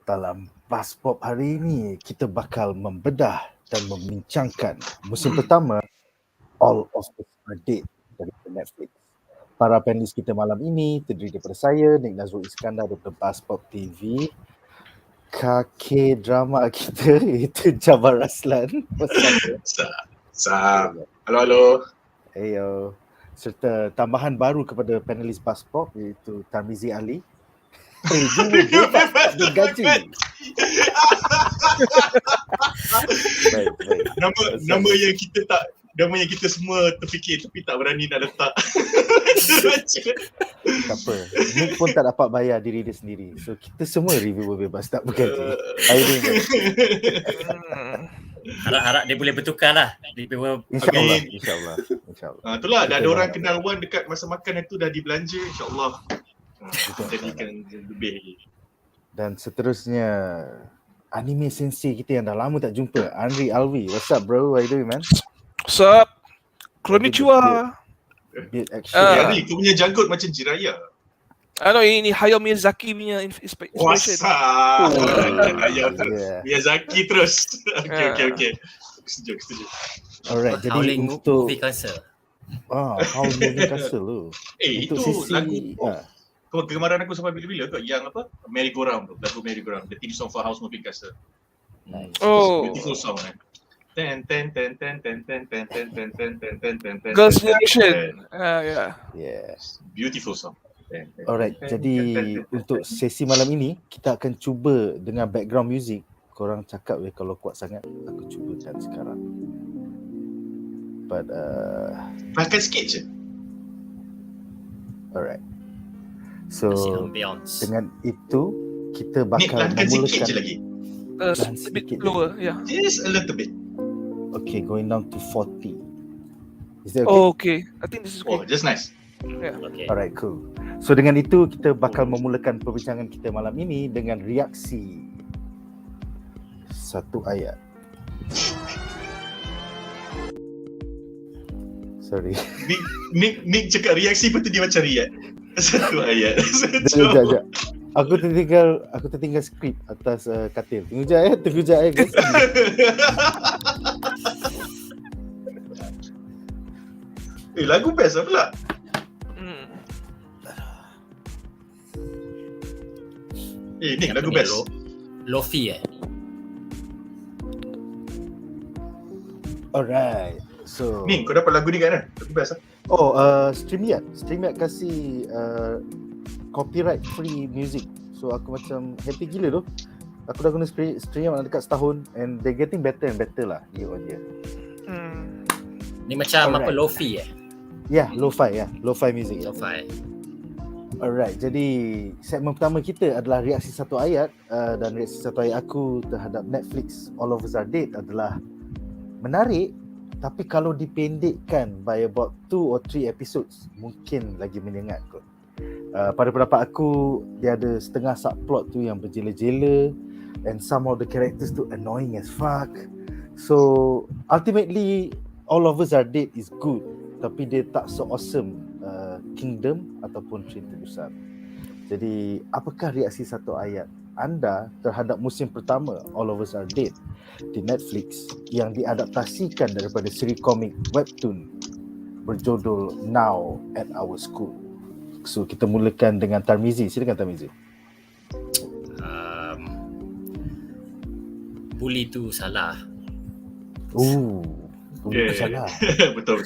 Dalam BuzzPOP hari ini, kita bakal membedah dan membincangkan musim pertama All of Us Are Dead dari Netflix. Para panelis kita malam ini terdiri daripada saya, Nadzru Iskandar daripada BuzzPOP TV. Kaki drama kita iaitu Jabar Raslan bersama. Halo. Heyo. Serta tambahan baru kepada panelis BuzzPOP iaitu Tarmizi Ali. Bebas tak gaji. Baik. Nama yang kita semua terfikir tapi tak berani nak letak. Tak apa. Nick pun tak dapat bayar diri dia sendiri. So kita semua reviewer bebas tak bergaji. Harap-harap dia boleh bertukar lah. InsyaAllah. Itulah dah ada orang kenal Wan dekat masa makan itu dah dibelanja, insyaAllah. Jadikan lebih lagi. Dan seterusnya anime sensei kita yang dah lama tak jumpa, Anri, Alwi. What's up bro? How you doing man? What's up? Konnichiwa. Bit action. Anri, kau punya janggut macam Jiraya. Ini Hayao Miyazaki punya inspiration. Wasa. Miyazaki terus. Okay. Setuju. Alright, jadi Howling untuk Movie Castle. Howling Movie Castle tu. Itu Sesi, lagu kegemaran aku sampai bila-bila tu yang apa? Merry Go Round tu, lagu Merry Go Round, the theme song for House Moving Castle. Nice. Beautiful song kan. Girls' Generation. Yes. Beautiful song. Alright, jadi untuk sesi malam ini kita akan cuba dengan background music. Korang cakap kalau kuat sangat, aku cubakan sekarang. But bahkan sikit je. Alright. So ambience. dengan itu kita bakal memulakan sikit je lagi. A bit lower, yeah. Just a little bit. Okay, going down to 40. Is that okay? Oh, okay. I think this is okay. Just nice. Yeah. Okay. Alright, cool. So dengan itu kita bakal memulakan perbincangan kita malam ini dengan reaksi satu ayat. Sorry. Nick cakap reaksi betul dia macam react. Satu ayat. Sekejap. Aku tertinggal skrip atas katil. Tunggu jap guys. Lagu best lah pula. Ni lagu best. Lofi Alright. So Ni kau dapat lagu ni kat mana? Lagu best lah. StreamYard kasih copyright free music. So aku macam happy gila tu. Aku dah guna StreamYard dekat setahun and they getting better and better lah year on year. Ni macam apa, Lofi Yeah, lo-fi music. Lo-fi. Alright, jadi segmen pertama kita adalah reaksi satu ayat dan reaksi satu ayat aku terhadap Netflix All of Us Are Dead adalah menarik, tapi kalau dipendekkan by about 2 or 3 episodes mungkin lagi menyengat kot. Pada pendapat aku, dia ada setengah subplot tu yang berjela-jela and some of the characters tu annoying as fuck. So ultimately All of Us Are Dead is good, tapi dia tak so awesome Kingdom ataupun Train to Busan. Jadi apakah reaksi satu ayat anda terhadap musim pertama All of Us Are Dead di Netflix yang diadaptasikan daripada siri komik webtoon berjudul Now at Our School? So kita mulakan dengan Tarmizi. Silakan Tarmizi. Bully tu salah. Bully tu salah. Betul.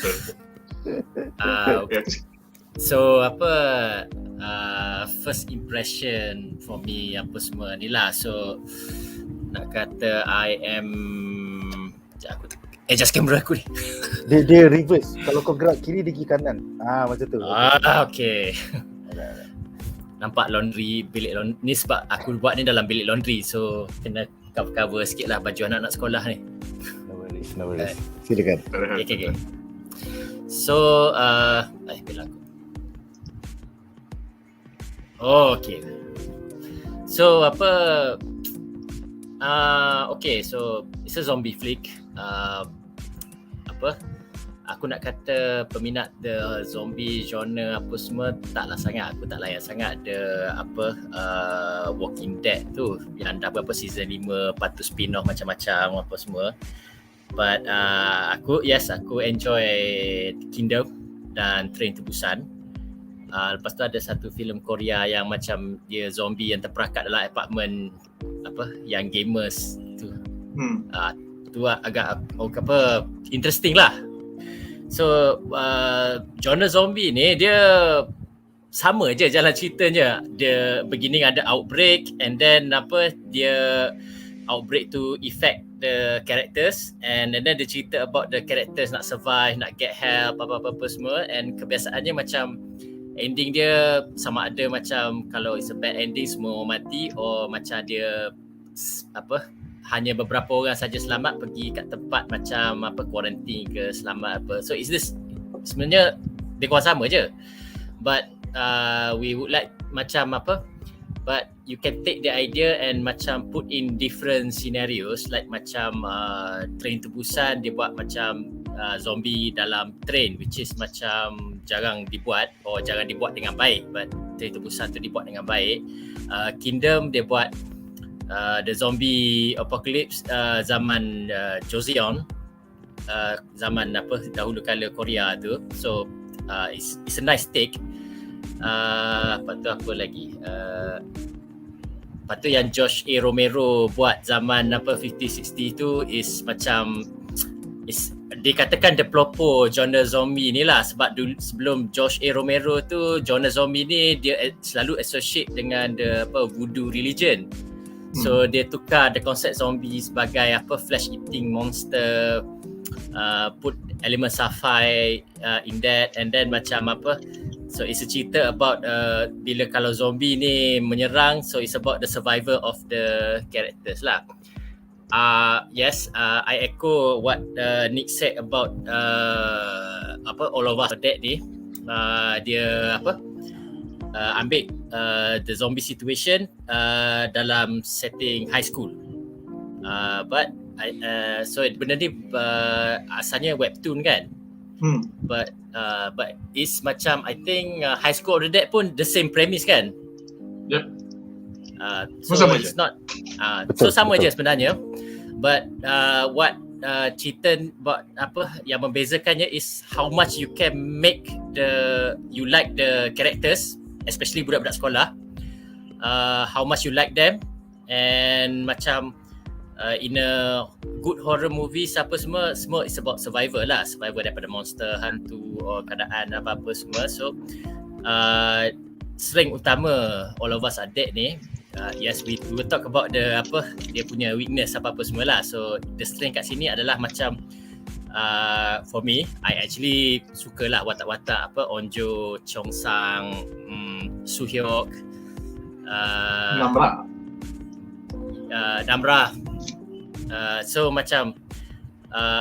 So first impression for me apa semua ni lah. So nak kata I am aku adjust kamera aku ni. Dia reverse. Kalau kau gerak kiri dia pergi kanan. Macam tu. Okay. Nampak laundry, bilik laundry ni sebab aku buat ni dalam bilik laundry, so kena cover sikit lah baju anak-anak sekolah ni. No worries. Silakan. Okay. So bila aku okay. So okay, so it's a zombie flick. aku nak kata peminat the zombie genre apa semua taklah sangat, aku tak layan sangat the Walking Dead tu yang dah berapa season 5, lepas tu spin off macam-macam apa semua. But aku enjoy Kingdom dan Train to Busan. Lepas tu ada satu filem Korea yang macam dia zombie yang terperangkap dalam apartment yang gamers tu. Tu agak interesting lah. So genre zombie ni dia sama je jalan ceritanya. Dia beginning ada outbreak and then dia outbreak to affect the characters and then dia cerita about the characters nak survive, nak get help apa-apa semua, and kebiasaannya macam ending dia sama ada macam kalau it's a bad ending semua mati, or macam dia hanya beberapa orang saja selamat pergi kat tempat macam quarantine ke selamat apa. So is this sebenarnya dia kurang sama je, but we would like macam but you can take the idea and macam put in different scenarios, like macam Train to Busan dia buat macam zombie dalam train, which is macam jarang dibuat dengan baik, but Train to Busan tu dibuat dengan baik. Kingdom dia buat the zombie apocalypse zaman Joseon, zaman dahulu kala Korea tu. So it's a nice take. Lepas tu apa lagi? Lepas tu yang Josh A. Romero buat zaman 50-60 tu is macam dikatakan the pelopor genre zombie ni lah, sebab dulu sebelum Josh A. Romero tu genre zombie ni dia selalu associate dengan the voodoo religion. So dia tukar the konsep zombie sebagai flesh eating monster, put element sci-fi in that, and then macam so it's a cerita about bila kalau zombie ni menyerang, so it's about the survival of the characters lah. Yes, I echo what Nick said about All of Us Are Dead ni. Dia ambil the zombie situation dalam setting high school. But so benda ni asalnya webtoon kan. But it's macam I think High School of the Dead pun the same premise kan. Yep. So sama it's je. not so sama je sebenarnya. But what cerita yang membezakannya is how much you can make you like the characters, especially budak-budak sekolah, how much you like them, and macam in a good horror movies semua it's about survival lah, survival daripada monster, hantu, or keadaan apa-apa semua. So strength utama All of Us Are Dead ni, yes, we will talk about the dia punya weakness apa-apa semua lah. So the strength kat sini adalah macam for me, I actually suka lah watak-watak Onjo, Cheongsang, Suhyok, Namra. So macam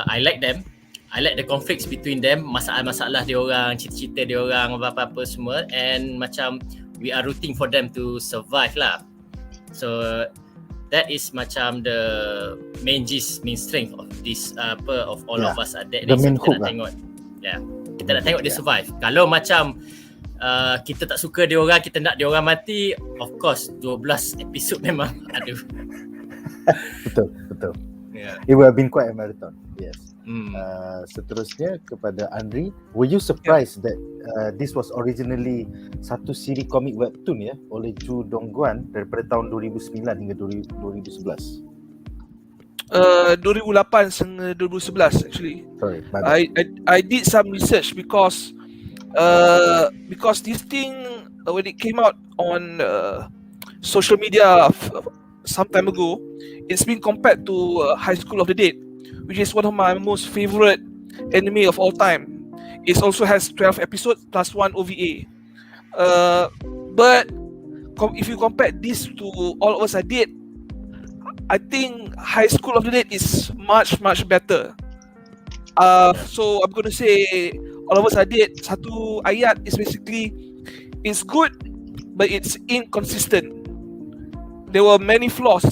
I like them. I like the conflicts between them, masalah-masalah dia orang, cerita-cerita dia orang, apa-apa semua, and macam we are rooting for them to survive lah. So that is macam the main strength of this of All of Us Are Dead. The main hook kita nak tengok dia survive. Kalau macam kita tak suka dia orang, kita nak dia orang mati, of course 12 episod memang aduh. Betul. Yeah. It would have been quite a marathon. Yes. Seterusnya kepada Anri, were you surprised that this was originally satu siri komik webtoon oleh Ju Dongguan daripada tahun 2009 hingga 2011? 2008 hingga 2011 actually. Sorry, I did some research because this thing when it came out on social media some time ago, it's been compared to High School of the Dead, which is one of my most favorite anime of all time. It also has 12 episodes plus 1 OVA. But if you compare this to All of Us Are Dead, I think High School of the Dead is much better. So I'm going to say All of Us Are Dead, satu ayat is basically, it's good but it's inconsistent. There were many flaws.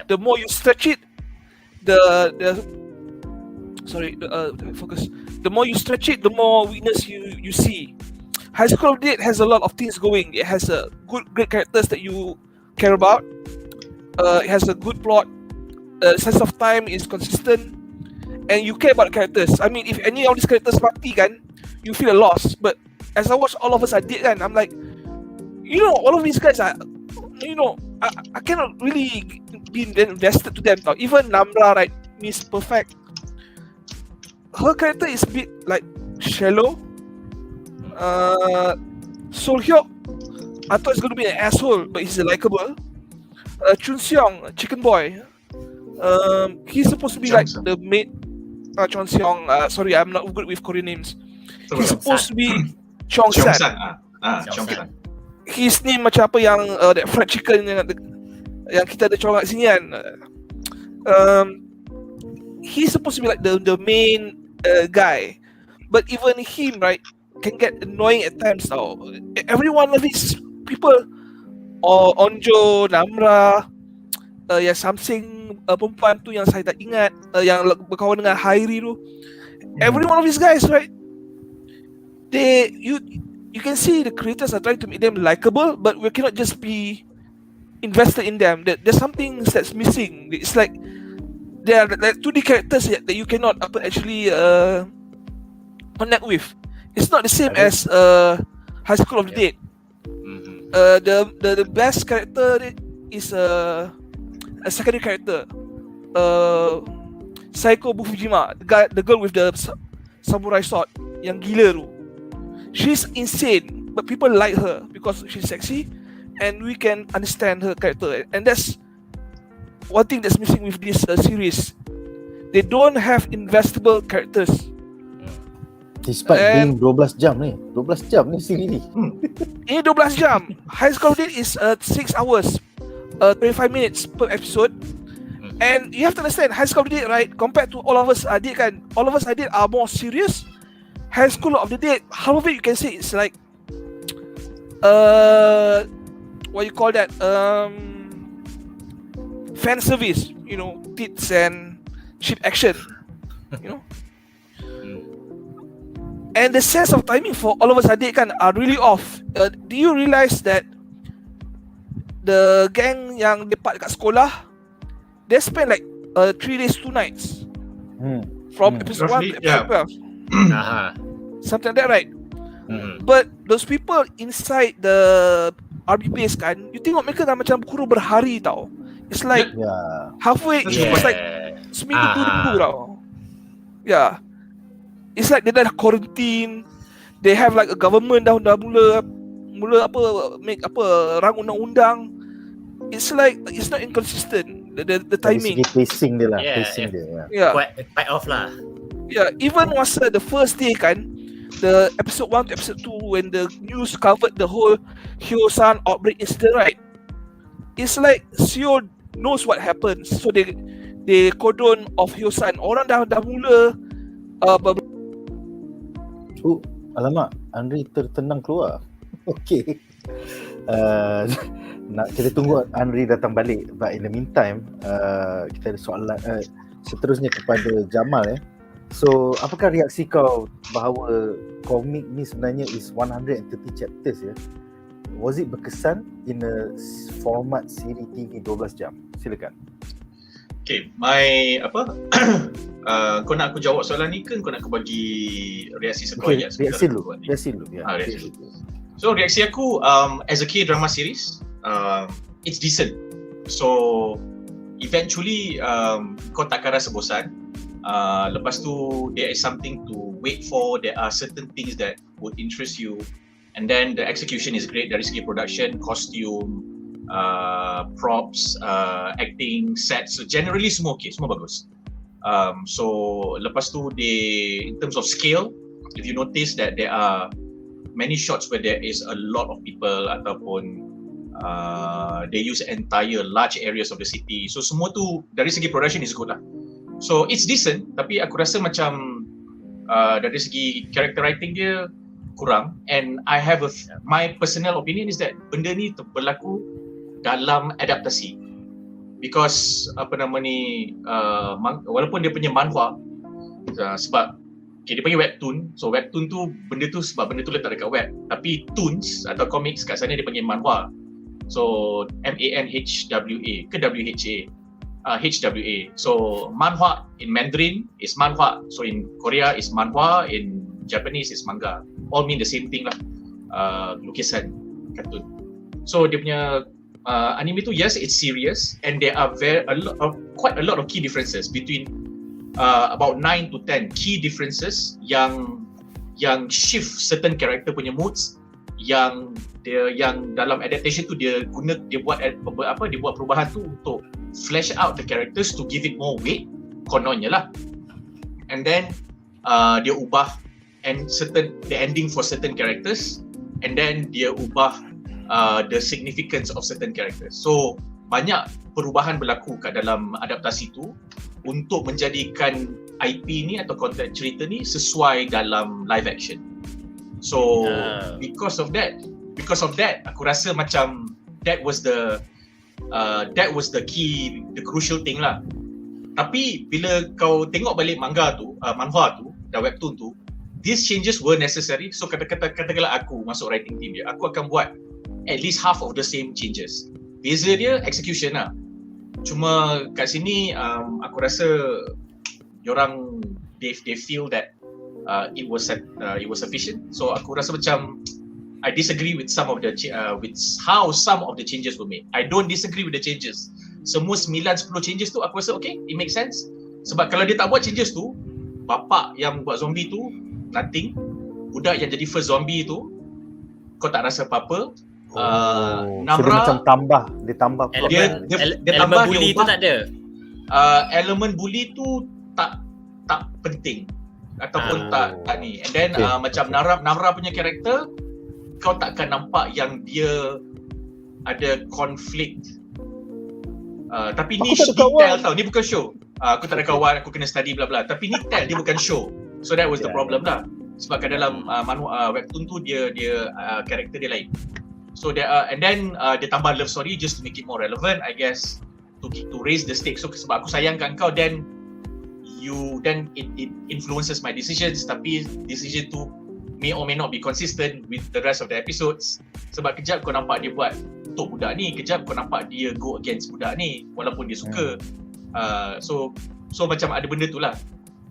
The more you stretch it, the the more you stretch it, the more weakness you see. High School of the Dead has a lot of things going. It has a great characters that you care about. It has a good plot. Sense of time is consistent, and you care about the characters. I mean, if any of these characters mati kan, you feel a loss. But as I watch All of Us Are Dead kan, I'm like, all of these guys are, I cannot really be invested to them. Even Namra, right, Miss Perfect, her character is a bit like shallow. Sol Hyuk, I thought he's going to be an asshole, but he's likable. Chun Seong, Chicken Boy, he's supposed to be like the main. Chon Seong, sorry, I'm not good with Korean names. He's supposed to be Chong San. Chong San. His name macam apa yang that fried chicken yang kita ada corak sini kan. He's supposed to be like the main guy, but even him, right, can get annoying at times tau. Every one of these people, Onjo, Namra, yang Samsing perempuan tu yang saya tak ingat, yang berkawan dengan Hairi tu, every one of these guys, right, you can see the creators are trying to make them likable, but we cannot just be invested in them. There's something that's missing. It's like there are like 2D characters that you cannot actually connect with. It's not the same as High School of the Dead. The best character is a secondary character, Saiko Bufujima, the girl with the samurai sword yang gila tu. She's insane, but people like her because she's sexy, and we can understand her character. And that's one thing that's missing with this series. They don't have investable characters. Despite being 12 jam ni siri ni. Ini 12 jam. High School of the Dead is 6 hours, 25 minutes per episode. And you have to understand, High School of the Dead, right, compared to All of Us Are Dead kan, All of Us Are Dead are more serious. High School of the Dead, half of it you can say it's like what you call that, fan service, tits and cheap action, and the sense of timing for All of Us Are Dead kan are really off. Do you realize that the gang yang dekat sekolah, they spend like 3 days 2 nights from episode 1 to episode 12. Something like that, right? But those people inside the RB base kan, you tengok mereka dah macam berkurung berhari tau. It's like halfway, it's like seminggu 2 minggu tau. Yeah, it's like they dah quarantine. They have like a government dah mula make rang undang-undang. It's like it's not inconsistent. The timing. Pacing dia lah. Yeah. Quite off lah. Yeah, even masa the first day kan, the episode 1 to episode 2, when the news covered the whole Hyosan outbreak incident, right? It's like Seoul knows what happens, so they cordon off Hyosan. Orang dah mula alamak, Anri tertenang keluar. Okay. Nak kita tunggu Anri datang balik. But in the meantime, kita ada soalan seterusnya kepada Jamal. So, apakah reaksi kau bahawa komik ni sebenarnya is 130 chapters ya? Was it berkesan in a format siri TV 12 jam? Silakan. Okay, kau nak aku jawab soalan ni ke kau nak aku bagi reaksi satu ayat? Reaksi dulu. Ya. Reaksi. So, reaksi aku as a K-drama series, it's decent. So, eventually kau takkan rasa bosan. Lepas tu there is something to wait for. There are certain things that would interest you, and then the execution is great dari segi production, costume, props, acting, sets. So generally semua okay, semua bagus. So lepas tu in terms of scale, if you notice that there are many shots where there is a lot of people ataupun they use entire large areas of the city. So semua tu dari segi production is good lah. So it's decent, tapi aku rasa macam dari segi character writing dia kurang. And I have my personal opinion is that benda ni berlaku dalam adaptasi, because walaupun dia punya manhwa, sebab dia panggil webtoon. So webtoon tu benda tu sebab benda tu letak dekat web. Tapi toons atau comics kat sana dia panggil manhwa. So MANHWA ke WHA? HWA. So manhwa in Mandarin is manhwa. So in Korea is manhwa, in Japanese is manga. All mean the same thing lah. Lukisan, kartun. So dia punya anime tu, yes, it's serious, and there are quite a lot of key differences between about 9 to 10 key differences yang shift certain character punya moods, yang dalam adaptation tu dia buat perubahan tu untuk flesh out the characters to give it more weight kononnya lah. And then dia ubah the ending for certain characters, and then dia ubah the significance of certain characters. So banyak perubahan berlaku kat dalam adaptasi tu untuk menjadikan IP ni atau konten cerita ni sesuai dalam live action. So because of that aku rasa macam that was the key, the crucial thing lah. Tapi bila kau tengok balik manhwa tu dan webtoon tu, these changes were necessary. So katakanlah aku masuk writing team dia, aku akan buat at least half of the same changes. Beza dia execution lah. Cuma kat sini aku rasa diorang they feel that it was sufficient. So aku rasa macam I disagree with some of the with how some of the changes were made. I don't disagree with the changes. Semua 9-10 changes tu aku rasa okay, it makes sense. Sebab kalau dia tak buat changes tu, bapak yang buat zombie tu nothing. Budak yang jadi first zombie tu kau tak rasa apa-apa. Namra so dia tambah elemen bully tu tak ada. Elemen bully tu tak penting ataupun tak ni. And then macam Namra punya karakter, kau takkan nampak yang dia ada konflik. Tapi ni detail tau, ni bukan show. Aku tak ada kawan, aku kena study bla bla. Tapi ni tell, dia bukan show. So that was the problem lah. Sebab kat dalam webtoon tu dia karakter dia lain. So and then dia tambah love story just to make it more relevant, I guess, to raise the stakes. So sebab aku sayangkan kau, then it influences my decisions. Tapi decision tu may or may not be consistent with the rest of the episodes. Sebab kejap kau nampak dia buat untuk budak ni, kejap kau nampak dia go against budak ni walaupun dia suka. So macam ada benda tu lah.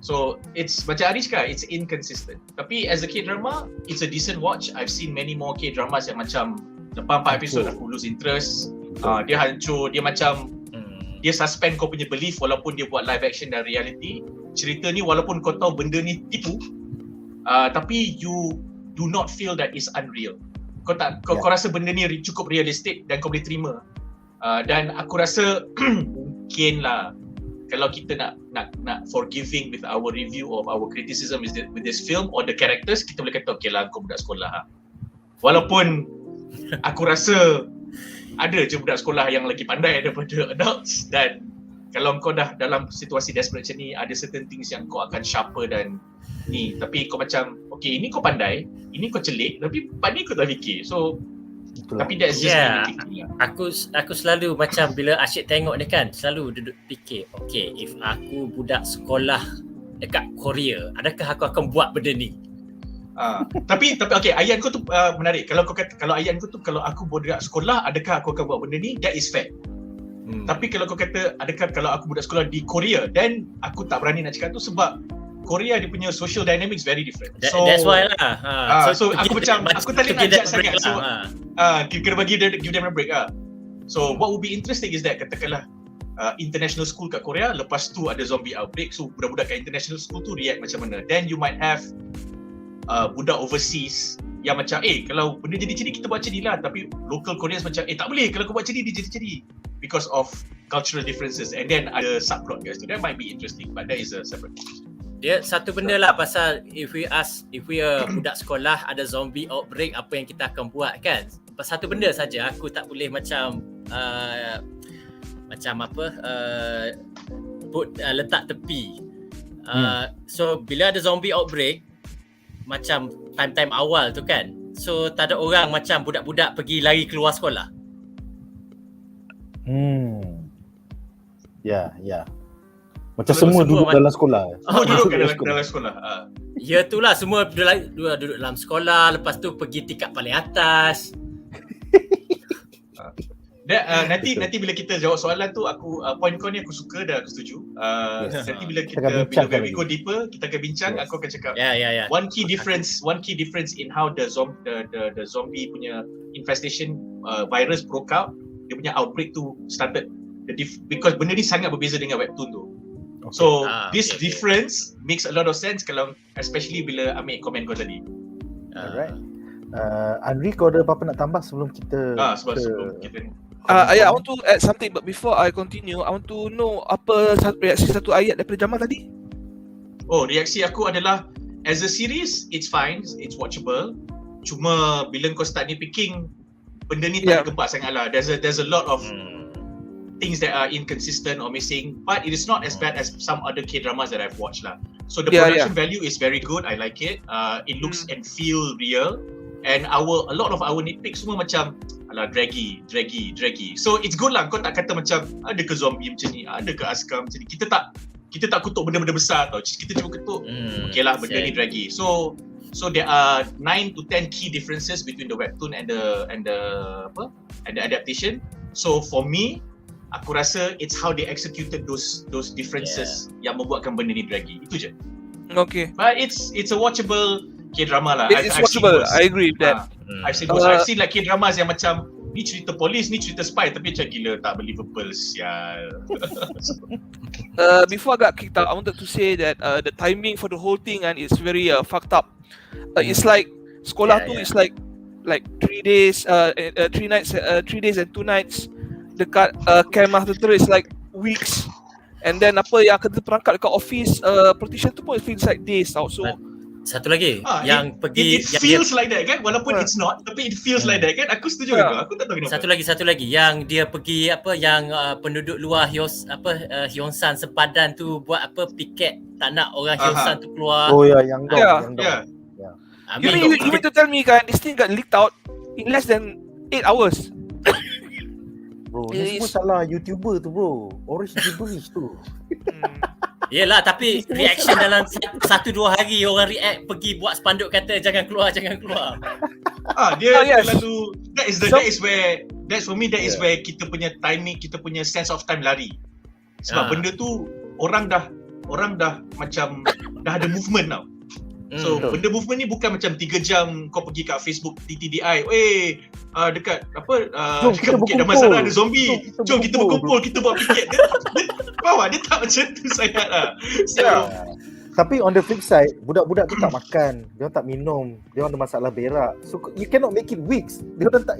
So it's macam Ari cakap, it's inconsistent. Tapi as a K-drama, it's a decent watch. I've seen many more K-dramas yang macam lepas 4 episod aku lose interest. Dia hancur, dia macam dia suspend kau punya belief walaupun dia buat live action dan reality. Cerita ni walaupun kau tahu benda ni tipu, tapi you do not feel that it's unreal. Kau rasa benda ni cukup realistik dan kau boleh terima. Dan aku rasa mungkin lah kalau kita nak forgiving with our review of our criticism with this film or the characters, kita boleh kata okay lah, kau budak sekolah. Walaupun aku rasa ada je budak sekolah yang lagi pandai daripada adults, dan kalau kau dah dalam situasi desperate macam ni, ada certain things yang kau akan sharper dan ni. Tapi kau macam okay, ini kau pandai, ini kau celik, tapi part ni kau tak fikir. So tapi that's just me. Aku selalu macam bila asyik tengok dia kan, selalu duduk fikir, okay, if aku budak sekolah dekat Korea, adakah aku akan buat benda ni? Tapi okay, ayat kau tu menarik. Kalau ayat kau tu, kalau aku budak sekolah, adakah aku akan buat benda ni? That is fair. Tapi kalau kau kata adakah kalau aku budak sekolah di Korea, then aku tak berani nak cakap tu sebab Korea dia punya social dynamics very different. That's why lah. So aku macam aku tak nak judge sangat. So kena give them a break lah. So what would be interesting is that katakanlah international school kat Korea, lepas tu ada zombie outbreak, so budak-budak kat international school tu react macam mana. Then you might have budak overseas yang macam kalau benda jadi cedi kita buat cedi lah, tapi local Koreans macam tak boleh, kalau kau buat cedi dia jadi cedi because of cultural differences. And then ada subplot guys, so that might be interesting, but that is a separate question. Dia satu benda lah pasal if we budak sekolah ada zombie outbreak, apa yang kita akan buat kan. Satu benda saja aku tak boleh macam letak tepi. So bila ada zombie outbreak, macam time-time awal tu kan, so tak ada orang macam budak-budak pergi lari keluar sekolah. Macam semua duduk dalam sekolah. Duduk dalam sekolah. Ya itulah, semua duduk dalam sekolah, lepas tu pergi tingkat paling atas. Nanti bila kita jawab soalan tu, aku point kau ni aku suka dan aku setuju. Nanti bila we go deeper, kita akan bincang. Aku akan cakap one key difference in how the zombie punya infestation virus broke out, dia punya outbreak tu started, because benda ni sangat berbeza dengan webtoon tu. So this difference makes a lot of sense kalau especially bila ambil komen kau tadi. Alright. Anri, kau ada apa-apa nak tambah sebelum kita sebelum kita ni? I want to add something, but before I continue, I want to know apa reaksi satu ayat daripada Jamal tadi. Reaksi aku adalah, as a series, it's fine, it's watchable. Cuma bila kau start ni picking, benda ni tak gempak sangat lah. There's a lot of things that are inconsistent or missing, but it is not as bad as some other K-dramas that I've watched lah. So the production value is very good. I like it. It looks and feel real. And a lot of our nitpicks semua macam alah draggy. So it's good lah. Kau tak kata macam ada ke zombie macam ni, ada ke askar macam ni. Kita tak kutuk benda-benda besar tau. Kita cuma kutuk okay lah benda ni draggy. So there are 9 to 10 key differences between the webtoon and the adaptation. So for me, aku rasa it's how they executed those differences yang membuatkan benda ni draggy. Itu je. Okay. But it's a watchable K-drama lah. It's watchable. I agree with that. I've seen like K-dramas yang macam ni cerita polis, ni cerita spy, tapi macam gila tak believable sial. Before I got kicked out, I wanted to say that the timing for the whole thing is very fucked up. It's like sekolah tu is like 3 days, 3 days and 2 nights. Dekat camp tentera is like weeks. And then apa yang akan terperangkap dekat office politician tu pun feels like days tau. So satu lagi yang it feels like that kan, walaupun it's not, tapi it feels like that kan. Aku setuju dengan kau. Aku tak tahu kenapa. Satu lagi yang dia pergi yang penduduk luar Hyosan sepadan tu buat piket tak nak orang Hyosan tu keluar. Yang dong. You mean to tell me kan this thing got leaked out in less than 8 hours? Bro, ni semua salah YouTuber tu bro. Orange YouTuberish tu. Yelah, tapi reaction dalam 1-2 hari orang react pergi buat spanduk kata jangan keluar. Dia lalu that is where kita punya timing, kita punya sense of time lari. Sebab benda tu orang dah macam dah ada movement tau. So benda movement ni bukan macam 3 jam kau pergi kat Facebook TTDI, dekat dekat Bukit Damansara ada zombie, jom kita berkumpul, kita buat piket. Dia tak macam tu sangat lah. Tapi on the flip side, budak-budak tu tak makan, dia tak minum, dia ada masalah berak. So you cannot make it weeks.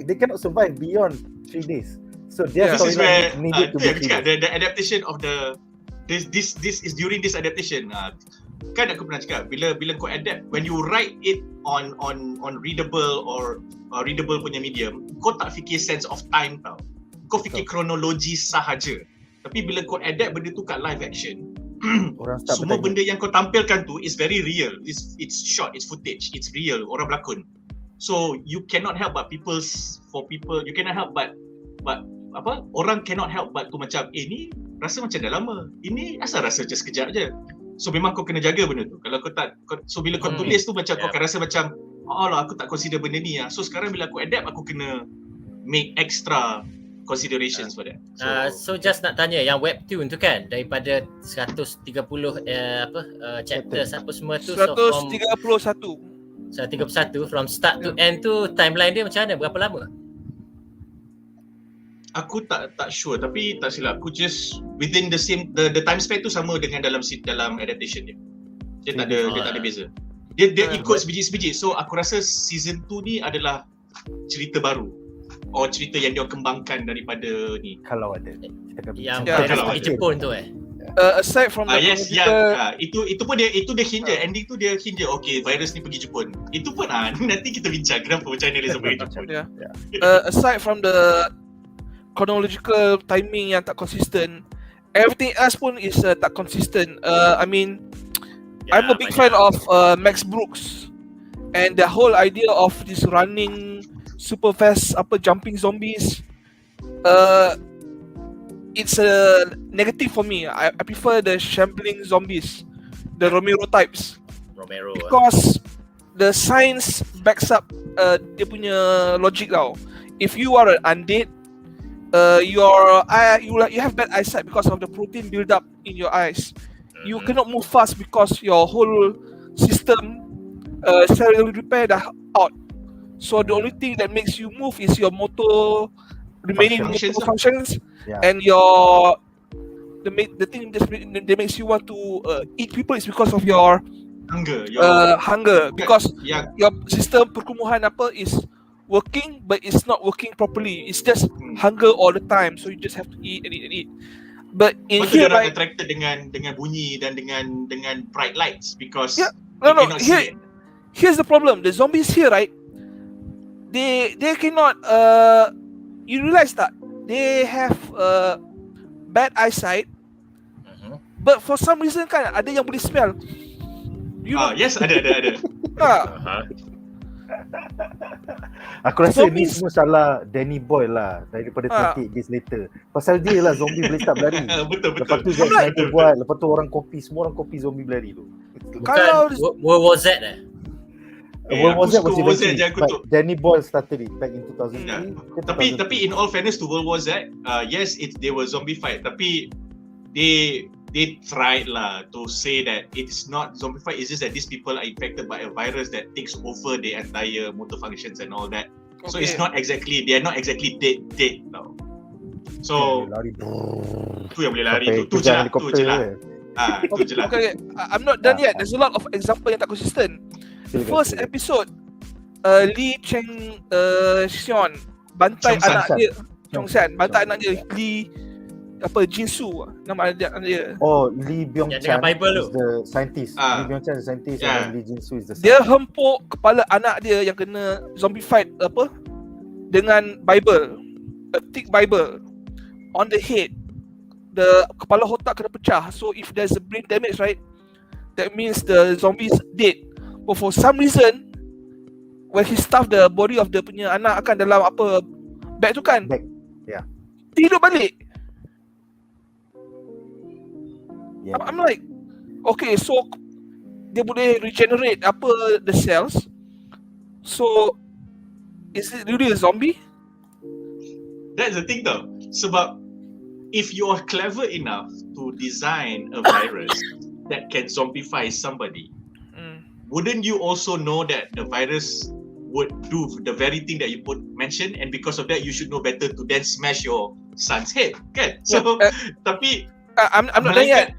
They cannot survive beyond 3 days. So their storyline needed to be the adaptation of this is during this adaptation. Kan aku pernah cakap bila kau adapt, when you write it on readable or readable punya medium, kau tak fikir sense of time tau. Kau fikir kronologi sahaja. Tapi bila kau adapt benda tu kat live action, semua benda yang kau tampilkan tu is very real. It's shot, it's footage, it's real, orang berlakon. So you cannot help but you cannot help but orang cannot help but tu macam ni rasa macam dah lama. Ini asal rasa macam sekejap je. So memang kau kena jaga benda tu. Kalau so bila kau tulis tu macam kau akan rasa macam aku tak consider benda ni lah. So sekarang bila aku adapt, aku kena make extra considerations for that. So just nak tanya, yang webtoon tu kan daripada 130 chapters apa semua tu, 131 from start to end tu, timeline dia macam mana, berapa lama? Aku tak sure, tapi tak silap aku just within the same the time span tu sama dengan dalam adaptation dia. Dia tak ada beza. Dia ikut sebiji-sebiji. So aku rasa season 2 ni adalah cerita baru. Cerita yang dia kembangkan daripada ni. Kalau ada. Yang di Jepun tu aside from the itu pun dia hinge, ending tu dia hinge. Okay, virus ni pergi Jepun. Itu pun nanti kita bincang kenapa macam mana dia sampai Jepun. Aside from the chronological timing yang tak consistent, everything else pun is tak consistent. I mean, I'm a big fan of Max Brooks and the whole idea of this running super fast jumping zombies. it's a negative for me. I prefer the shambling zombies, the Romero types, Romero. because the science backs up dia punya logic tau. If you are an undead, your eye, you have bad eyesight because of the protein build up in your eyes. You cannot move fast because your whole system cellular repair dah out. So the only thing that makes you move is your motor remaining motor functions, and your the thing that makes you want to eat people is because of your hunger, because your system perkumuhan apa is working but it's not working properly. It's just hunger all the time, so you just have to eat and eat and eat. But in here, right, attracted dengan bunyi dan dengan bright lights because here's the problem. The zombies here, right? They cannot you realize that they have bad eyesight, but for some reason kan ada yang boleh smell. You know? Yes, ada. Aku rasa ni semua salah Danny Boyle lah daripada 28 Days Later. Pasal dia lah zombie boleh start berlari. Betul. Lepas tu Zack Snyder buat, lepas tu semua orang copy zombie berlari tu. Kalau World War Z World War Z was eventually, but Danny Boyle started it back in 2003. Tapi in all fairness to World War Z, yes, they were zombie fight, tapi they tried lah to say that it's not zombie fight, it's just that these people are infected by a virus that takes over the entire motor functions and all that. So it's not exactly, they are not exactly dead now. So tu yang boleh lari tu je lah. Okay, I'm not done yet. There's a lot of example yang tak consistent. First episode, Lee Cheng Xion bantai anak dia, Chongsan bantai anak dia Lee Jinsu nama dia. Lee Byung-chan is the scientist. Lee Byung-chan is the scientist and Lee Jinsu is the scientist. Dia hempuk kepala anak dia yang kena zombie fight dengan Bible, a thick Bible on the head. The kepala otak kena pecah. So if there's a brain damage, right, that means the zombie is dead. But for some reason, when he stuff the body of the punya anak akan dalam bag tu kan, tidur balik. I'm like, okay, so dia boleh regenerate the cells. So is it really a zombie? That's the thing though. Sebab if you are clever enough to design a virus that can zombify somebody, wouldn't you also know that the virus would do the very thing that you mentioned, and because of that you should know better to then smash your son's head, kan? So tapi I'm not done yet.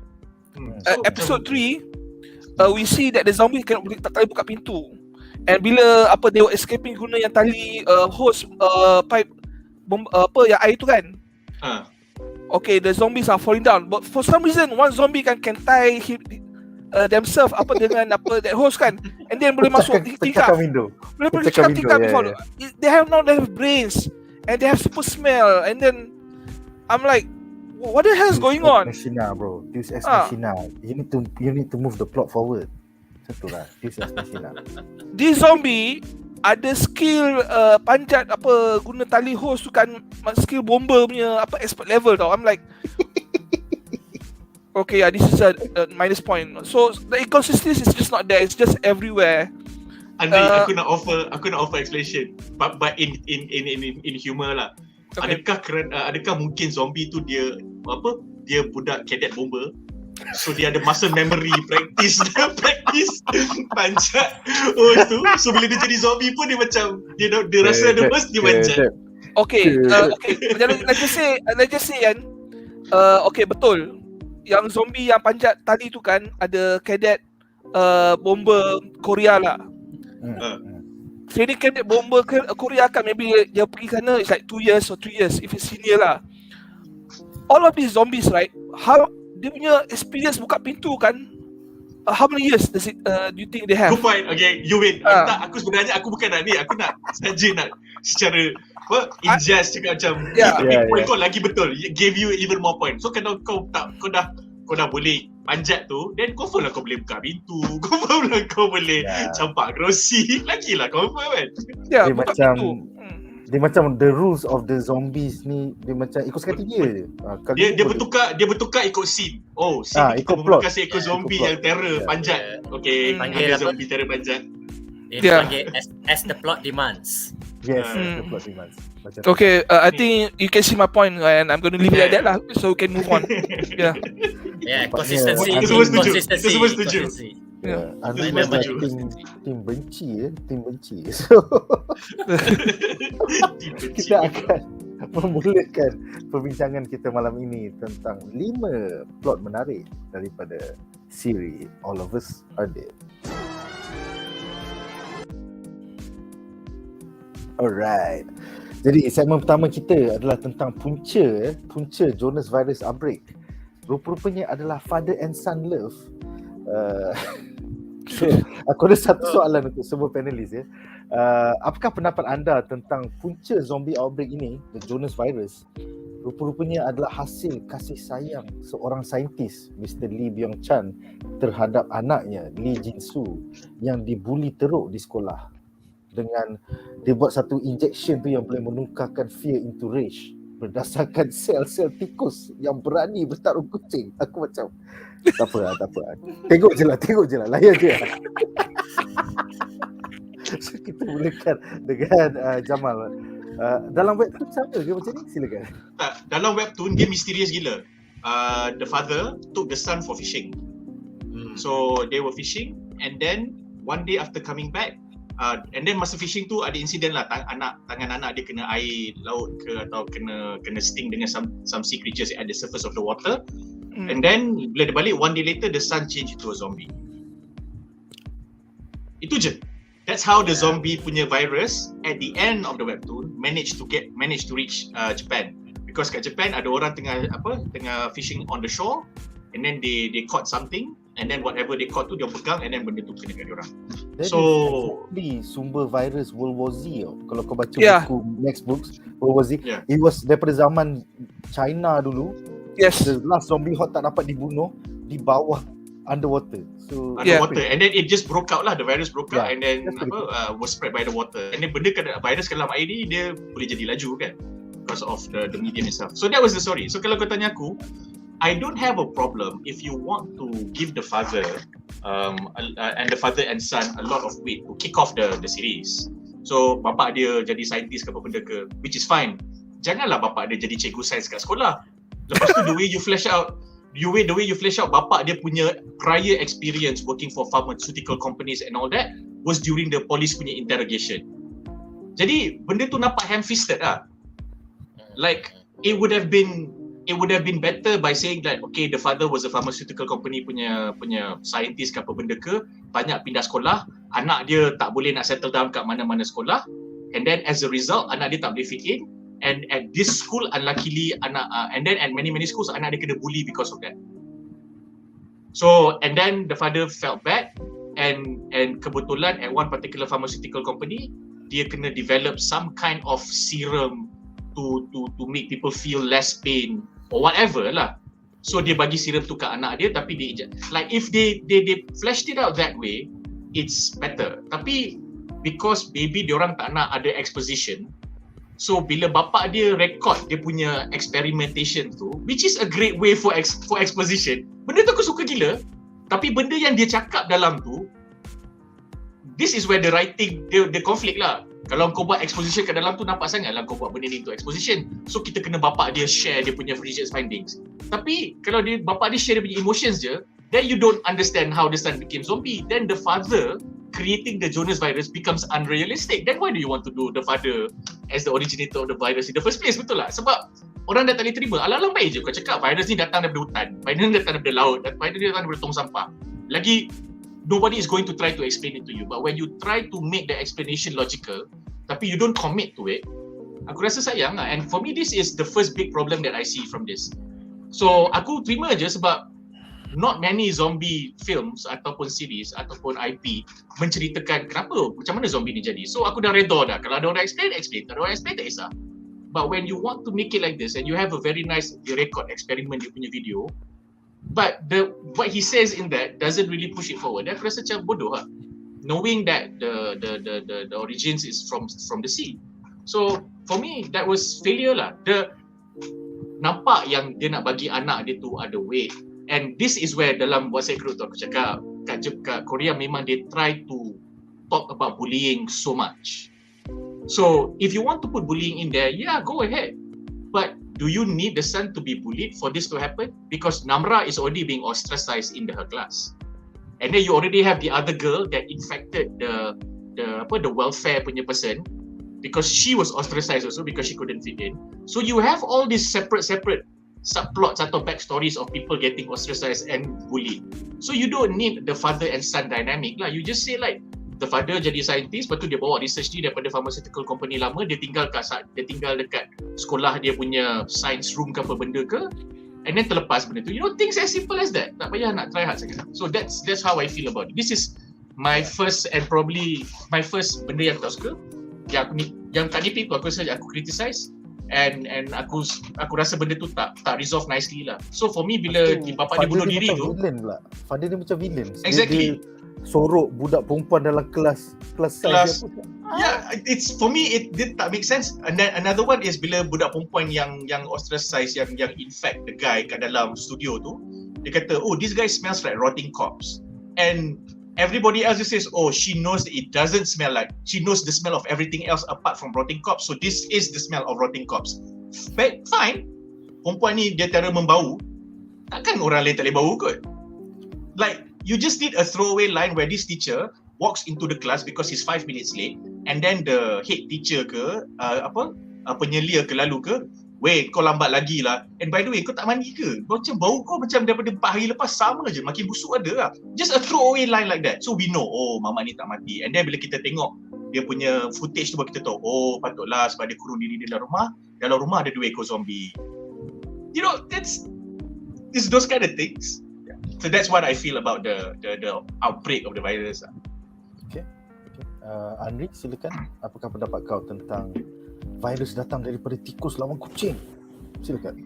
Episode 3, we see that the zombie tak boleh buka pintu, and bila they were escaping guna yang tali hose pipe yang air tu kan. Okay, the zombies are falling down, but for some reason one zombie can tie themselves dengan that hose kan, and then boleh masuk tingkap window. Boleh tingkap before. They have brains and they have super smell, and then I'm like, what the hell is going on? Machina, bro. Deus Ex Machina. You need to move the plot forward. Itulah Deus Ex Machina. This zombie ada skill panjat guna tali hose tu kan, skill bomber punya expert level tau. I'm like, okay, this is a minus point. So the inconsistency is just not there. It's just everywhere. Anri, aku nak offer explanation, but in humor lah. Okay. Adakah mungkin zombie tu dia budak cadet bomber? So dia ada muscle memory, practice panjat tu. So bila dia jadi zombie pun dia macam dia rasa ada bus, dia panjat. Okay. Let's just say kan, okay, betul. Yang zombie yang panjat tali tu kan ada cadet bomber Korea lah. Training cadet bomber Korea kan, maybe dia pergi sana it's like 2 years or 3 years if it's senior lah. All of these zombies, right, how dia punya experience buka pintu kan, how many years do you think they have? Good point. Okay, you win. Aku sebenarnya bukan nak ni, aku nak saja nak secara injust cakap macam point kau lagi betul, give you even more point. So kalau kau dah boleh panjat tu, then confirm lah kau boleh buka pintu, confirm lah kau boleh campak kerusi, lagilah confirm kan. Dia macam pintu. Dia macam the rules of the zombies ni dia macam ikut sekali je. Dia bertukar ikut scene. Oh, scene ni kita ikut plot. memerlukan seekor zombie Ikut plot. yang terror panjat. Okay, Panggil ada apa? zombie terror panjat. Dia panggil as the plot demands. Yes, the plot demands. Macam Okay, I think you can see my point, and I'm going to leave it at that lah, so we can move on. Yeah. Yeah, Nampaknya consistency. kita semua setuju. Consistency. Kita semua setuju. Consistency. Anri Memang macam setuju. tim benci tim benci. So kita akan memulakan perbincangan kita malam ini tentang 5 plot menarik daripada siri All of Us Are Dead. Alright. Jadi segmen pertama kita adalah tentang punca Jonas virus outbreak. Rupa-rupanya adalah father and son love. So, aku ada satu soalan untuk semua panelis ya. Apakah pendapat anda tentang punca zombie outbreak ini, the Jonas virus? Rupa-rupanya adalah hasil kasih sayang seorang saintis, Mr. Lee Byung-chan, terhadap anaknya, Lee Jin-soo, yang dibuli teruk di sekolah. Dengan dia buat satu injection tu yang boleh menukarkan fear into rage berdasarkan sel-sel tikus yang berani bertarung kucing. Aku macam tak apa. Tengok je lah, layan je lah. So, kita mulakan dengan Jamal. Dalam webtoon sama ke macam ni? Silakan. Tak, dalam webtoon dia misterius gila. The father took the son for fishing. So they were fishing, and then one day after coming back, and then masa fishing tu ada insiden lah, tangan anak dia kena air laut ke atau kena sting dengan some sea creatures at the surface of the water. And then bila dia balik, one day later the son changed into a zombie. Itu je. That's how the zombie punya virus at the end of the webtoon managed to reach Japan. Because kat Japan ada orang tengah fishing on the shore, and then they caught something, and then whatever they caught tu dia pegang, and then benda tu kena kat diorang. So exactly sumber virus World War Z tau. Kalau kau baca buku next books World War Z, it was daripada zaman China dulu. Yes. The last zombie hot tak dapat dibunuh di bawah underwater. So underwater, and then it just broke out lah. The virus broke out, and then was spread by the water. And then virus dalam air ni dia boleh jadi laju kan, because of the medium itself. So that was the story. So kalau kau tanya aku, I don't have a problem if you want to give the father and the father and son a lot of weight to kick off the series. So bapak dia jadi saintis ke apa benda ke, which is fine. Janganlah bapak dia jadi cikgu sains kat sekolah. Lepas tu the way you flesh out bapak dia punya prior experience working for pharmaceutical companies and all that was during the police punya interrogation. Jadi benda tu nampak ham-fisted lah. Like it would have been better by saying that okay, the father was a pharmaceutical company punya scientist ke apa benda ke, banyak pindah sekolah, anak dia tak boleh nak settle down kat mana-mana sekolah, and then as a result anak dia tak boleh fit in, and at this school unluckily and then at many schools anak dia kena bully because of that. So and then the father felt bad, and kebetulan at one particular pharmaceutical company dia kena develop some kind of serum to make people feel less pain or whatever lah. So dia bagi serum tu kat anak dia, tapi dia like if they fleshed it out that way, it's better. Tapi because baby diorang tak nak ada exposition, so bila bapak dia record dia punya experimentation tu, which is a great way for exposition, benda tu aku suka gila. Tapi benda yang dia cakap dalam tu, this is where the writing the conflict lah. Kalau kau buat exposition kat dalam tu, nampak sangat lah kau buat benda ni untuk exposition. So kita kena bapak dia share dia punya research findings. Tapi kalau bapak dia share dia punya emotions je, then you don't understand how the son became zombie. Then the father creating the Jonas virus becomes unrealistic. Then why do you want to do the father as the originator of the virus in the first place? Betul lah. Sebab orang dah tak boleh terima. Alang-alang baik je kau cakap virus ni datang daripada hutan, virus ni datang daripada laut, virus ni datang daripada tong sampah. Lagi nobody is going to try to explain it to you. But when you try to make the explanation logical, tapi you don't commit to it, aku rasa sayang lah. And for me, this is the first big problem that I see from this. So aku terima je sebab not many zombie films ataupun series ataupun IP menceritakan kenapa, macam mana zombie ni jadi. So aku dah redha dah. Kalau ada orang explain. Kalau orang explain, tak kisah. But when you want to make it like this and you have a very nice record experiment dia punya video, but what he says in that doesn't really push it forward, aku rasa macam bodoh lah. Knowing that the origins is from the sea. So for me that was failure lah. Nampak yang dia nak bagi anak dia tu ada weight, and this is where dalam WhatsApp group tu aku cakap kat Korea memang they try to talk about bullying so much. So if you want to put bullying in there, yeah, go ahead. But do you need the son to be bullied for this to happen? Because Namra is already being ostracized in her class, and then you already have the other girl that infected the welfare punya person, because she was ostracized also because she couldn't fit in. So you have all these separate subplots atau backstories of people getting ostracized and bullied. So you don't need the father and son dynamic lah. You just say like the father jadi scientist, lepas tu dia bawa research ni daripada pharmaceutical company lama, dia tinggal dekat sekolah dia punya science room ke apa benda ke, and then terlepas benda tu. You know, things as simple as that. Tak payah nak try hard sangat. So that's how I feel about it. This is my first and probably my first benda yang aku tak suka. Yang kat DP tu aku criticize, and aku rasa benda tu tak resolve nicely lah. So for me bila bapa dia bunuh diri tu, Father dia macam villain. Exactly. Dia sorok budak perempuan dalam kelas. Yeah, it's for me it did tak make sense. And then another one is bila budak perempuan yang ostracize, yang infect the guy kat dalam studio tu, dia kata, oh, this guy smells like rotting corpse, and everybody else just says, oh, she knows that it doesn't smell like, she knows the smell of everything else apart from rotting corpse, so this is the smell of rotting corpse. But fine, perempuan ni dia tiada membau, takkan orang lain tak boleh bau kot. Like, you just need a throwaway line where this teacher walks into the class because he's 5 minutes late, and then the head teacher ke penyelia ke lalu ke, weh, kau lambat lagi lah, and by the way, kau tak mandi ke? Kau macam bau kau macam daripada 4 hari lepas sama je, makin busuk ada lah. Just a throwaway line like that, so we know, oh, mama ni tak mati. And then bila kita tengok dia punya footage tu, baru kita tahu, oh, patutlah sebab dia kurung diri dia dalam rumah ada 2 ekor zombie. You know, it's those kind of things. So that's what I feel about the outbreak of the virus. Okay. Anri, silakan. Apakah pendapat kau tentang virus datang daripada tikus lawan kucing? Silakan.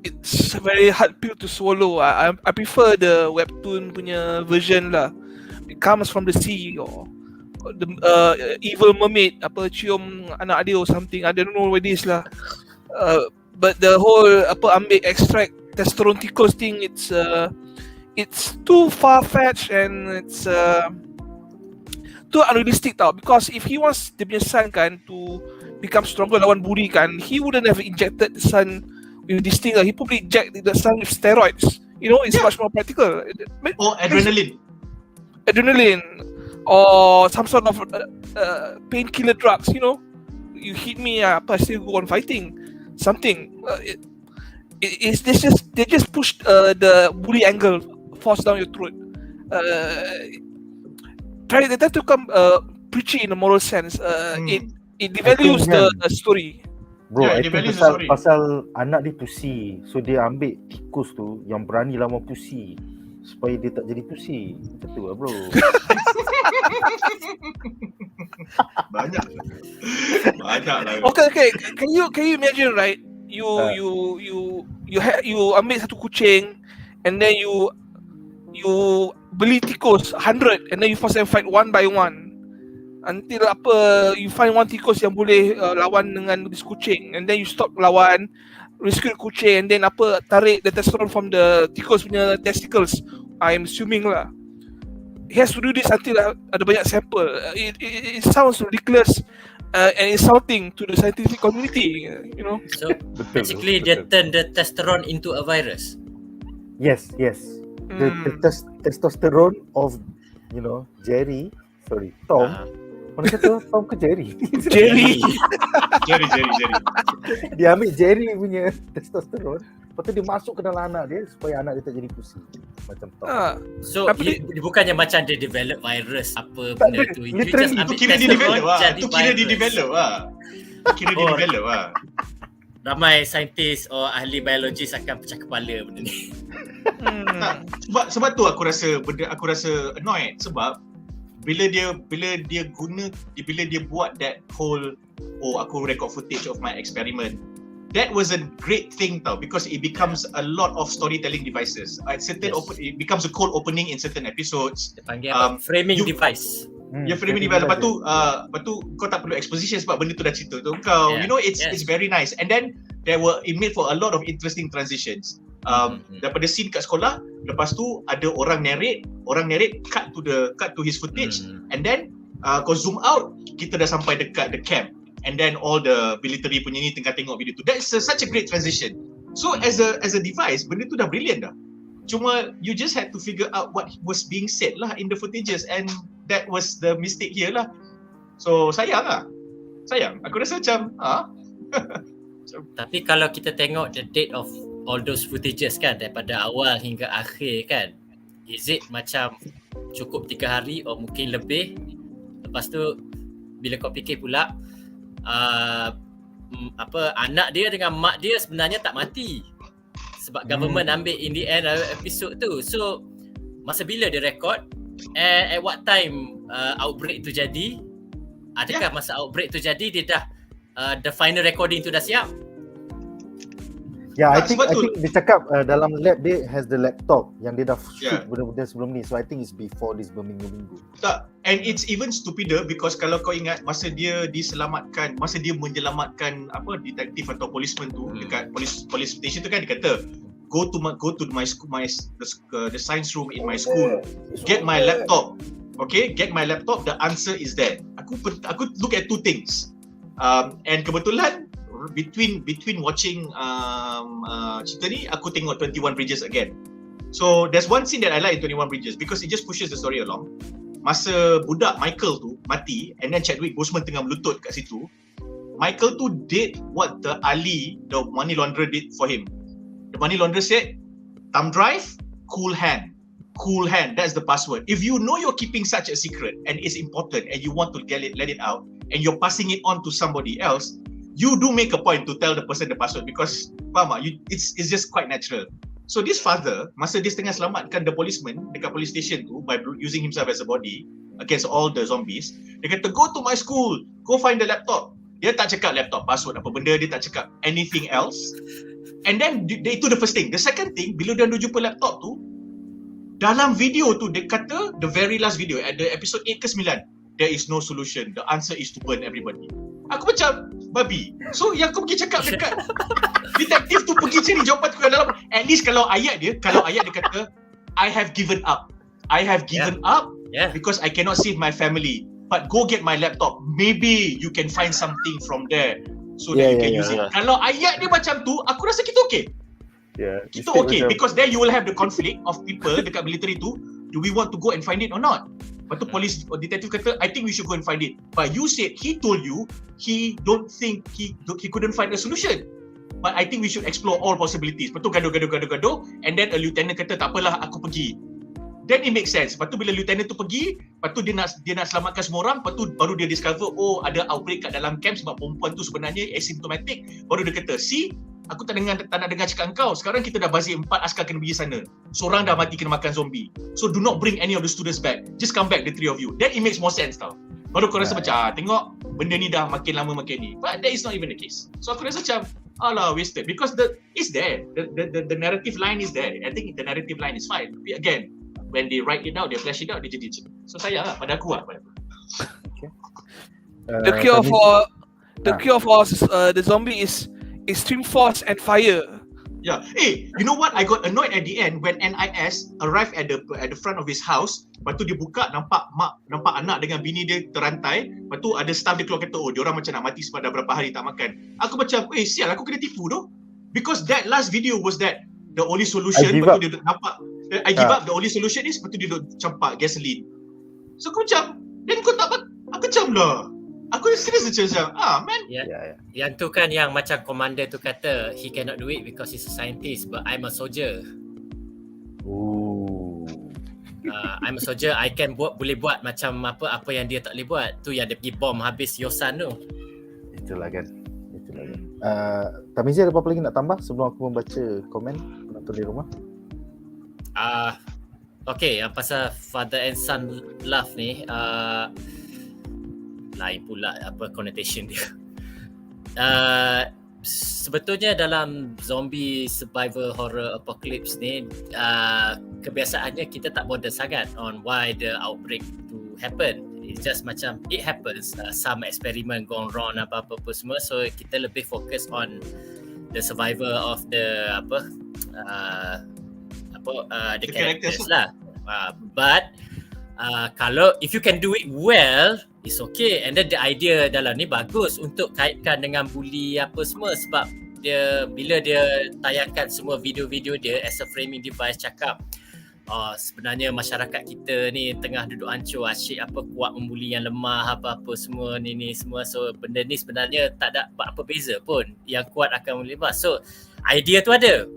It's a very hard pill to swallow. I prefer the webtoon punya version lah. It comes from the sea or the evil mermaid cium anak dia or something. I don't know what it is lah. But the whole ambil extract testosterone tikus thing, it's too far-fetched and it's too unrealistic tau. Because if he wants dia punya son kan to become stronger lawan bully kan, he wouldn't have injected the son with this thing. He probably inject the son with steroids. You know, it's much more practical. Or adrenaline. Or some sort of painkiller drugs. You know, you hit me, I still go on fighting. Something. They just push the bully angle, force down your throat. They try to come preachy in a moral sense. It devalues the story. Bro, Yeah, I dia think value the story. pasal anak dia pusi, so dia ambil tikus tu yang berani lawan pusi supaya dia tak jadi pusi. Macam tu lah bro. Banyak lah. Okay. Can you imagine, right? You ambil satu kucing, and then you beli tikus 100, and then you force them fight one by one until you find one tikus yang boleh lawan dengan this kucing, and then you stop lawan, rescue kucing, and then tarik the testosterone from the tikus punya testicles. I'm assuming lah. He has to do this until ada banyak sample. It sounds ridiculous and insulting to the scientific community, you know. So basically dia turn the testosterone into a virus. Yes. The testosterone of, Tom. Mana kata Tom ke Jerry? Jerry. Dia ambil Jerry punya testosterone, lepas tu dia masuk ke dalam anak dia supaya anak dia tak jadi pusi. Macam Tom. So dia bukannya macam dia develop virus apa benda tu. You just literally. ambil Itu kira dia develop lah. Kira dia develop lah. Ramai saintis atau ahli biologis akan pecah kepala benda ni. Sebab tu aku rasa annoyed, sebab bila dia buat that whole, aku record footage of my experiment, that was a great thing tau, because it becomes a lot of storytelling devices. It becomes a cold opening in certain episodes. Dia panggil framing device. Your frame ni lepas tu kau tak perlu exposition sebab benda tu dah cerita tu kau. You know, it's very nice. And then it made for a lot of interesting transitions. Daripada scene kat sekolah, lepas tu ada orang narrate cut to his footage, and then kau zoom out, kita dah sampai dekat the camp, and then all the military punya ni tengah tengok video tu. That's such a great transition. So as a device, benda tu dah brilliant dah. Cuma you just had to figure out what was being said lah in the footages, and that was the mistake here lah. So sayang. Aku rasa macam Tapi kalau kita tengok the date of all those footages kan, daripada awal hingga akhir kan, is it macam cukup 3 hari or mungkin lebih? Lepas tu bila kau fikir pula anak dia dengan mak dia sebenarnya tak mati sebab government ambil in the end episode tu. So masa bila dia record, and at what time outbreak tu jadi? Adakah masa outbreak tu jadi dia dah the final recording tu dah siap? I think dia cakap dalam lab dia has the laptop yang dia dah shoot benda-benda sebelum ni. So I think it's before this berminggu-minggu. Tak, and it's even stupider because kalau kau ingat masa dia menyelamatkan detektif atau policeman tu dekat police station tu kan, dia kata go to my school, the science room in my school, get my laptop. Okay, get my laptop, the answer is there. Aku look at two things. And kebetulan between watching cerita ni, aku tengok 21 Bridges again. So there's one scene that I like in 21 Bridges because it just pushes the story along. Masa budak Michael tu mati and then Chadwick Boseman tengah melutut kat situ, Michael tu did what the Ali, the money launderer, did for him. The money launderer said, thumb drive, cool hand, that's the password. If you know you're keeping such a secret and it's important and you want to let it out and you're passing it on to somebody else, you do make a point to tell the person the password because it's just quite natural. So this father, masa dia tengah selamatkan the policeman dekat police station tu by using himself as a body against all the zombies, dia kata go to my school, go find the laptop. Dia tak cakap laptop password apa benda, dia tak cakap anything else. And then itu the first thing. The second thing, bila dia jumpa laptop tu, dalam video tu dia kata, the very last video at the episode 8 ke 9, there is no solution, the answer is to burn everybody. Aku macam babi. So yang kau pergi cakap dekat detektif tu pergi cari jawapan tu dalam, at least kalau ayat dia kata I have given up because I cannot save my family, but go get my laptop, maybe you can find something from there so that you can use it. Kalau ayat dia macam tu, aku rasa kita okay. Kita okay macam, because there you will have the conflict of people dekat military tu, do we want to go and find it or not? Lepas tu polis detektif kata, I think we should go and find it. But you said, he told you, he don't think he couldn't find a solution. But I think we should explore all possibilities. Lepas tu gaduh. And then a lieutenant kata, tak apalah, aku pergi. Then it makes sense. Lepas tu bila lieutenant tu pergi, lepas tu dia nak selamatkan semua orang, lepas tu baru dia discover, ada outbreak kat dalam camp sebab perempuan tu sebenarnya asymptomatic. Baru dia kata, see, aku tak nak dengar cakap kau. Sekarang kita dah bazir 4 askar kena pergi sana. Seorang dah mati kena makan zombie. So do not bring any of the students back. Just come back, the 3 of you. Then it makes more sense tau. Baru kau rasa macam, tengok benda ni dah makin lama makin ni. But that is not even the case. So aku rasa macam, wasted. Because it's there. The narrative line is there. I think the narrative line is fine. But again, when they write it out, they flash it out, dia jadi macam. So sayang lah, pada aku. Okay. The cure for the zombie is extreme force and fire. Yeah. Hey, you know what? I got annoyed at the end when NIS arrived at the front of his house. Lepas tu dia buka, nampak anak dengan bini dia terantai. Lepas tu ada staff dia keluar kata, diorang macam nak mati sebab dah berapa hari tak makan. Aku macam, sial, aku kena tipu tu. Because that last video was that the only solution. Lepas tu dia nampak, I give up, the only solution is, lepas tu dia campak gasoline. So aku macam, then kau tak, aku macam lah. Aku serius macam, man. Yang tu kan yang macam commander tu kata, he cannot do it because he's a scientist, but I'm a soldier. I'm a soldier, I can boleh buat macam apa yang dia tak boleh buat. Tu yang dia pergi bom habis Hyosan tu. Itulah kan. Tarmizi ada apa-apa lagi nak tambah sebelum aku membaca komen penonton di rumah? Okay, yang pasal father and son love ni, lain pula connotation dia. Sebetulnya dalam zombie survival horror apocalypse ni, kebiasaannya kita tak bother sangat on why the outbreak to happen. it's just macam it happens, some experiment gone wrong apa-apa semua, so kita lebih fokus on the survivor of the the characters lah. But kalau if you can do it well, it's okay. And then the idea dalam ni bagus untuk kaitkan dengan bully apa semua, sebab dia bila dia tayangkan semua video-video dia as a framing device, cakap sebenarnya masyarakat kita ni tengah duduk hancur, asyik kuat membuli yang lemah apa-apa semua ni semua. So benda ni sebenarnya tak ada apa beza pun, yang kuat akan membuli lemah. So idea tu ada,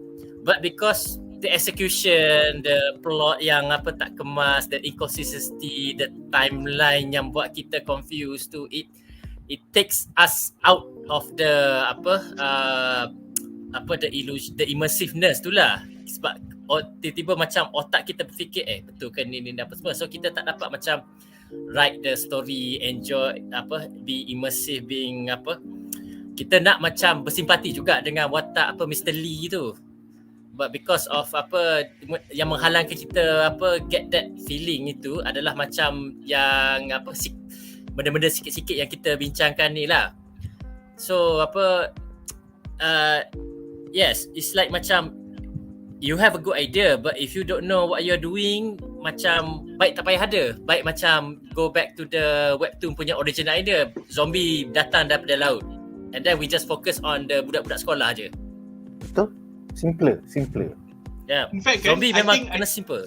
but because the execution, the plot yang tak kemas, the inconsistency, the timeline yang buat kita confused tu, it takes us out of the the illusion, the immersiveness tu lah. Sebab tiba-tiba macam otak kita berfikir betul kan ni apa semua, so kita tak dapat macam write the story, enjoy be immersive, being kita nak macam bersimpati juga dengan watak Mr. Lee tu, but because of yang menghalangkan kita get that feeling itu adalah macam yang benda-benda sikit-sikit yang kita bincangkan ni lah. So yes, it's like macam you have a good idea, but if you don't know what you're doing, macam baik tak payah ada. Baik macam go back to the webtoon punya original idea, zombie datang daripada laut, and then we just focus on the budak-budak sekolah je. Betul? Simpler. Yeah. In fact, zombie I memang think kena simple.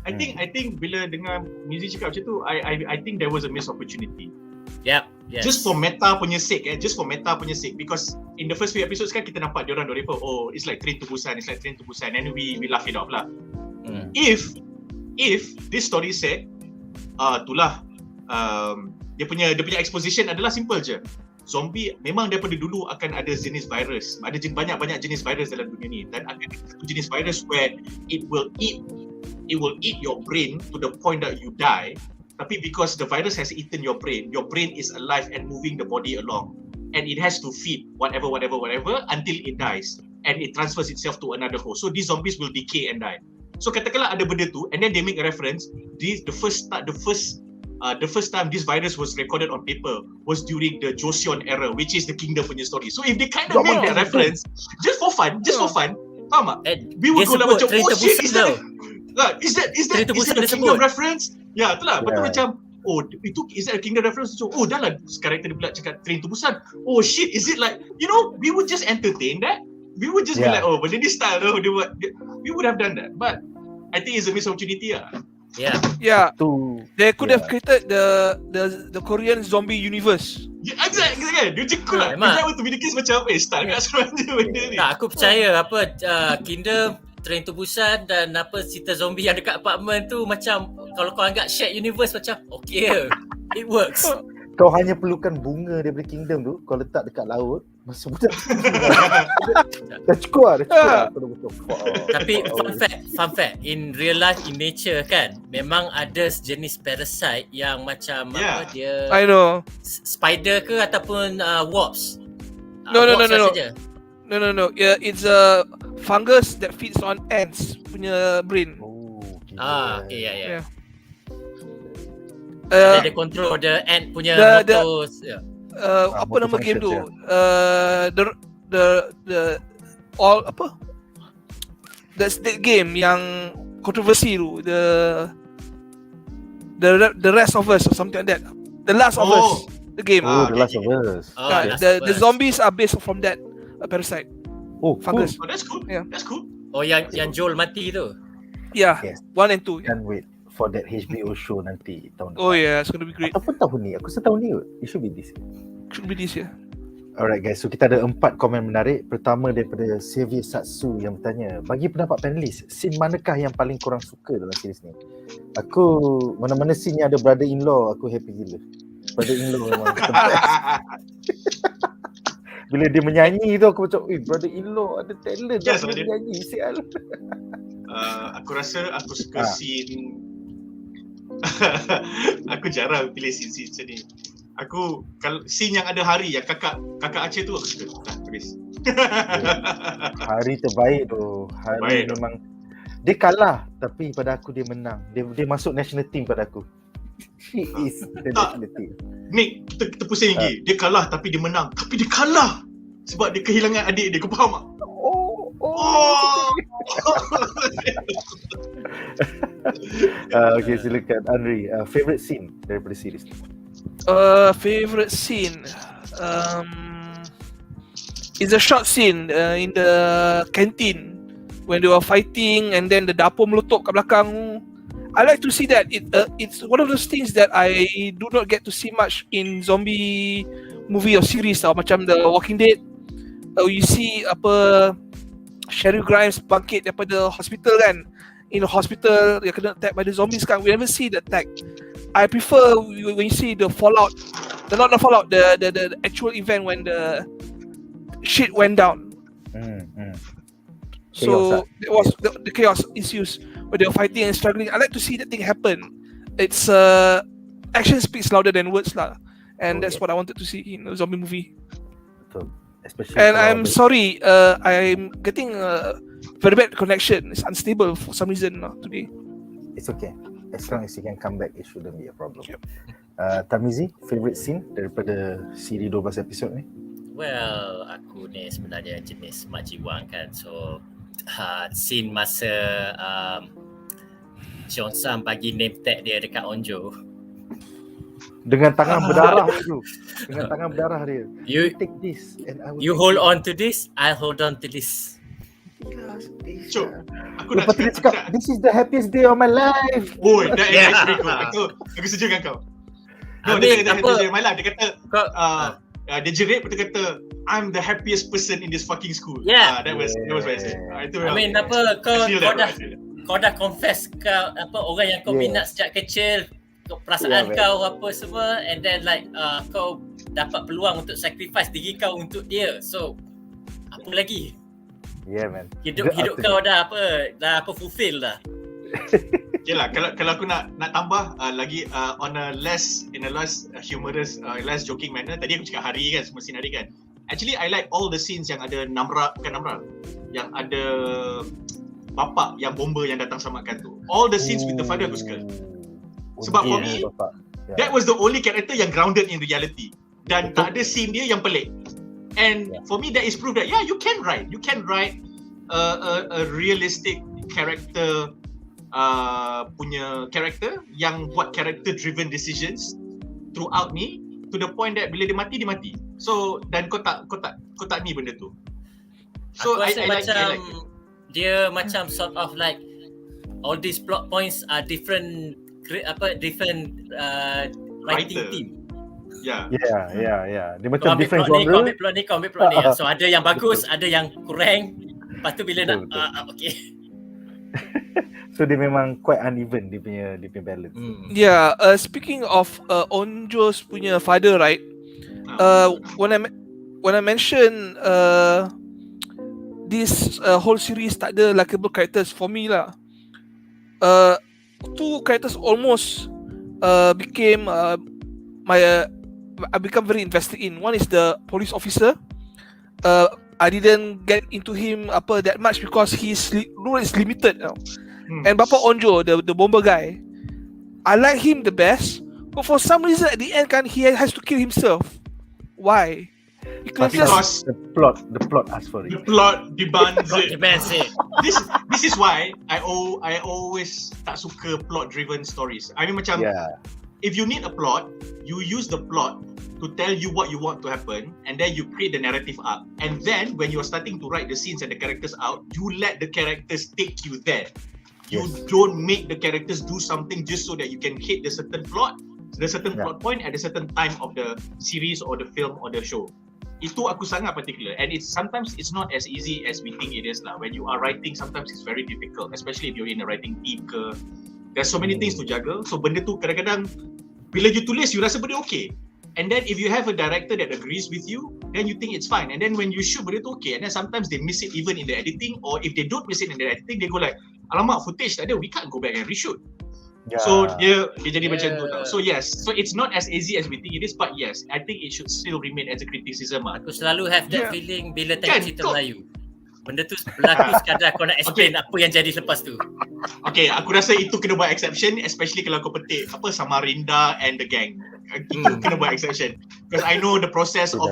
I think bila dengar music cakap macam tu, I think there was a missed opportunity. Yep. Yes. Just for meta punya sake, because in the first few episodes kan kita nampak diorang it's like Train to Busan, and we laugh it off lah. If this story set itulah dia punya exposition adalah simple je. Zombie memang daripada dulu akan ada jenis virus, ada banyak jenis virus dalam dunia ni, dan akan ada satu jenis virus where it will eat your brain to the point that you die. Tapi because the virus has eaten your brain is alive and moving the body along, and it has to feed whatever until it dies, and it transfers itself to another host. So these zombies will decay and die. So katakanlah ada benda tu, and then they make a reference. The first time this virus was recorded on paper was during the Joseon era, which is the kingdom punya story. So if they kind of make that reference just for fun, faham tak? We would go like macam, oh shit, is that a kingdom reference? Ya, itulah. Betul macam, itu is that a kingdom reference? So, dah lah karakter dia pula cakap Train to Busan. Oh shit, is it like, we would just entertain that. We would just be like, benda ni style tu. We would have done that. But I think it's a missed opportunity lah. Yeah. They could have created the Korean zombie universe. Yeah, exactly kan. Dia cakap lah. If that were to be the case, macam style kat sebenarnya benda ni. Tak, aku percaya Kingdom, Train to Busan dan cerita zombie yang dekat apartment tu, macam kalau kau anggap shared universe, macam okay je. It works. Kau hanya perlukan bunga daripada Kingdom tu, kau letak dekat laut, masa budak dah cukup lah. Tapi fun fact, in real life, in nature kan, memang ada jenis parasite yang macam dia I know. Spider ke ataupun wasps. No. Yeah, it's a fungus that feeds on ants punya brain. Okay, yeah. Dia control the ant punya motors. Apa nama game tu? The state game yang kontroversi tu, the rest of us or something like that. The Last of Us, the game. The Last of Us. The zombies are based from that parasite. Fungus. Oh, that's cool. Yeah. That's cool. Oh, yang Joel mati tu. Yeah. Yes. 1 and 2. Can't wait for that HBO show nanti tahun depan. Oh yeah, it's gonna be great. Ataupun tahun ni. Aku rasa tahun ni kot. It should be this year. Should be this year. Alright guys, so kita ada 4 komen menarik. Pertama daripada Xavier Satsu yang bertanya, bagi pendapat panelis, scene manakah yang paling korang suka dalam series ni? Aku, mana-mana scene yang ada brother-in-law, aku happy gila. Brother-in-law memang bila dia menyanyi tu, aku macam, brother-in-law ada talent dia menyanyi, sial. Aku rasa aku suka scene aku jarang pilih scene macam ni. Aku kalau scene yang ada Hari, yang kakak Aceh tu aku suka. Tulis. Hari terbaik tu. Hari memang dia kalah, tapi pada aku dia menang. Dia masuk national team pada aku. She is the Tak. definitive. Nick, kita pusing lagi. Dia kalah tapi dia menang. Tapi dia kalah sebab dia kehilangan adik dia. Kau faham tak? Okay, silakan Anri. Favorite scene daripada series ni? Favorite scene. It's a short scene in the canteen when they were fighting and then the dapur meletup kat belakang. I like to see that. It's one of those things that I do not get to see much in zombie movie or series tau. Macam The Walking Dead. You see apa Sheriff Grimes bangkit daripada hospital kan. In the hospital, dia kena attack by the zombies kan. We never see the attack. I prefer when you see the fallout. Not the fallout, the actual event when the shit went down. So it was the chaos issues where they were fighting and struggling. I like to see that thing happen. It's action speaks louder than words lah, and that's what I wanted to see in a zombie movie. Betul. Especially And I'm sorry, I'm getting a very bad connection. It's unstable for some reason today. It's okay. As long as you can come back, it shouldn't be a problem. Yep. Tarmizi, favorite scene daripada siri 12 episod ni? Well, aku ni sebenarnya jenis mak jiwang kan. So scene masa Hyosan bagi name tag dia dekat Onjo. Dengan tangan berdarah tu. Dengan tangan berdarah dia. You Take this and I will you take hold this. on to this, I'll hold on to this. Cuk, aku nak Lepas tu dia cakap, this is the happiest day of my life. Boy, that Yeah. is very cool. Aku setuju dengan kau. No, Habis dia apa? kata my life. Dia kata Kau dia jerit, lepas tu kata I'm the happiest person in this fucking school. Yeah. That was what I said. Itu I mean apa I feel that. kau dah confess kau apa orang yang kau minat sejak kecil, perasaan kau apa semua, and then like kau dapat peluang untuk sacrifice diri kau untuk dia. So apa lagi? Yeah man. Hidup kau dah fulfill dah. Okay lah, kalau aku nak tambah lagi in a less humorous, less joking manner. Tadi aku cakap hari kan, semua scene hari kan. Actually I like all the scenes yang ada bukan Namra, yang ada bapak yang bomber yang datang selamatkan tu. All the scenes with the father aku suka. Sebab for me, that was the only character yang grounded in reality. Dan tak ada scene dia yang pelik. And for me that is proof that you can write a realistic character punya character yang buat character driven decisions throughout ni to the point that bila dia mati. So dan kau tak ni benda tu. So aku rasa I like dia macam sort of like all these plot points are different writing Writer. team. Yeah. Dia macam different kau genre. ambil plot ni. So ada yang bagus, ada yang kurang. Lepas tu bila nak okay. So dia memang quite uneven dia punya balance. Yeah, speaking of Onjo's punya father, right? When I mention this whole series tak ada likable characters for me lah. Two characters almost became I become very invested in. One is the police officer. I didn't get into him that much because his role is limited now. And Bapa Onjo, the bomber guy, I like him the best, but for some reason at the end he has to kill himself. Why? Because the plot asks for it. The plot demands it. This is why I always tak suka plot driven stories. I mean macam if you need a plot, you use the plot to tell you what you want to happen, and then you create the narrative arc. And then when you're starting to write the scenes and the characters out, you let the characters take you there. You don't make the characters do something just so that you can hit the certain plot, plot point at a certain time of the series or the film or the show. Itu aku sangat particular, and sometimes it's not as easy as we think it is lah. When you are writing, sometimes it's very difficult, especially if you're in a writing team ke. There's so many things to juggle. So benda tu kadang-kadang bila you tulis, you rasa benda okay. And then if you have a director that agrees with you, then you think it's fine. And then when you shoot, benda tu okay. And then sometimes they miss it even in the editing, or if they don't miss it in the editing, they go like, alamak, footage tak ada, we can't go back and reshoot. So dia jadi macam tu tau. So yes, so it's not as easy as we think it is, but yes, I think it should still remain as a criticism. Aku selalu have that feeling bila tengok cerita Melayu. Benda tu berlaku sekadar kau nak explain apa yang jadi lepas tu. Okay, aku rasa itu kena buat exception, especially kalau kau petik Samarinda and the gang. Itu kena buat exception. Because I know the process of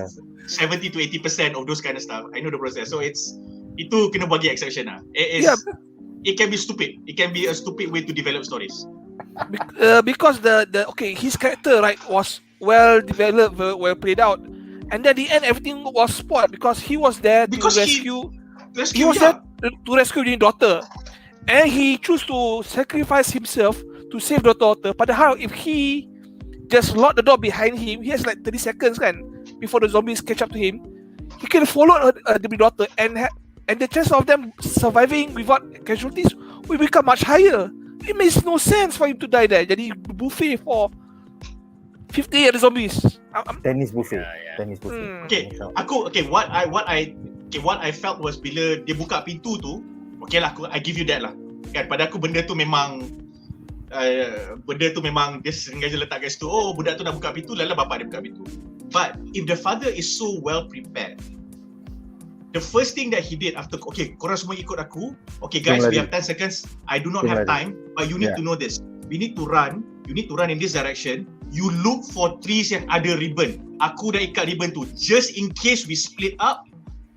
70 to 80% of those kind of stuff. I know the process. So itu kena bagi exception lah. It can be stupid. It can be a stupid way to develop stories. Because his character, right, was well developed, well played out, and at the end everything was spoiled because he was there to rescue. He was there to rescue his daughter, and he chose to sacrifice himself to save the daughter. Padahal if he just lock the door behind him, he has like 30 seconds kan before the zombies catch up to him. He can follow the daughter, and the chance of them surviving without casualties will become much higher. It makes no sense for him to die there. Jadi buffet for 50 other zombies. Tennis buffet. What I felt was bila dia buka pintu tu, okay lah, I give you that lah. Kan, pada aku benda tu memang dia sengaja letak kat situ. Oh, budak tu nak buka pintu, lala bapak dia buka pintu. But if the father is so well prepared, the first thing that he did after, okay, korang semua ikut aku. Okay guys, we have 10 seconds. I do not have time, but you need to know this. We need to run. You need to run in this direction. You look for trees yang ada ribbon. Aku dah ikat ribbon tu just in case we split up.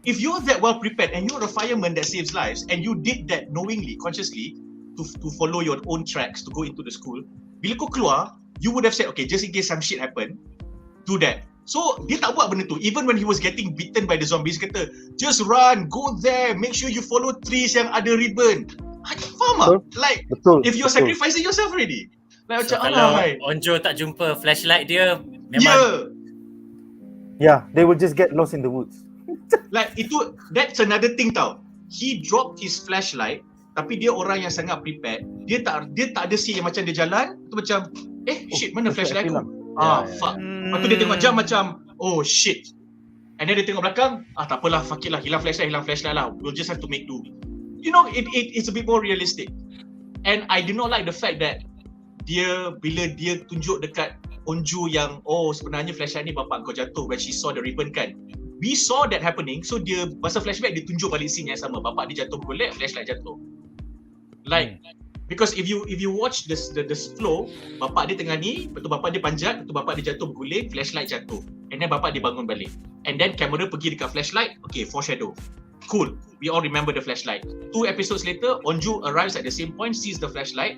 If you're that well prepared and you're a fireman that saves lives, and you did that knowingly, consciously, to follow your own tracks to go into the school, bila kau keluar, you would have said, okay, just in case some shit happen, do that. So dia tak buat benda tu. Even when he was getting beaten by the zombies, kata, just run, go there, make sure you follow trees yang ada ribbon. Faham tak? Like, if you're sacrificing yourself already. Like, so kalau Onjo tak jumpa flashlight dia, memang they will just get lost in the woods. Like that's another thing tau. He dropped his flashlight, tapi dia orang yang sangat prepared. Dia tak ada scene yang macam dia jalan tu macam shit, mana flashlight aku? Fuck. Lepas tu dia tengok jam macam oh shit. And then dia tengok belakang, tak apalah, fuck it lah, hilang flashlight lah. We'll just have to make do. You know, it's a bit more realistic. And I do not like the fact that bila dia tunjuk dekat Onju yang sebenarnya flashlight ni bapak kau jatuh when she saw the ribbon kan. We saw that happening, so dia masa flashback dia tunjuk balik scene yang sama. Bapak dia jatuh golek, flashlight jatuh. Like because if you watch the flow, bapak dia tengah ni, betul bapak dia panjat, betul bapak dia jatuh berguling, flashlight jatuh. And then bapak dia bangun balik. And then kamera pergi dekat flashlight, okay, foreshadow. Cool. We all remember the flashlight. 2 episodes later, Onju arrives at the same point, sees the flashlight.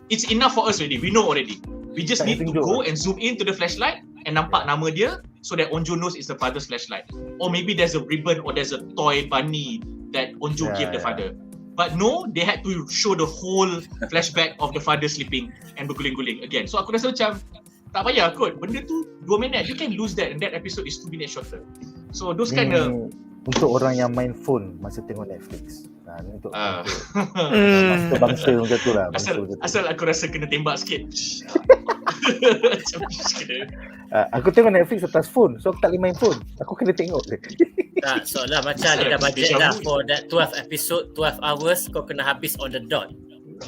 It's enough for us already. We know already. We just need to go and zoom into the flashlight and nampak nama dia so that Onju knows it's the father's flashlight. Or maybe there's a ribbon or there's a toy bunny that Onju gave the father. But no, they had to show the whole flashback of the father sleeping and berguling-guling again. So aku rasa macam tak payah kot. Benda tu 2 minit. You can lose that and that episode is 2 minutes shorter. So those kind of untuk orang yang main phone masa tengok Netflix. Untuk bangsa macam tu lah. Asal aku rasa kena tembak sikit. Aku tengok Netflix atas phone, so aku tak boleh main phone. Aku kena tengok je. Tak, soalan macam dia dah budget dah for that 12 episode, 12 hours, kau kena habis on the dot.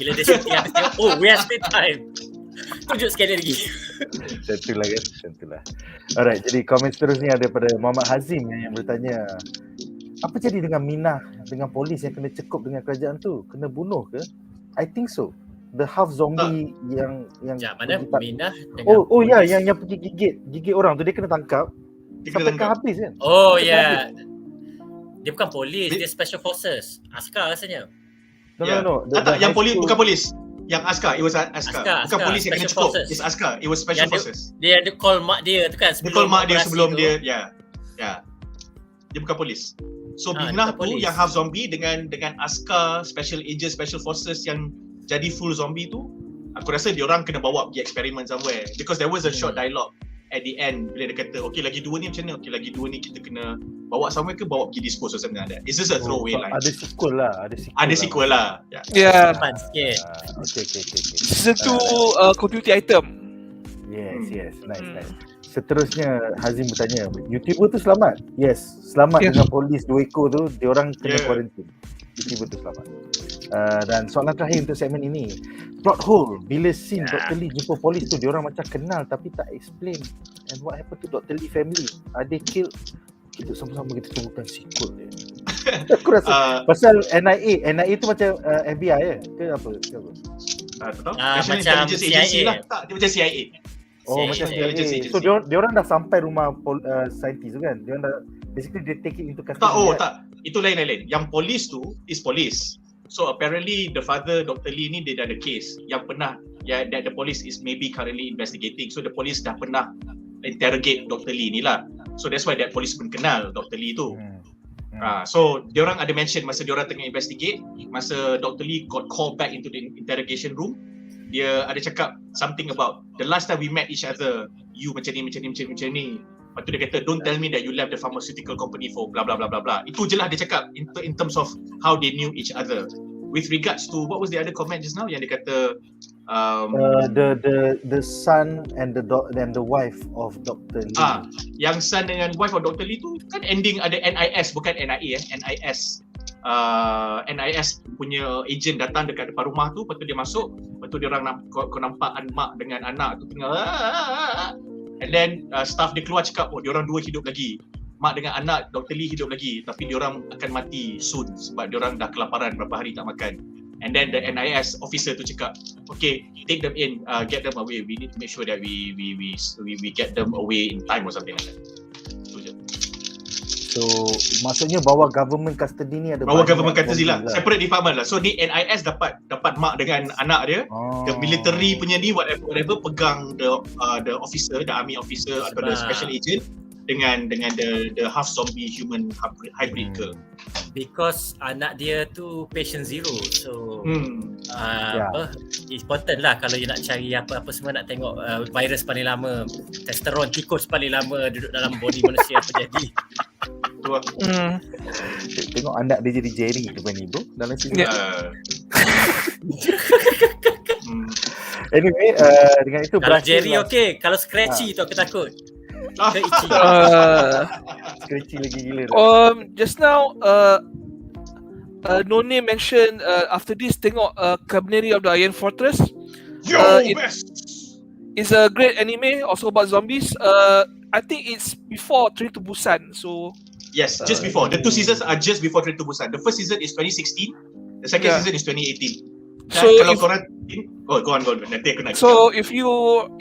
Bila dia shooting habis tengok, we have still time. Tunjuk sekali lagi. Tentulah kan, tentulah. Alright, jadi komen seterusnya daripada Muhammad Hazim yang bertanya, apa jadi dengan Minah dengan polis yang kena cekup dengan kerajaan tu? Kena bunuh ke? I think so. The half zombie yang mana Minah dengan yang pergi gigit orang tu, dia kena tangkap. Sampai habis kan? Oh ya. Dia bukan polis, dia special forces. Askar rasanya. No. Yang polis bukan polis. Yang askar, it was askar. Bukan polis yang kena cukup. It's askar. It was special forces. Dia call mak dia tu kan sebelum. Dia call mak dia sebelum dia. Ya. Dia bukan polis. So Minah tu yang half zombie dengan askar, special agent, special forces yang jadi full zombie tu, aku rasa dia orang kena bawa pergi eksperimen somewhere because there was a short dialogue at the end bila dia kata okay lagi 2 ni macam mana, okay lagi 2 ni kita kena bawa somewhere ke bawa pergi dispose or something like that. It's just a throwaway line. Ada sequel lah. Yeah. Cepat sikit. Okay. Season 2 continuity item. Yes. Nice. Seterusnya Hazim bertanya, YouTuber tu selamat? Yes, selamat dengan polis 2 ekor tu, dia orang kena quarantine. YouTuber tu selamat. Dan soalan terakhir untuk segmen ini, plot hole bila scene Dr. Lee jumpa polis tu, dia orang macam kenal tapi tak explain. And what happened to Dr. Lee family? Are they killed? Kita sama-sama kita tunggukan sequel dia. Aku rasa pasal NIA tu macam FBI ke apa? Tak tahu. Ah, National macam Intelligence Agency CIA. lah. Tak, dia macam CIA. Oh, CIA. macam Intelligence CIA. agency. So dia orang dah sampai rumah saintis tu kan? Dia orang dah basically they take it into custody. Tak. Itu lain-lain. Yang polis tu is polis. So apparently the father Dr. Lee ni dia dah ada case yang pernah that the police is maybe currently investigating. So the police dah pernah interrogate Dr. Lee ni lah. So that's why that police pun kenal Dr. Lee tu. So diorang ada mention masa diorang tengah investigate, masa Dr. Lee got called back into the interrogation room, dia ada cakap something about the last time we met each other, you macam ni. Lepas tu dia kata, don't tell me that you left the pharmaceutical company for blah blah blah blah blah. Itu je lah dia cakap in terms of how they knew each other. With regards to what was the other comment just now yang dia kata the son and the wife of Dr. Lee. Yang son dengan wife of Dr. Lee tu kan ending ada NIS, bukan NIA NIS. NIS punya agent datang dekat depan rumah tu, lepas tu dia masuk, lepas tu dia orang kau nampak mak dengan anak tu tengah and then staff dia keluar cakap, dia orang dua hidup lagi, mak dengan anak Dr. Lee hidup lagi, tapi dia orang akan mati soon sebab dia orang dah kelaparan berapa hari tak makan. And then the NIS officer tu cakap, okay, take them in, get them away, we need to make sure that we get them away in time or something like that. Itu je. So maksudnya bawa government custody ni ada government custody lah, separate department lah. So ni NIS dapat mak dengan anak dia, the military punya ni whatever pegang the officer, the army officer atau the special agent dengan the half zombie human hybrid ke. Because anak dia tu patient zero, so important lah kalau you nak cari apa-apa semua, nak tengok virus paling lama, testosteron tikus paling lama duduk dalam body manusia apa jadi. Tengok anak dia jadi Jerry depan ni bro dalam sini. Anyway, dengan itu kalau Jerry okey, kalau Scratchy tu aku takut. Ke Ichi. Scratchy lagi gila. Just now No Name mentioned after this tengok Cavalry of the Iron Fortress. It's a great anime also about zombies. I think it's before Train to Busan. So yes, just before. The two seasons are just before Train to Busan. The first season is 2016. The second season is 2018. So kalau korang go on. Nanti aku nak. So if you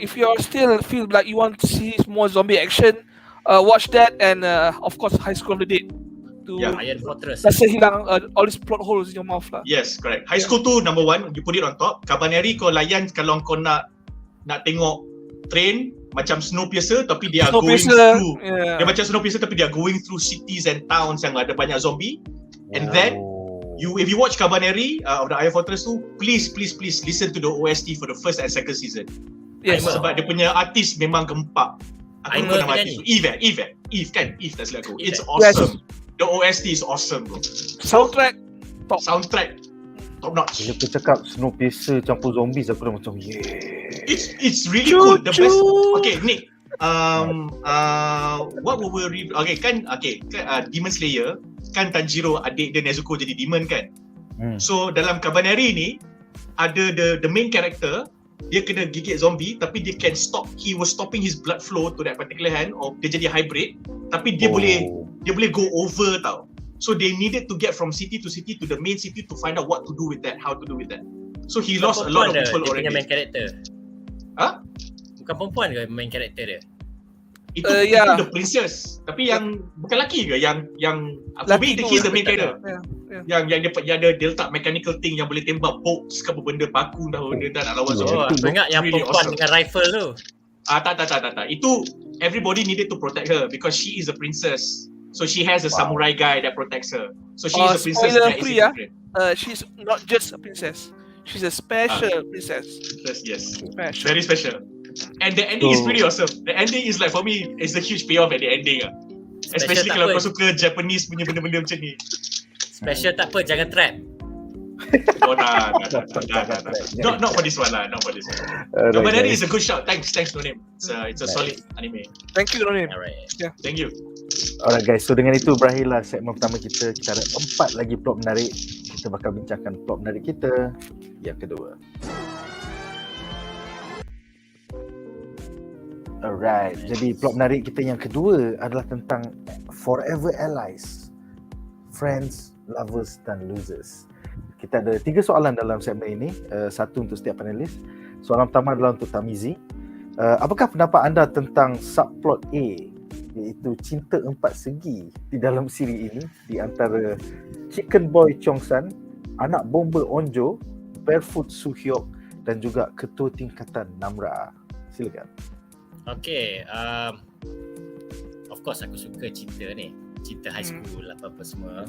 are still feel like you want to see more zombie action, watch that, and of course High School of the Dead. Iron Fortress. Rasa hilang all these plot holes in your mouth lah. Yes, correct. High School tu number one, you put it on top. Cavalry kau layan kalau kau nak tengok train macam Snowpiercer tapi dia going through. Dia macam Snowpiercer tapi dia going through cities and towns yang ada banyak zombie. And then if you watch Cavalry of the Iron Fortress tu, please listen to the OST for the first and second season. Yes. Sebab dia punya artis memang gempak. Aku lupa nama artis tu. Eve kan? Eve tak silap aku. It's awesome. Yes. The OST is awesome bro. Soundtrack top notch. Bila aku cakap Snowpiercer campur zombies, aku dah macam It's really cool. The best. Okay, Nick. What we will read? Kan Demon Slayer kan Tanjiro adik dia Nezuko jadi demon kan. So dalam Cavalry ni ada the main character, dia kena gigit zombie tapi dia can stop. He was stopping his blood flow to that particular hand, or dia jadi hybrid tapi dia boleh go over tau. So they needed to get from city to city to the main city to find out what to do with that, how to do with that. So he lost a lot of people already. Dia punya main character. Bukan perempuan ke main character dia? Itu the princess. Tapi yang bukan lelaki ke yang he's the main character. Yang dia letak mechanical thing yang boleh tembak bolts ke apa benda, paku dah benda tak nak lawan zombie. Aku ingat yang really perempuan awesome. dengan rifle tu. Tak. Itu everybody needed to protect her because she is a princess. So she has a samurai guy that protects her. So she is a princess. Spoiler free, she's not just a princess. She's a special princess. Yes. Special. Very special. And the ending is pretty awesome. The ending is like, for me, it's a huge payoff at the ending. Especially kalau kau suka Japanese punya benda-benda macam ni. Special tak apa, jangan trap. Nah. Not for this one lah. Not for this one. Cavalry is a good shout. Thanks No Name. It's a solid anime. Thank you No Name. Alright. Yeah. Thank you. Alright guys, so dengan itu berakhirlah segmen pertama kita. Kita ada 4 lagi plot menarik. Kita bakal bincangkan plot menarik kita yang kedua. Alright, jadi plot menarik kita yang kedua adalah tentang Forever Allies friends, lovers dan losers. Kita ada 3 soalan dalam segmen ini, satu untuk setiap panelis. Soalan pertama adalah untuk Tarmizi. Apakah pendapat anda tentang subplot A, iaitu cinta 4 segi di dalam siri ini di antara Chicken Boy Hyosan, anak bomba Onjo, Barefoot Suhyok dan juga ketua tingkatan Namra? Silakan. Okay, of course aku suka cerita ni, cerita high school apa-apa semua.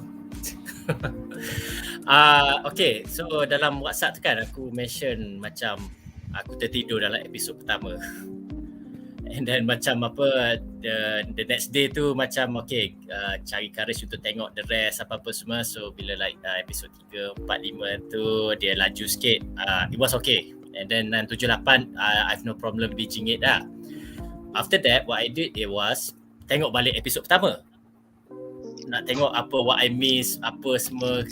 Okay, so dalam WhatsApp tu kan aku mention macam aku tertidur dalam episod pertama. And then macam apa, the next day tu macam okay, cari courage untuk tengok the rest apa-apa semua. So bila like episod 3, 4, 5 tu dia laju sikit, it was okay. And then 7, 8 I have no problem binging it lah. After that what I did was tengok balik episod pertama, nak tengok apa what I miss, apa semua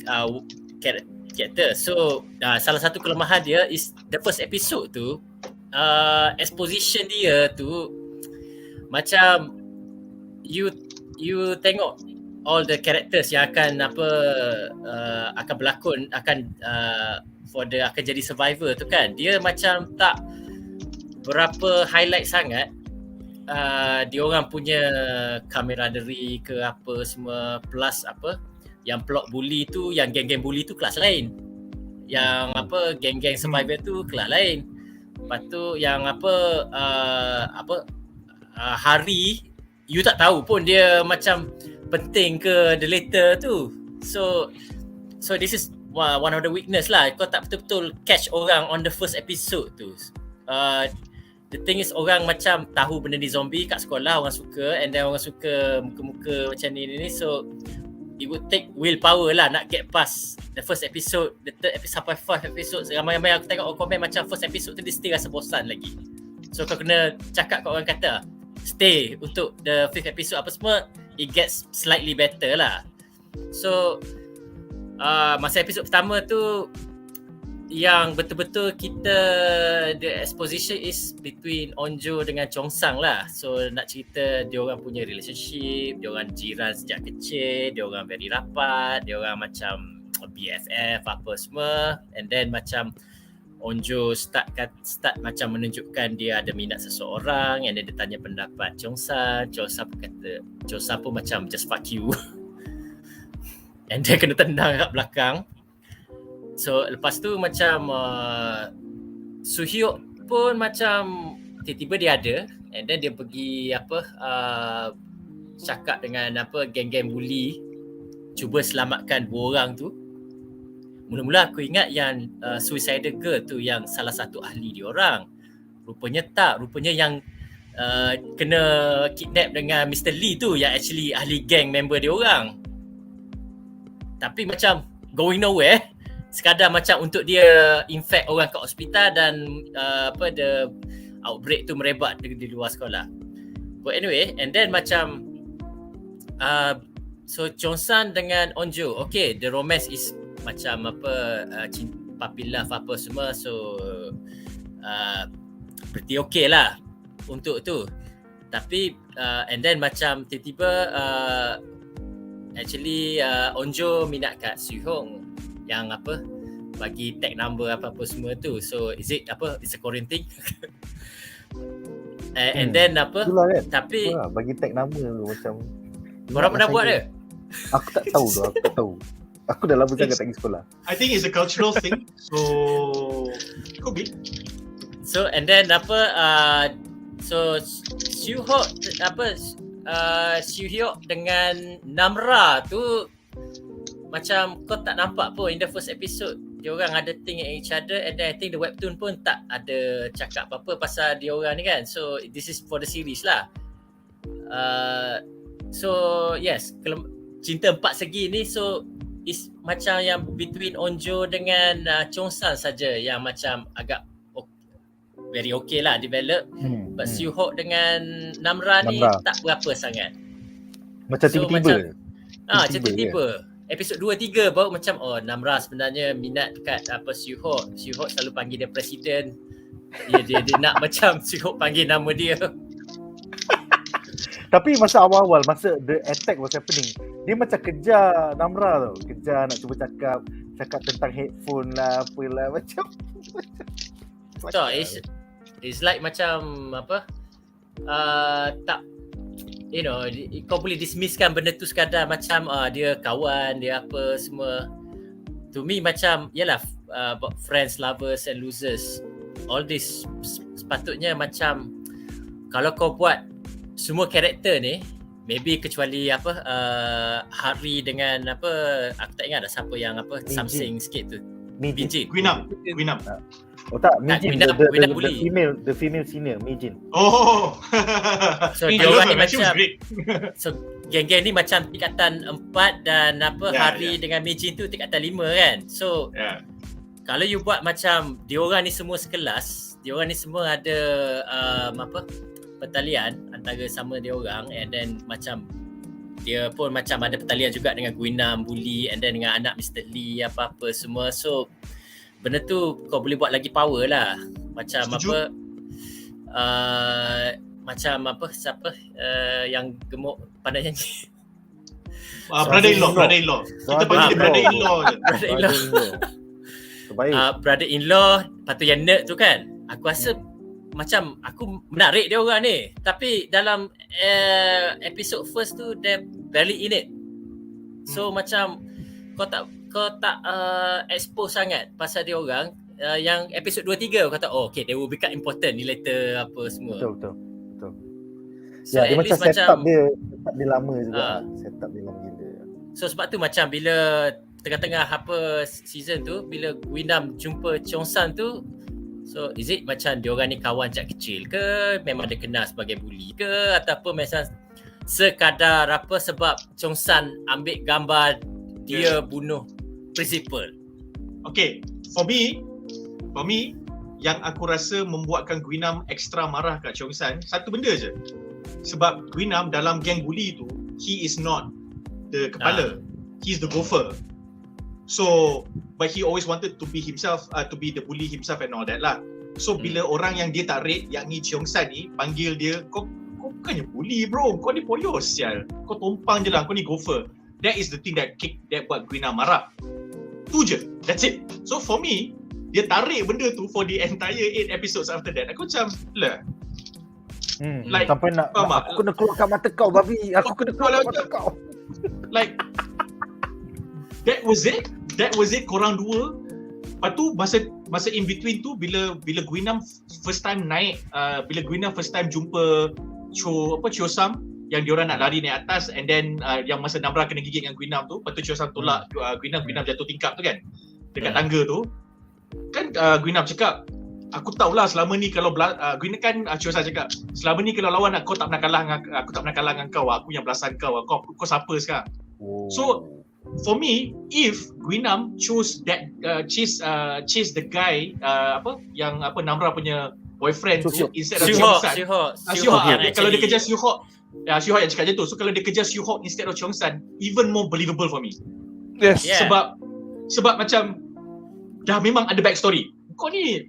character. So salah satu kelemahan dia is the first episode tu, exposition dia tu macam you tengok all the characters yang akan akan berlakon, akan akan jadi survivor tu kan, dia macam tak berapa highlight sangat dia orang punya camaraderie ke apa semua, plus apa yang plot bully tu, yang geng-geng bully tu kelas lain, yang geng-geng survivor tu kelas lain. Lepas tu yang Hari you tak tahu pun dia macam penting ke the later tu. So this is one of the weakness lah, kau tak betul-betul catch orang on the first episode tu. The thing is orang macam tahu benda ni zombie kat sekolah, orang suka, and then orang suka muka-muka macam ni. So it would take willpower lah nak get past the first episode, the third episode sampai 5 episode. Ramai-ramai aku tengok orang komen macam first episode tu dia still rasa bosan lagi. So kau kena cakap kat orang kata stay untuk the 5th episode apa semua, it gets slightly better lah. So masa episod pertama tu yang betul-betul kita the exposition is between Onjo dengan Hyosan lah. So nak cerita dia orang punya relationship, dia orang jiran sejak kecil, dia orang very rapat, dia orang macam BFF apa semua. And then macam Onjo start macam menunjukkan dia ada minat seseorang, and then dia tanya pendapat Hyosan pun macam just fuck you. And dia kena tendang kat belakang. So lepas tu macam Suhyok pun macam tiba-tiba dia ada, and then dia pergi cakap dengan geng-geng bully, cuba selamatkan 2 orang tu. Mula-mula aku ingat yang suicidal girl tu yang salah satu ahli dia orang. Rupanya tak, rupanya yang kena kidnap dengan Mr. Lee tu yang actually ahli gang member dia orang. Tapi macam going nowhere, sekadar macam untuk dia infect orang kat hospital dan the outbreak tu merebak di luar sekolah. But anyway, and then macam so Hyosan dengan Onjo, okay, the romance is macam puppy love apa semua, so pretty okay lah untuk tu. Tapi and then macam tiba-tiba actually Onjo minat kat Suhyok yang bagi tag number apa-apa semua tu. So is it it's a Korean thing? And then itulah kan? Tapi bagi tag nama tu macam korang pernah buat ke? Aku tak tahu tu, aku tak tahu. Aku dah lama sangat tak pergi sekolah. I think it's a cultural thing. So could be. So and then so Suhyok dengan Namra tu macam kau tak nampak pun in the first episode dia orang ada thing at each other, and then I think the webtoon pun tak ada cakap apa-apa pasal dia orang ni kan. So this is for the series lah. So yes, cinta 4 segi ni so is macam yang between Onjo dengan Hyosan saja yang macam agak very okay lah develop. But Suhyok dengan Namra ni tak berapa sangat. Macam tiba-tiba. Macam tiba-tiba. Episod 2-3 baru macam Namra sebenarnya minat dekat Suhyok. Suhyok selalu panggil dia presiden. Dia nak macam Suhyok panggil nama dia. Tapi masa awal-awal, masa the attack was happening, dia macam kejar Namra tau. Kejar nak cuba cakap tentang headphone lah, apalah macam. So it's like macam apa? Tak, you know, kau boleh dismisskan benda tu sekadar macam dia kawan, dia apa semua. To me macam yalah, friends, lovers and losers. All this sepatutnya macam kalau kau buat semua karakter ni, maybe kecuali apa Hari dengan apa, aku tak ingat dah siapa yang apa something sikit tu. Mijin. Gwinam. Oh tak, Mijin, Gwinam bully. the female senior, Mijin. Oh. So dia orang ni macam so geng-geng ni macam tingkatan 4 dan apa Hari dengan Mijin tu tingkatan 5 kan. So kalau you buat macam dia orang ni semua sekelas, dia orang ni semua ada apa pertalian antara sama dia orang, and then macam dia pun macam ada pertalian juga dengan Gwinam bully, and then dengan anak Mr. Lee apa-apa semua. So benda tu kau boleh buat lagi power lah. Macam setuju. apa macam apa siapa yang gemuk pandai nyanyi. Brother-in-law. Kita panggil dia brother-in-law je. Terbaik. Brother-in-law, lepas tu yang nerd tu kan. Aku rasa macam aku menarik dia orang ni, tapi dalam episode first tu dia barely in it. So macam kau tak expose sangat pasal dia orang. Yang episode 2-3 kau kata okay, they will become important ni later apa semua. Betul. So dia at macam least setup dia lama juga. Setup dia lama gila. So sebab tu macam bila tengah-tengah apa season tu, bila Gwinam jumpa Hyosan tu, so is it macam diorang ni kawan sejak kecil ke, memang dia kenal sebagai bully ke, ataupun macam sekadar apa sebab Hyosan ambil gambar dia bunuh principal. Okay, for me yang aku rasa membuatkan Gwinam extra marah kat Hyosan, satu benda je. Sebab Gwinam dalam geng bully tu, he is not the kepala, he's the gopher. So, but he always wanted to be himself, to be the bully himself and all that lah. So, bila orang yang dia tak rate, yang ni Hyosan ni, panggil dia, kau bukannya bully bro, kau ni poyos sial. Kau tumpang je lah, kau ni gopher. That is the thing that buat Gwinam marah. Tu je, that's it. So, for me, dia tarik benda tu for the entire 8 episodes after that. Aku macam, lah. Like, sampai nak aku kena keluarkan mata kau babi. Aku kena keluarkan mata kau. Like, that was it korang dua. Lepas tu masa in between tu bila Gwinam first time naik, bila Gwinam first time jumpa Hyosan yang diorang nak lari naik atas, and then yang masa Namra kena gigit dengan Gwinam tu, lepas tu Hyosan tolak Gwinam jatuh tingkap tu kan, dekat tangga tu kan. Gwinam cakap, aku tahulah selama ni kalau Gwinam kan, Hyosan cakap, selama ni kalau lawan aku tak pernah kalah dengan kau, aku yang belasan kau siapa sekarang. So for me, if Gwinam chose that chase the guy yang Namra punya boyfriend tu instead of Hyosan. Kalau dia kejar Hyosan, Hyosan yang cakap je tu. So kalau dia kejar Hyosan instead of Hyosan, even more believable for me. Yes. Yeah. Sebab macam dah memang ada backstory. Kau ni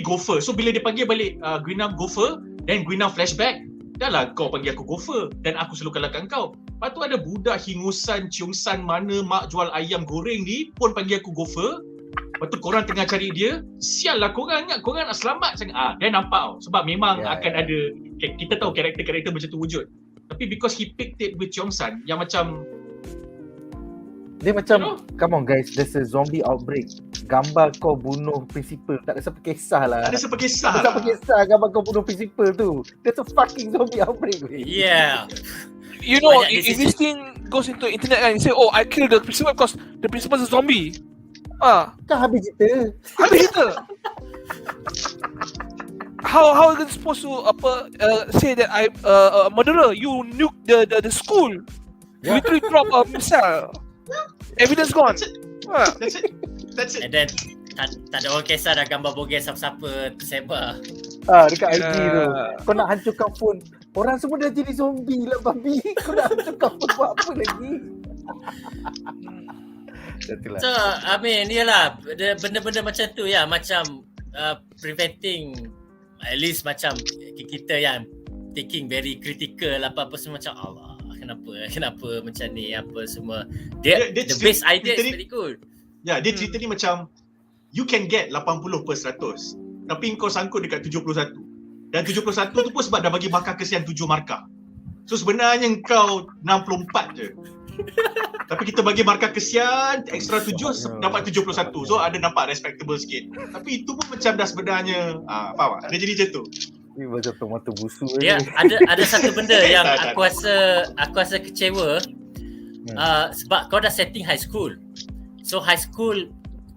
gopher. So bila dia panggil balik Gwinam gopher, then Gwinam flashback, dah lah kau panggil aku gopher dan aku selalu kalahkan kau. Lepas tu ada budak hingusan Hyosan mana mak jual ayam goreng ni pun panggil aku gopher. Lepas tu korang tengah cari dia, sial lah korang nak selamat sangat. Dia nampak tau. Sebab memang akan ada, kita tahu karakter-karakter macam tu wujud. Tapi because he picked it with Hyosan yang macam dia macam, come on guys, there's a zombie outbreak. Gambar kau bunuh principal, tak ada siapa kisah lah. Tak ada siapa kisah. Tak ada siapa kisah gambar kau bunuh principal tu. There's a fucking zombie outbreak. Yeah. You know, if this thing goes into internet and say, oh, I killed the principal because the principal is a zombie. Kan habis cerita. How are you supposed to say that I'm a murderer? You nuke the school. You literally drop a missile. Evidence gone. That's it. And then tak ada orang kisah dah gambar bogey siapa-siapa tersebar. Dekat IG tu. Kau nak hancurkan phone. Orang semua dah jadi zombie lah babi. Kau nak hancurkan phone buat apa lagi? So, I mean, yalah, benda-benda macam tu ya, macam preventing at least macam kita yang thinking very critical apa semua macam Allah kenapa macam ni apa semua. Dia the base idea is very good. Ya, dia cerita ni macam you can get 80% tapi kau sangkut dekat 71. Dan 71 tu pun sebab dah bagi markah kesian 7 markah. So sebenarnya kau 64 je. Tapi kita bagi markah kesian extra 7 dapat 71. So ada nampak respectable sikit. Tapi itu pun macam dah sebenarnya faham tak? Dia jadi macam tu. Ni macam tomato busu Dia ada satu benda yang aku rasa kecewa. Sebab kau dah setting high school. So high school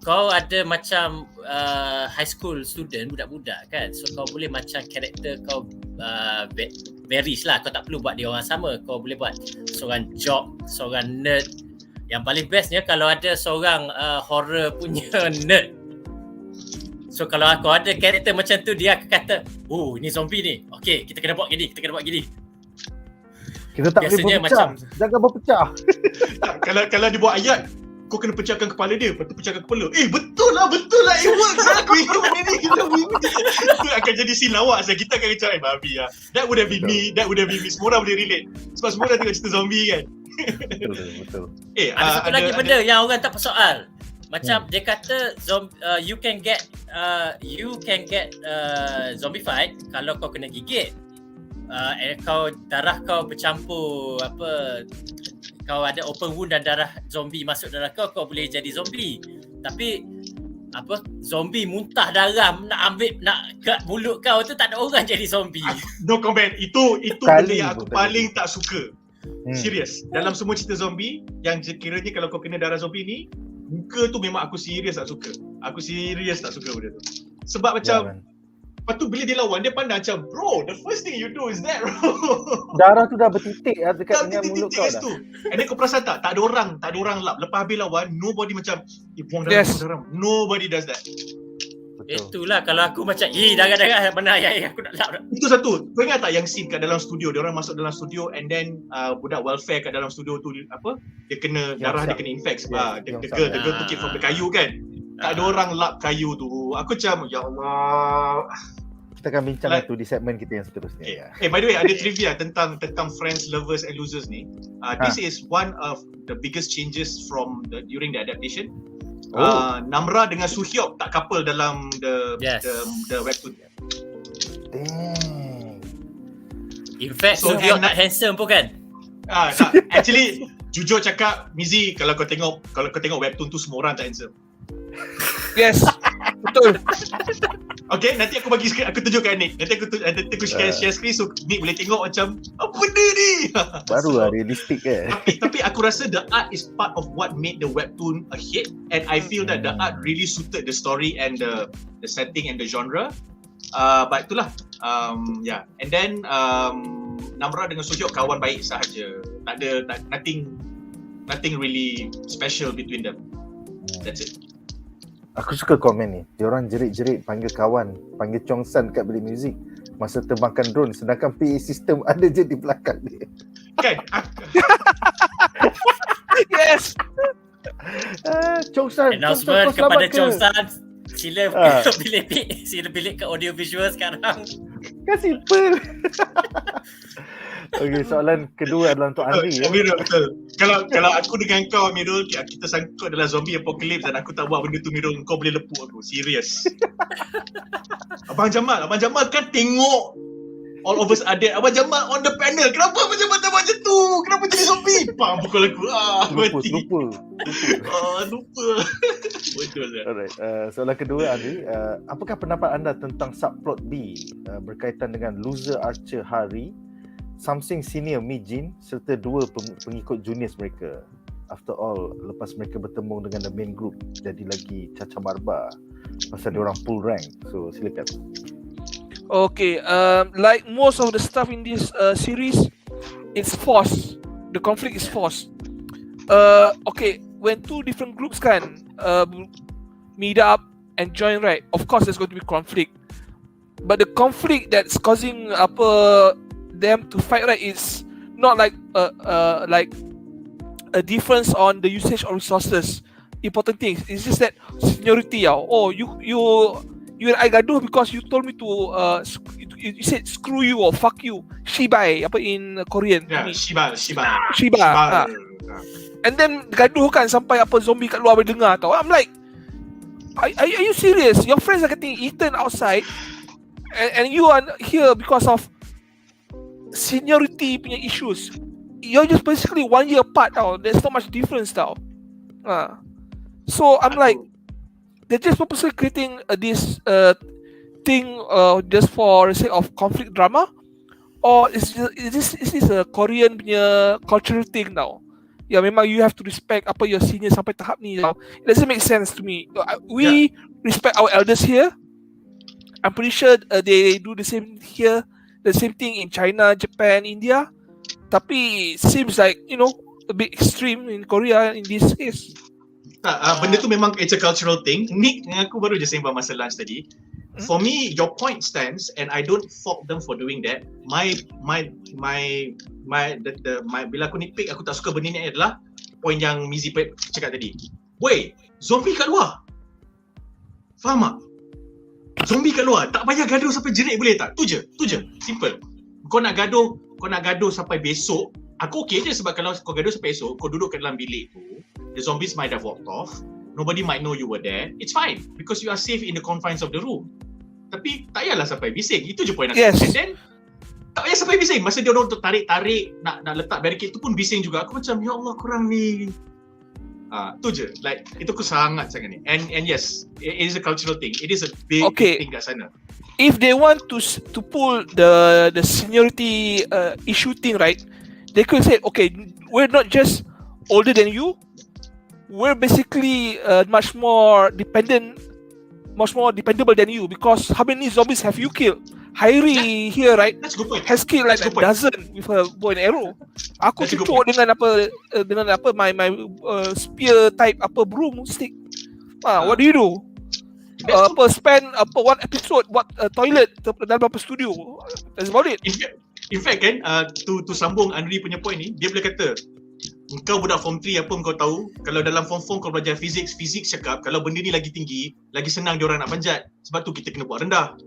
kau ada macam high school student, budak-budak kan. So kau boleh macam karakter kau varies lah. Kau tak perlu buat dia orang sama. Kau boleh buat seorang jock, seorang nerd. Yang paling bestnya kalau ada seorang horror punya nerd. So kalau aku ada karakter macam tu, dia akan kata, oh ini zombie ni, okay kita kena buat gini, kita tak boleh berpecah. Jangan berpecah. Kalau dia buat ayat, kau kena pecahkan kepala dia, lepas tu pecahkan kepala. Betul lah, it works lah. Aku ingat benda ni, itu akan jadi scene lawak. Kita akan kacau, babi lah. That would have been me. Semua orang boleh relate. Sebab semua orang tengok cerita zombie kan. Betul. Ada satu lagi benda yang orang tak persoal. Macam dia kata you can get zombified kalau kau kena gigit. Kau darah kau bercampur kau ada open wound dan darah zombie masuk darah kau boleh jadi zombie. Tapi zombie muntah darah nak kat mulut kau tu, tak ada orang jadi zombie. No comment. Itu benda yang aku paling tak suka. Serius. Dalam semua cerita zombie yang sekiranya kalau kau kena darah zombie ni, muka tu memang aku serius tak suka. Benda tu. Sebab macam lepas tu bila dia lawan, dia pandang macam, bro, the first thing you do is that, bro. Darah tu dah bertitik dekat dengan mulut kau dah. And then kau perasan tak ada orang lap. Lepas habis lawan, nobody macam, buang darah. Nobody does that. Betul. Itulah kalau aku macam, darah mana ayah aku nak lap. Itu satu. Kau ingat tak yang scene kat dalam studio, dia orang masuk dalam studio and then budak welfare kat dalam studio tu dia kena darah, dia kena infect. The girl took it from the kayu kan. Tak ada orang lap kayu tu. Aku macam, ya Allah. Kita akan bincang itu di segmen kita yang seterusnya. By the way, ada trivia tentang Friends, Lovers and Losers ni. This is one of the biggest changes from during the adaptation. Namra dengan Suhyok tak couple dalam the webtoon. Damn. In fact, Suhyok tak handsome pun kan? Tak. Actually, jujur cakap, Mizi, kalau kau tengok webtoon tu semua orang tak handsome. Yes. Betul. Okay, nanti aku tunjukkan Nick. Nanti aku share screen so Nick boleh tengok macam apa benda ni. Barulah realistik kan. Tapi aku rasa the art is part of what made the webtoon a hit, and I feel that the art really suited the story and the setting and the genre. But itulah. And then Namra dengan Suhyok kawan baik sahaja. Tak ada nothing really special between them. That's it. Aku suka komen ni. Diorang jerit-jerit panggil kawan, panggil Chongsan kat bilik muzik masa terbangkan drone, sedangkan PA system ada je di belakang dia. Kan? Yes. Chongsan, announcement kepada Chongsan, sila bilik ke audio visual sekarang. Kan simple. Okey, soalan kedua adalah untuk Anri. Betul. Kalau aku dengan kau, Mirul, kita sangkut dalam zombie apocalypse dan aku tak buat benda tu, Mirul, kau boleh lepuk aku. Serius. Abang Jamal kan tengok All of Us Are Dead. Abang Jamal on the panel. Kenapa Abang Jamal tak buat macam tu? Kenapa jadi zombie? Pam, pukul aku. Lupa. Betul lah. Alright. Soalan kedua, Anri. Apakah pendapat anda tentang subplot B berkaitan dengan loser Archer Hari, Samsung senior Mijin serta dua pengikut juniors mereka? After all, lepas mereka bertemu dengan the main group, jadi lagi caca marba pasal diorang full rank. So silakan. Okay, like most of the stuff in this series, it's forced. The conflict is forced. Okay, when two different groups can meet up and join, right? Of course, there's going to be conflict. But the conflict that's causing them to fight, right, is not like a difference on the usage of resources. Important things. It's just that seniority. Oh, you and I gaduh because you told me to you said screw you or fuck you, shibai apa in Korean. Yeah, shibal. Shiba. And then gaduh kan sampai apa zombie kat luar boleh dengar tau. I'm like, are you serious? Your friends are getting eaten outside and you are here because of seniority punya issues. You're just basically 1 year apart tau. There's not much difference tau. So I'm like, they're just purposely creating this thing just for the sake of conflict drama, or is this a Korean punya cultural thing now? Yeah, memang you have to respect apa your senior sampai tahap ni tau. It doesn't make sense to me. We respect our elders here. I'm pretty sure they do the same here, the same thing in China, Japan, India. Tapi seems like, you know, a bit extreme in Korea in this case. Benda tu memang it's a cultural thing. Nick dengan aku baru je sembang masa lunch tadi. For me, your point stands, and I don't fault them for doing that. Bila aku nitpick, aku tak suka benda ni adalah point yang Mizi cakap tadi. Weh, zombie kat luar. Faham tak? Zombie kat luar, tak payah gaduh sampai jerit boleh tak? Tu je, simple. Kau nak gaduh sampai besok, aku okay je sebab kalau kau gaduh sampai esok, kau duduk kat dalam bilik tu, the zombies might have walked off. Nobody might know you were there. It's fine because you are safe in the confines of the room. Tapi tak payahlah sampai bising. Itu je point aku. Yes. And then tak payah sampai bising. Masa dia orang tarik-tarik nak letak barricade tu pun bising juga. Aku macam, ya Allah, korang ni. Tu je. Like, itu aku sangat ni. And yes, it is a cultural thing. It is a big thing kat sana. If they want to pull the seniority issue thing, right, they could say, okay, we're not just older than you. We're basically much more dependable than you, because how many zombies have you killed? Hairi here, right, has killed like a dozen with a bow and arrow. Aku cucuk dengan my spear type broomstick. What do you do? Spend one episode buat toilet dalam studio. That's about it. In fact kan, to sambung Anri punya point ni, dia boleh kata, kau budak form 3 apa kau tahu, kalau dalam form 4 kau belajar fizik cakap kalau benda ni lagi tinggi, lagi senang diorang nak panjat. Sebab tu kita kena buat rendah.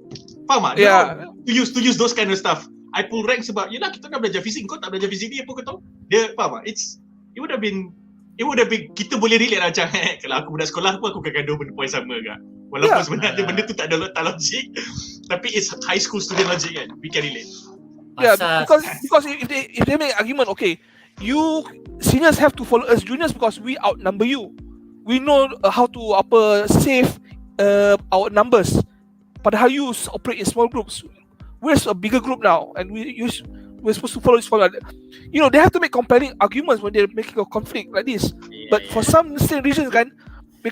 Faham tak? Yeah. To use those kind of stuff. I pull rank sebab yelah kita nak belajar fizik, kau tak belajar fizik ni apa kau tahu? Dia faham tak? It would have been kita boleh relate lah macam kalau aku budak sekolah pun aku akan gaduh benda point sama kan. Walaupun sebenarnya benda tu tak ada logik, tapi it's high school student logic kan. We can relate. Yeah, because if they make argument, okay, you seniors have to follow us juniors because we outnumber you. We know how to save our numbers. Padahal you operate in small groups. We're a bigger group now, and we're supposed to follow this formula. You know, they have to make compelling arguments when they're making a conflict like this. But for some certain reasons, kan,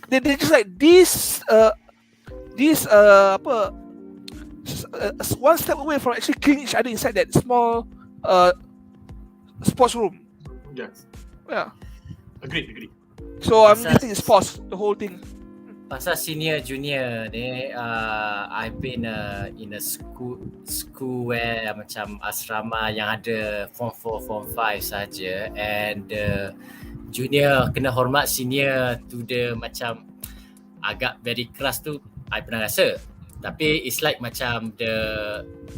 they just like this one step away from actually killing each other inside that small sports room. Yes. Yeah. Agreed. So I'm getting it's pause the whole thing. Pasal senior junior ni, I've been in a school where macam asrama yang ada form 4, form 5 saja, and junior kena hormat senior tu dia macam agak very keras tu, I pernah rasa. Tapi it's like macam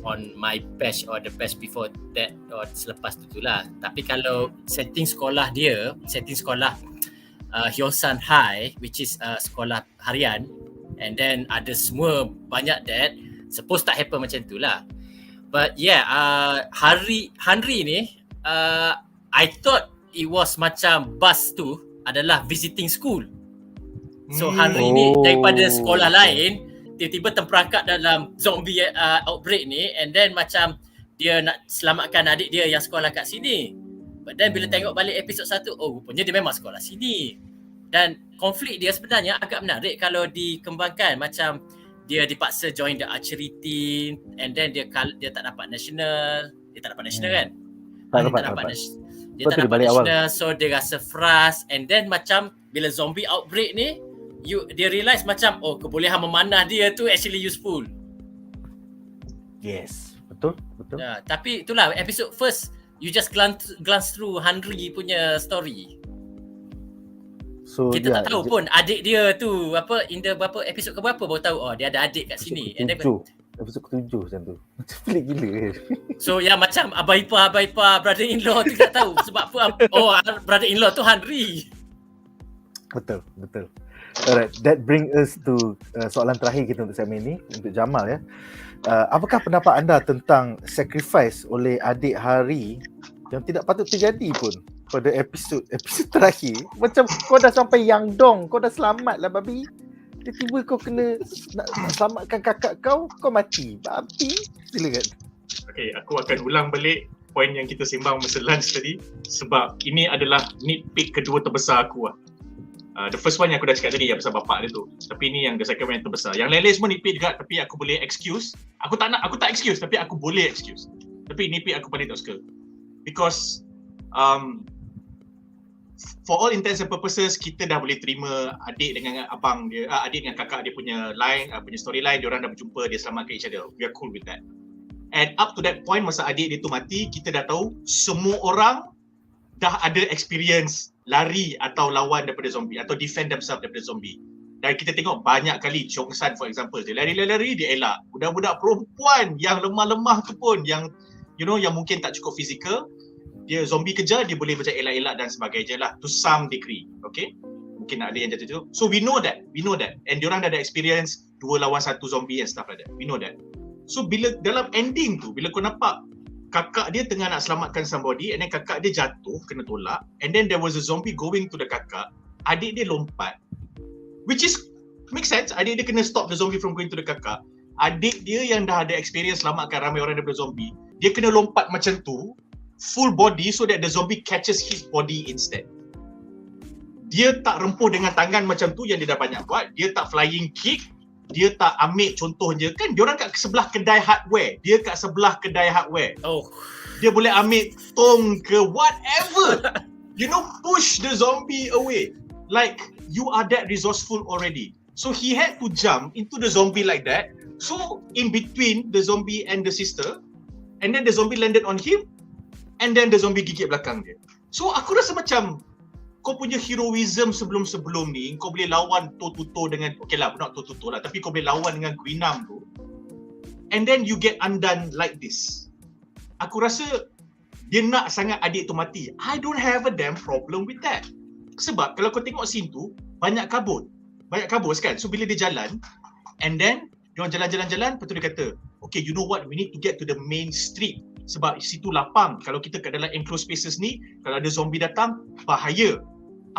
on my batch or the batch before that or selepas tu lah. Tapi kalau setting sekolah Hyosan High, which is sekolah harian, and then ada semua banyak that, suppose tak happen macam tu lah. But yeah, Anri ni, I thought it was macam bus tu adalah visiting school. So Anri ni daripada sekolah lain tiba-tiba terperangkap dalam zombie outbreak ni, and then macam dia nak selamatkan adik dia yang sekolah kat sini. But then bila tengok balik episod 1, rupanya dia memang sekolah sini. Dan konflik dia sebenarnya agak menarik kalau dikembangkan. Macam dia dipaksa join the archery team, and then dia tak dapat national. Dia tak dapat national kan? Dia tak dapat national, so dia rasa frust. And then macam bila zombie outbreak ni, dia realise macam kebolehan memanah dia tu actually useful. Yes, betul. Ya, tapi itulah episode first, you just glance through Anri punya story. So kita tak tahu pun adik dia tu in the berapa episod ke berapa baru tahu dia ada adik kat sini. And then episod ke-7 macam tu. Macam pelik gila. So yang macam abang ipar brother-in-law tu tak tahu sebab apa. Oh, brother-in-law tu Anri. Betul. Alright, that bring us to soalan terakhir kita untuk segmen ni, untuk Jamal ya. Apakah pendapat anda tentang sacrifice oleh adik Hari yang tidak patut terjadi pun pada episod terakhir? Macam kau dah sampai Yang Dong, kau dah selamat lah babi. Tiba-tiba kau kena nak selamatkan kakak kau mati. Babi, silakan. Okay, aku akan ulang balik poin yang kita sembang masa lunch tadi sebab ini adalah nitpick kedua terbesar aku lah. The first one yang aku dah cakap tadi yang pasal bapak dia tu. Tapi ni yang the second one yang terbesar. Yang lain-lain semua nitpick juga tapi aku boleh excuse. Aku tak excuse tapi aku boleh excuse. Tapi nitpick aku paling tak suka. Because for all intents and purposes kita dah boleh terima adik dengan abang dia, adik dengan kakak dia punya line, punya storyline, dia orang dah berjumpa, dia selamatkan each other. We are cool with that. And up to that point masa adik dia tu mati, kita dah tahu semua orang dah ada experience lari atau lawan daripada zombie atau defend themselves daripada zombie. Dan kita tengok banyak kali Hyosan for example, dia lari dia elak. Budak-budak perempuan yang lemah-lemah tu pun yang yang mungkin tak cukup fizikal, dia zombie kejar, dia boleh macam elak-elak dan sebagainya lah to some degree. Okay, mungkin ada yang jatuh tu. So we know that and diorang dah ada experience 2 lawan 1 zombie and stuff like that. We know that. So bila dalam ending tu, bila kau nampak kakak dia tengah nak selamatkan somebody and then kakak dia jatuh, kena tolak, and then there was a zombie going to the kakak, adik dia lompat, which is make sense. Adik dia kena stop the zombie from going to the kakak. Adik dia yang dah ada experience selamatkan ramai orang daripada zombie, dia kena lompat macam tu full body so that the zombie catches his body instead. Dia tak rempuh dengan tangan macam tu yang dia dah banyak buat. Dia tak flying kick, dia tak ambil contohnya kan diorang kat sebelah kedai hardware. Oh, dia boleh ambil tong ke whatever. Push the zombie away. Like you are that resourceful already. So he had to jump into the zombie like that. So in between the zombie and the sister, and then the zombie landed on him, and then the zombie gigit belakang dia. So aku rasa macam kau punya heroism sebelum-sebelum ni, kau boleh lawan toe-to-toe dengan, okay lah, not toe-to-toe lah, tapi kau boleh lawan dengan Guinam tu, and then you get undone like this. Aku rasa dia nak sangat adik tu mati. I don't have a damn problem with that. Sebab kalau kau tengok scene tu, banyak kabut kan. So bila dia jalan, and then dia orang jalan-jalan, lepas tu dia kata, okay, you know what, we need to get to the main street. Sebab situ lapang. Kalau kita kat dalam enclosed spaces ni, kalau ada zombie datang, bahaya.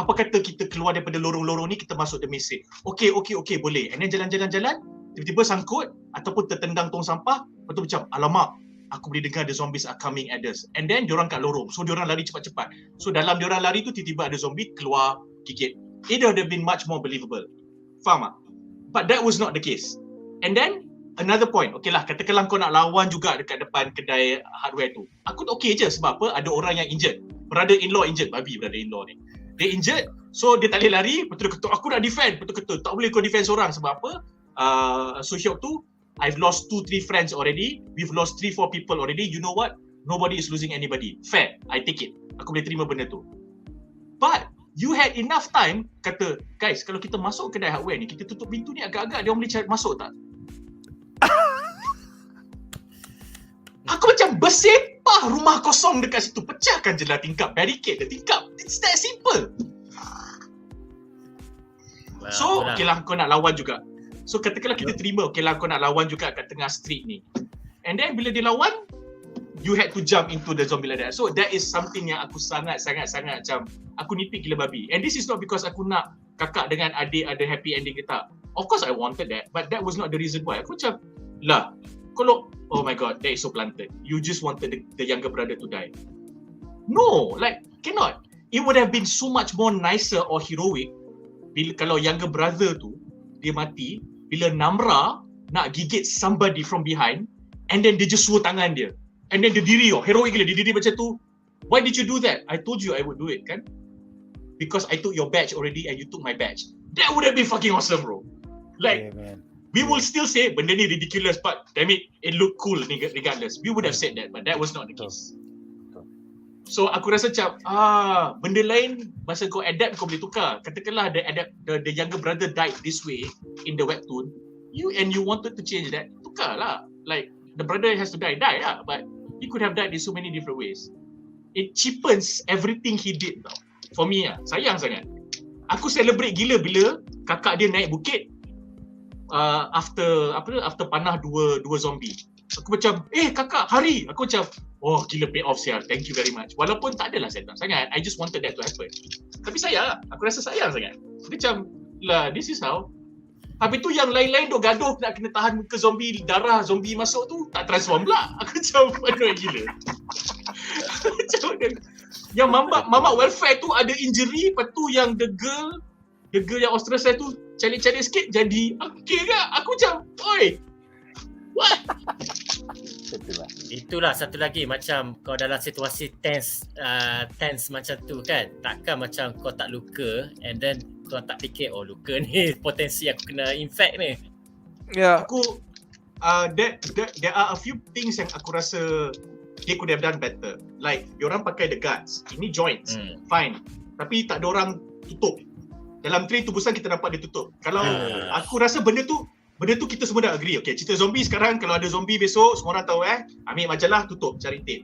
Apa kata kita keluar daripada lorong-lorong ni, kita masuk the main street. Okay, boleh. And then jalan-jalan, tiba-tiba sangkut ataupun tertendang tong sampah, lepas tu macam, alamak, aku boleh dengar the zombies are coming at us. And then diorang kat lorong. So diorang lari cepat-cepat. So dalam diorang lari tu, tiba-tiba ada zombie keluar gigit. It would have been much more believable. Faham tak? But that was not the case. And then another point, okay lah, katakanlah kau nak lawan juga dekat depan kedai hardware tu. Aku okay je sebab apa? Ada orang yang injured. Brother-in-law injured. Babi brother-in-law ni. Dia injured, so dia tak boleh lari. Betul ketuk, aku nak defend. Betul ketuk, tak boleh kau defend seorang. Sebab apa? So Hyok tu, I've lost 2-3 friends already. We've lost 3-4 people already. You know what? Nobody is losing anybody. Fair, I take it. Aku boleh terima benda tu. But you had enough time, kata, guys, kalau kita masuk kedai hardware ni, kita tutup pintu ni agak-agak, dia orang boleh masuk tak? Aku macam bersepah rumah kosong dekat situ. Pecahkan je lah tingkap, barricade dia tingkap. It's that simple. So, okay lah, kau nak lawan juga. So, katakanlah kita terima, okay lah, kau nak lawan juga kat tengah street ni. And then, bila dia lawan, you had to jump into the zombie like that. So, that is something yang aku sangat macam, aku nipik gila babi. And this is not because aku nak kakak dengan adik ada happy ending ke tak. Of course, I wanted that. But that was not the reason why. Aku macam, lah, kalau, oh my god, that is so planted. You just wanted the younger brother to die. No, like, cannot. It would have been so much more nicer or heroic kalau younger brother tu, dia mati, bila Namra nak gigit somebody from behind, and then dia just suruh tangan dia. And then dia diri, heroic gila, dia diri macam tu. Why did you do that? I told you I would do it, kan? Because I took your badge already and you took my badge. That would have been fucking awesome, bro. Like, yeah, man. We will still say benda ni ridiculous, but damn it looked cool regardless. We would have said that, but that was not the case. So aku rasa macam benda lain masa kau adapt kau boleh tukar. Katakanlah the younger brother died this way in the webtoon, you wanted to change that, Kakak lah. Like, the brother has to die lah. But he could have died in so many different ways. It cheapens everything he did tau. For me lah, sayang sangat. Aku celebrate gila bila kakak dia naik bukit after panah dua zombie. Aku macam, kakak, hari. Aku macam, oh gila pay off sial. Thank you very much. Walaupun tak adalah saya tak sangat. I just wanted that to happen. Tapi sayang, aku rasa sayang sangat. Macam, lah, this is how. Habis tu yang lain-lain duk gaduh nak kena tahan muka zombie, darah zombie masuk tu, tak transform pula. Aku macam, annoy gila. Macam yang mamak welfare tu ada injury, lepas tu yang the girl yang ostracize tu cari-cari sikit jadi okay ke? Aku macam, oi, what? Itulah satu lagi, macam kau dalam situasi tense macam tu kan, takkan macam kau tak luka and then kau tak fikir luka ni potensi aku kena infect ni. Aku there are a few things yang aku rasa they could have done better. Like, diorang pakai the guards, ini joints, fine, tapi tak ada orang tutup. Dalam train tubusan kita nampak dia tutup. Kalau aku rasa benda tu kita semua dah agree. Okay, cerita zombie sekarang, kalau ada zombie besok, semua orang tahu ambil majalah, tutup, cari tape.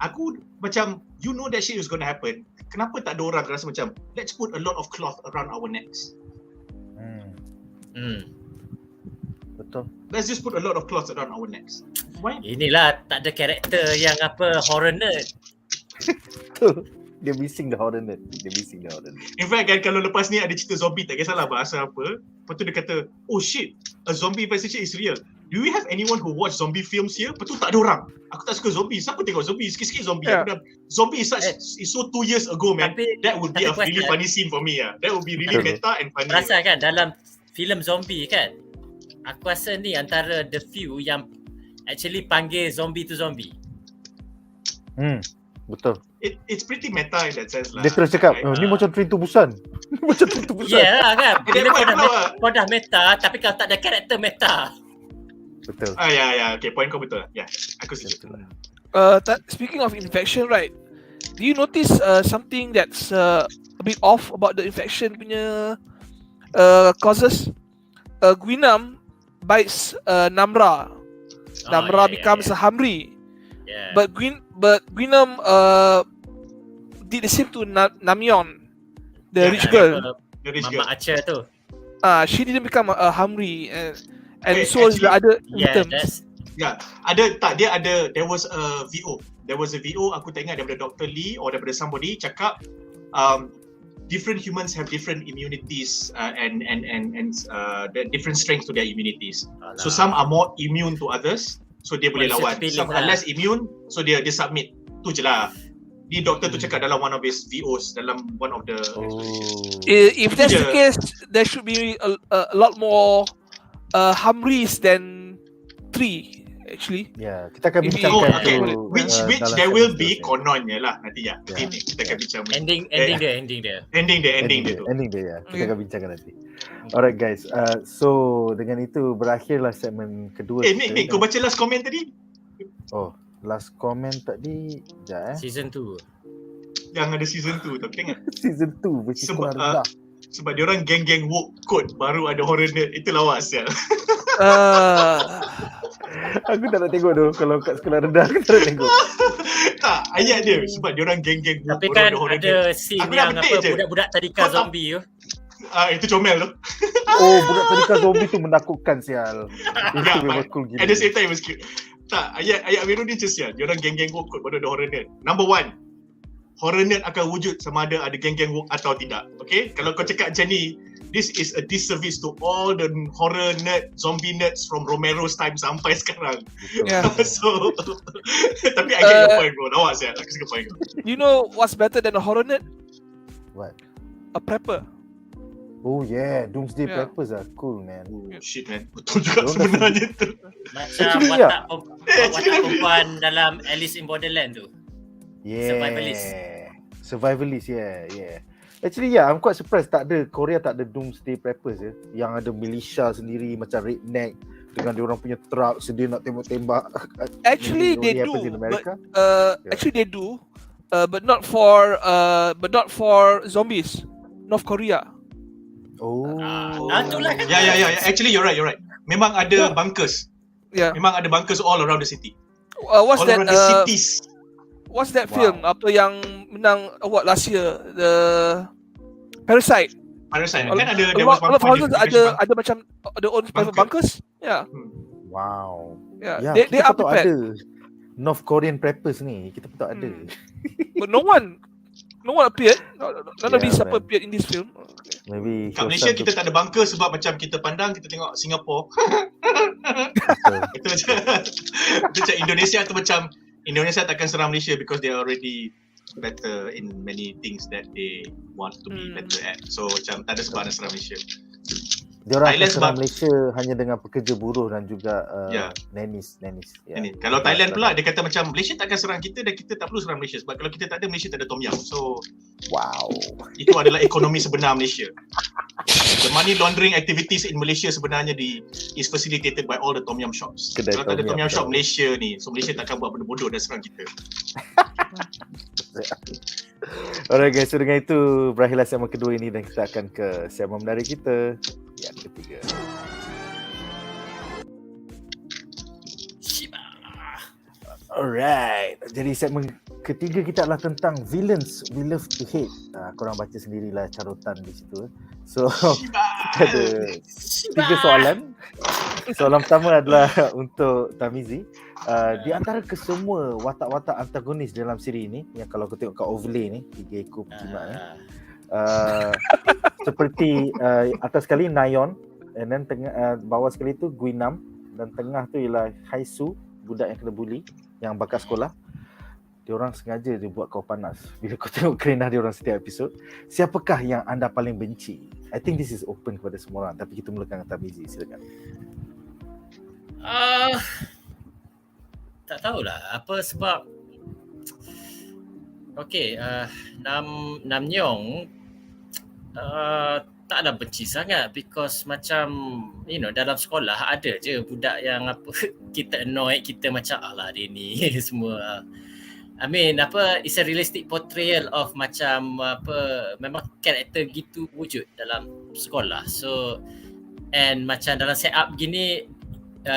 Aku macam, you know that shit is going to happen. Kenapa tak ada orang rasa macam, let's put a lot of cloth around our necks. Betul. Let's just put a lot of cloth around our necks. Why? Inilah tak ada karakter yang horror nerd. Dia missing the horror nerd. In fact kan, kalau lepas ni ada cerita zombie, tak kisahlah bahasa apa, lepas tu dia kata, oh shit, a zombie infestation is real. Do we have anyone who watch zombie films here? Lepas tu tak ada orang. Aku tak suka zombie. Siapa tengok zombie? Sikit-sikit zombie. Zombie is so 2 years ago, man. That would be a really funny scene for me. That would be really meta and funny. Perasan kan dalam filem zombie kan, aku rasa ni antara the few yang actually panggil zombie tu zombie. Betul. It's pretty meta in that sense lah. Dia terus cakap, ni macam train tubusan. Macam train tubusan. Ya lah kan. Bila kau dah meta, tapi kau tak ada karakter meta. Betul. Ya. Okay, point kau betul lah. Ya, aku setuju. Speaking of infection, right? Do you notice something that's a bit off about the infection punya causes? Guinam bites Namra. Namra becomes a Hamri. Yeah. But Guinam did the same to Namyeon, the rich girl. The rich Mama girl. Aceh tu. She didn't become a Hamri, and so is the other victims. There was a VO. There was a VO, aku tak ingat daripada Dr. Lee or daripada somebody cakap different humans have different immunities and different strengths to their immunities. So some are more immune to others, so dia boleh lawan. Some are less immune, so dia submit. Tu je lah. Ni doktor tu cakap dalam one of his VOs, dalam one of the If that's the case, there should be a lot more Hamris than 3 actually. Ya, kita akan bincangkan tu. Which there will be kononnya lah nanti ya. Kita akan bincang. Ending dia tu. Ending dia ya. Kita akan bincangkan nanti. Alright guys. So dengan itu berakhirlah segmen kedua. Nick, kau baca last comment tadi? Oh, last comment tadi Season 2. Yang ada season 2 tapi tengok. Season 2 versi sekolah rendah. Sebab dia orang geng-geng woke code baru ada horror nerd. Itu lawas ya. Aku tak nak tengok tu. Kalau kat sekolah rendah aku tak nak tengok. Tak, ayat dia sebab dia orang geng-geng woke. Tapi kan ada scene yang budak-budak tadika zombie tu. Itu comel tu. Oh, budak tadika zombie tu menakutkan sial. Itu memang cool gila. At the same time it was cute. Tak, ayat biru ni je sial. Dia orang geng-geng woke code baru ada horror nerd. Number 1, horror nerd akan wujud sama ada geng-geng woke atau tidak. Okay? Kalau kau cakap macam ni, this is a disservice to all the horror nerd, zombie nerds from Romero's time sampai sekarang. Yeah. So, tapi I get your point bro. Lawas ya. Aku suka point kau. You know what's better than a horror nerd? What? A prepper. Oh yeah, Doomsday Preppers are cool man. Oh shit man. Betul juga sebenarnya tu. Macam watak perempuan dalam Alice in Borderland tu. Yeah. Survivalist, yeah. Actually I'm quite surprised Korea tak ada Doomsday Preppers je. Yang ada militia sendiri macam redneck dengan dia orang punya truck sedia nak tembak-tembak. Actually they do. Actually they do. But not for zombies. North Korea. Oh. Ya. Actually you're right. Memang ada bunkers. Yeah. Memang ada bunkers all around the city. What's All that? around the cities. What's that film? Apa yang menang award last year? The Parasite. Parasite A kan ada lot there was one of point houses dia ada macam ada own private bunker. bunkers. Yeah. Wow. Yeah. Ya, They kita are patut prepared. ada North Korean preppers ni. Kita patut ada. But no one appeared. None of Yeah, these apa man. appeared in this film. Maybe Kat Malaysia kita tak ada bunker sebab macam kita pandang, kita tengok Singapore. Itu macam Indonesia tu macam Indonesia takkan serang Malaysia because they are already better in many things that they want to be better at. So macam tak ada sebab nak serang Malaysia. Diorang akan Thailand serang sebab- Malaysia hanya dengan pekerja buruh dan juga Ya. nannies. Ya. Ini. Kalau Thailand pula dia kata macam Malaysia takkan serang kita dan kita tak perlu serang Malaysia sebab kalau kita tak ada Malaysia tak ada tom yum. So Wow. itu adalah ekonomi sebenar Malaysia. The money laundering activities in Malaysia sebenarnya is facilitated by all the tom yum shops. Kedai Kalau tak ada tom tom yum yum shop betul. Malaysia ni, so Malaysia takkan buat benda bodoh dan serang kita. Alright guys, so dengan itu berakhirlah segmen kedua ini dan kita akan ke segmen menarik kita yang ketiga. Alright, jadi segmen ketiga kita adalah tentang villains we love to hate. Korang baca sendirilah carutan di situ. So kita ada 3 soalan. Soalan pertama adalah untuk Tarmizi. Di antara kesemua watak-watak antagonis dalam siri ini, yang kalau aku tengok kat overlay ni, 3 ekor jimat ni, seperti atas sekali Nayon, and then bawah sekali tu Guinam, dan tengah tu ialah Haisu, budak yang kena bully, yang bakat sekolah. Diorang sengaja dia buat kau panas bila kau tengok kerenah diorang setiap episod. Siapakah yang anda paling benci? I think this is open kepada semua orang, tapi kita mulakan dengan Tarmizi, silakan. Tak tahulah apa sebab. Okey, Namnyong taklah benci sangat because macam dalam sekolah ada je budak yang apa kita annoyed, kita macam alah dia ni semua. I mean it's a realistic portrayal of macam apa memang karakter gitu wujud dalam sekolah. So and macam dalam set up gini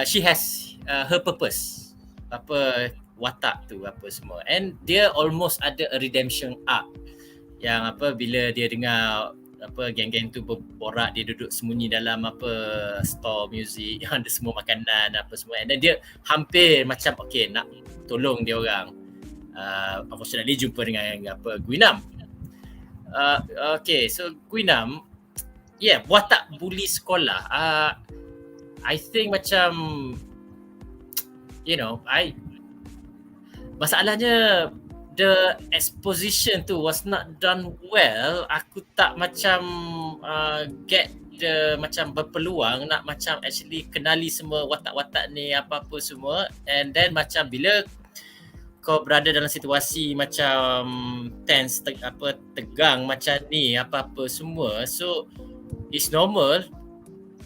she has her purpose, apa watak tu apa semua, and dia almost ada a redemption arc yang apa bila dia dengar apa geng-geng tu berborak, dia duduk sembunyi dalam apa store music yang ada semua makanan apa semua, and then dia hampir macam okay nak tolong dia orang. Unfortunately jumpa dengan apa Guinam. Okay, so Guinam watak bully sekolah. I think macam masalahnya the exposition tu was not done well. Aku tak macam get the macam berpeluang nak macam actually kenali semua watak-watak ni apa-apa semua, and then macam bila kau berada dalam situasi macam tense, tegang macam ni apa-apa semua, so it's normal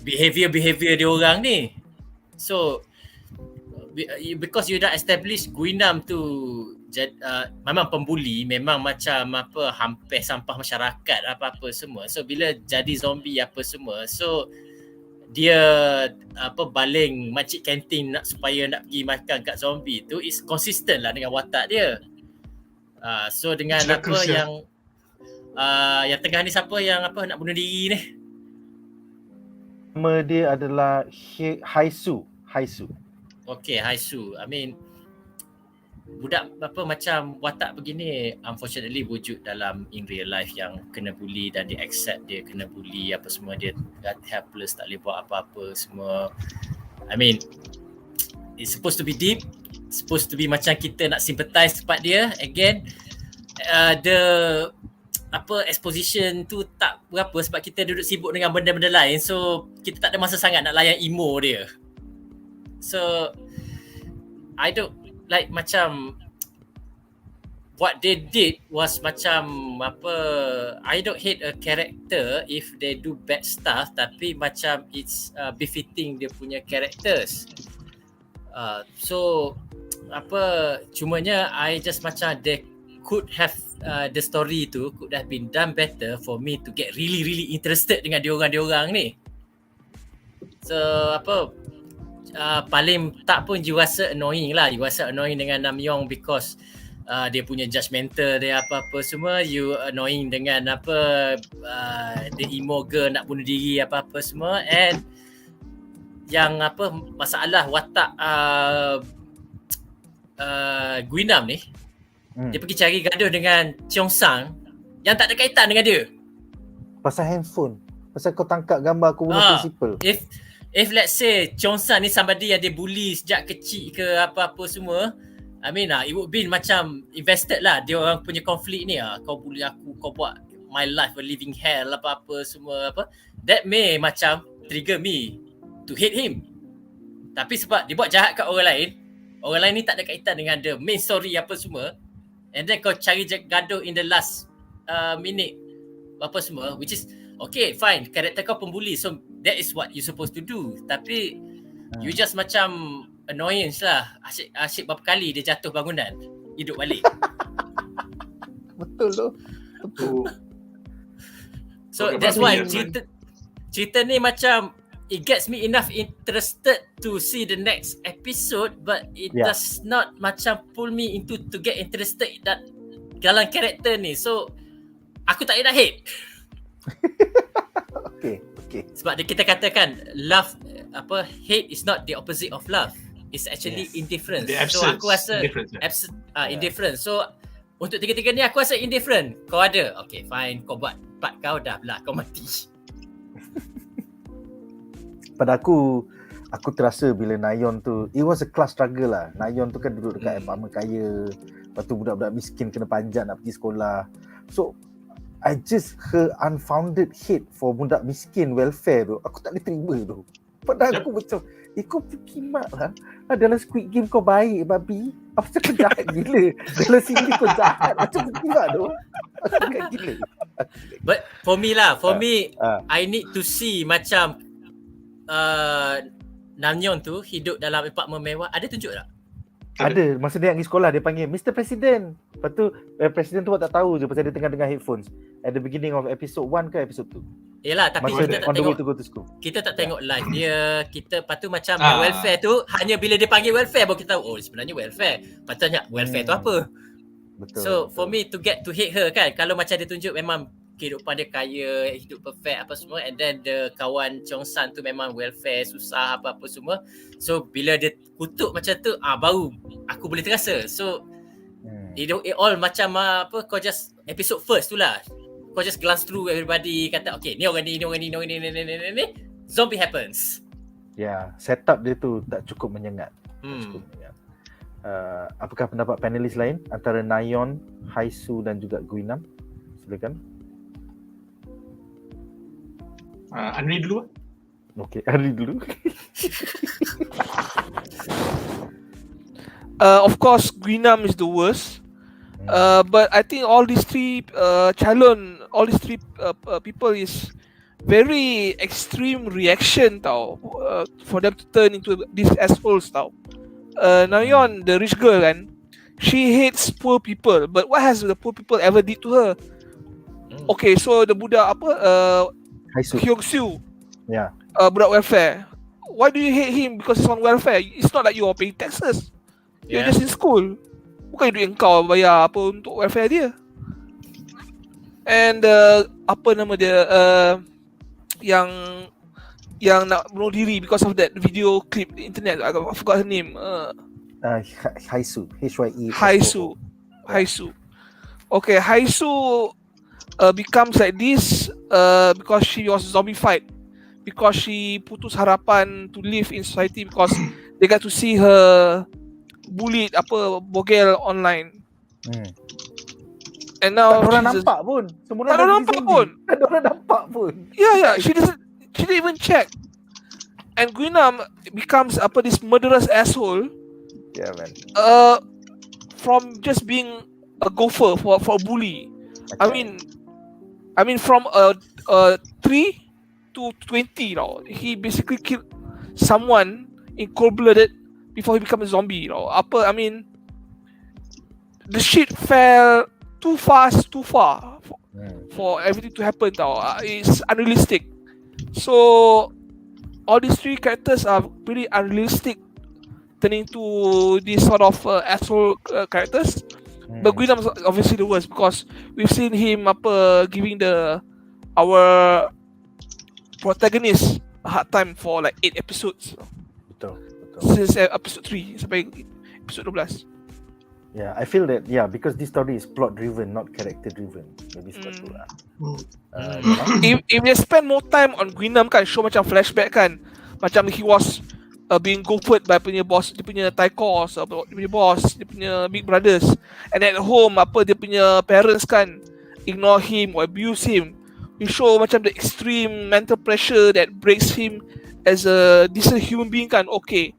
behavior dia orang ni. So because you dah establish Guinam tu memang pembuli, memang macam apa hampir sampah masyarakat apa-apa semua, so bila jadi zombie apa semua, so dia apa baling makcik kantin supaya nak pergi makan kat zombie tu is consistent lah dengan watak dia. So dengan apa yang tengah ni siapa yang apa nak bunuh diri ni? Nama dia adalah Haisu. Okay, Haisu. I mean budak apa macam watak begini unfortunately wujud dalam in real life yang kena bully dan dia accept dia kena bully apa semua, dia helpless, tak boleh buat apa-apa semua. I mean it's supposed to be deep, supposed to be macam kita nak sympathize part dia. Again the apa exposition tu tak berapa sebab kita duduk sibuk dengan benda-benda lain, so kita tak ada masa sangat nak layan emo dia. So I don't like macam what they did was macam apa, I don't hate a character if they do bad stuff, tapi macam it's befitting dia punya characters. So apa cumanya I just macam they could have the story tu could have been done better for me to get really interested dengan diorang ni. So apa paling tak pun you rasa annoying lah. You rasa annoying dengan Namyong because dia punya judgemental dia apa-apa semua. You annoying dengan dia emo girl nak bunuh diri apa-apa semua. And yang masalah watak Guinam ni, dia pergi cari gaduh dengan Cheong Sang yang tak ada kaitan dengan dia. Pasal handphone. Pasal kau tangkap gambar aku bunuh principal. If let's say Cheong Sang ni somebody yang dia bully sejak kecil ke apa-apa semua, I mean it would be macam invested lah dia orang punya konflik ni. Kau bully aku, kau buat my life a living hell apa-apa semua that may macam trigger me to hate him. Tapi sebab dia buat jahat kat orang lain ni tak ada kaitan dengan the main story apa semua, and then kau cari gaduh in the last minute apa semua, which is okay, fine, karakter kau pembuli, so that is what you supposed to do. Tapi you just macam annoyance lah. Asyik berapa kali dia jatuh bangunan, hidup balik. Betul tu. Betul. So that's why cerita ni macam it gets me enough interested to see the next episode, but it does not macam pull me into to get interested that dalam karakter ni. So aku tak nak hate. Okay. Sebab kita katakan love hate is not the opposite of love. It's actually indifference. So aku rasa indifference. So untuk tiga-tiga ni aku rasa indifferent. Kau ada, okay fine, kau buat part kau dah belah, kau mati. Pada aku terasa bila Nayeon tu, it was a class struggle lah. Nayeon tu kan duduk dekat apartment kaya, lepas tu budak-budak miskin kena panjat nak pergi sekolah. So I just her unfounded hate for budak miskin welfare tu, aku tak boleh terima tu. Padahal aku macam, kau berkimak lah. Dalam Squid Game kau baik babi, apa macam kau jahat gila. Dalam sini kau jahat, macam berkimak tu. Aku kan gila. But for me, I need to see macam Namyeon tu hidup dalam apartment mewah. Ada tunjuk tak? Ada. Masa dia nak pergi sekolah, dia panggil Mr. President. Lepas tu Presiden tu tak tahu je pasal dia tengah dengar headphones at the beginning of episode 1 ke episode 2. Yelah, tapi masa kita tak tengok kita tak tengok live dia. Kita lepas tu macam welfare tu hanya bila dia panggil welfare baru kita tahu sebenarnya welfare. Lepas tu tanya welfare tu apa. Betul. So for me to get to hate her kan, kalau macam dia tunjuk memang kehidupan dia kaya, hidup perfect apa semua, and then the kawan Cheong San tu memang welfare, susah apa-apa semua. So bila dia kutuk macam tu, baru aku boleh terasa. So it all macam kau just episode first tu lah, kau just glance through everybody, kata okay ni orang ni, zombie happens. Setup dia tu tak cukup menyengat. Apakah pendapat panelis lain antara Nayeon, Haisu dan juga Guinam? Silakan. Anri dulu. Okay, Anri dulu. Of course, Guinam is the worst. But I think all these three people is very extreme reaction tau, for them to turn into these assholes tau. Nayeon, the rich girl kan, she hates poor people. But what has the poor people ever did to her? Okay, so the budak Hyoksu, budak welfare. Why do you hate him because he's on welfare? It's not like you are paying taxes. You're just in school. Bukan duit kau bayar apa untuk welfare dia. And apa nama dia yang nak bunuh diri because of that video clip di internet. I forgot her name. Haisu, Hye. Haisu. Okay, Haisu becomes like this because she was zombified, because she putus harapan to live in society because they got to see her bullied bogel online. And now tak ada orang nampak pun. Semua orang tak ada orang nampak pun. She didn't even check. And Guinam becomes this murderous asshole. Yeah, man. From just being a gopher for a bully. Okay. I mean from 3 to 20 he basically killed someone in cold-blooded before he became a zombie. The shit fell too far for everything to happen. It's unrealistic. So all these three characters are pretty unrealistic, turning to these sort of asshole characters. But Guinam is obviously the worst because we've seen him giving our protagonist a hard time for like 8 episodes. Betul. Since episode 3 sampai episode 12. Yeah, I feel that because this story is plot driven, not character driven. Maybe sebab tu lah. If they spend more time on Guinam kan, show macam flashback kan, macam he was being goaded by punya boss, dia punya Taikos, dia punya boss, dia punya big brothers, and at home dia punya parents kan ignore him or abuse him. We show macam the extreme mental pressure that breaks him as a decent human being kan. Okay,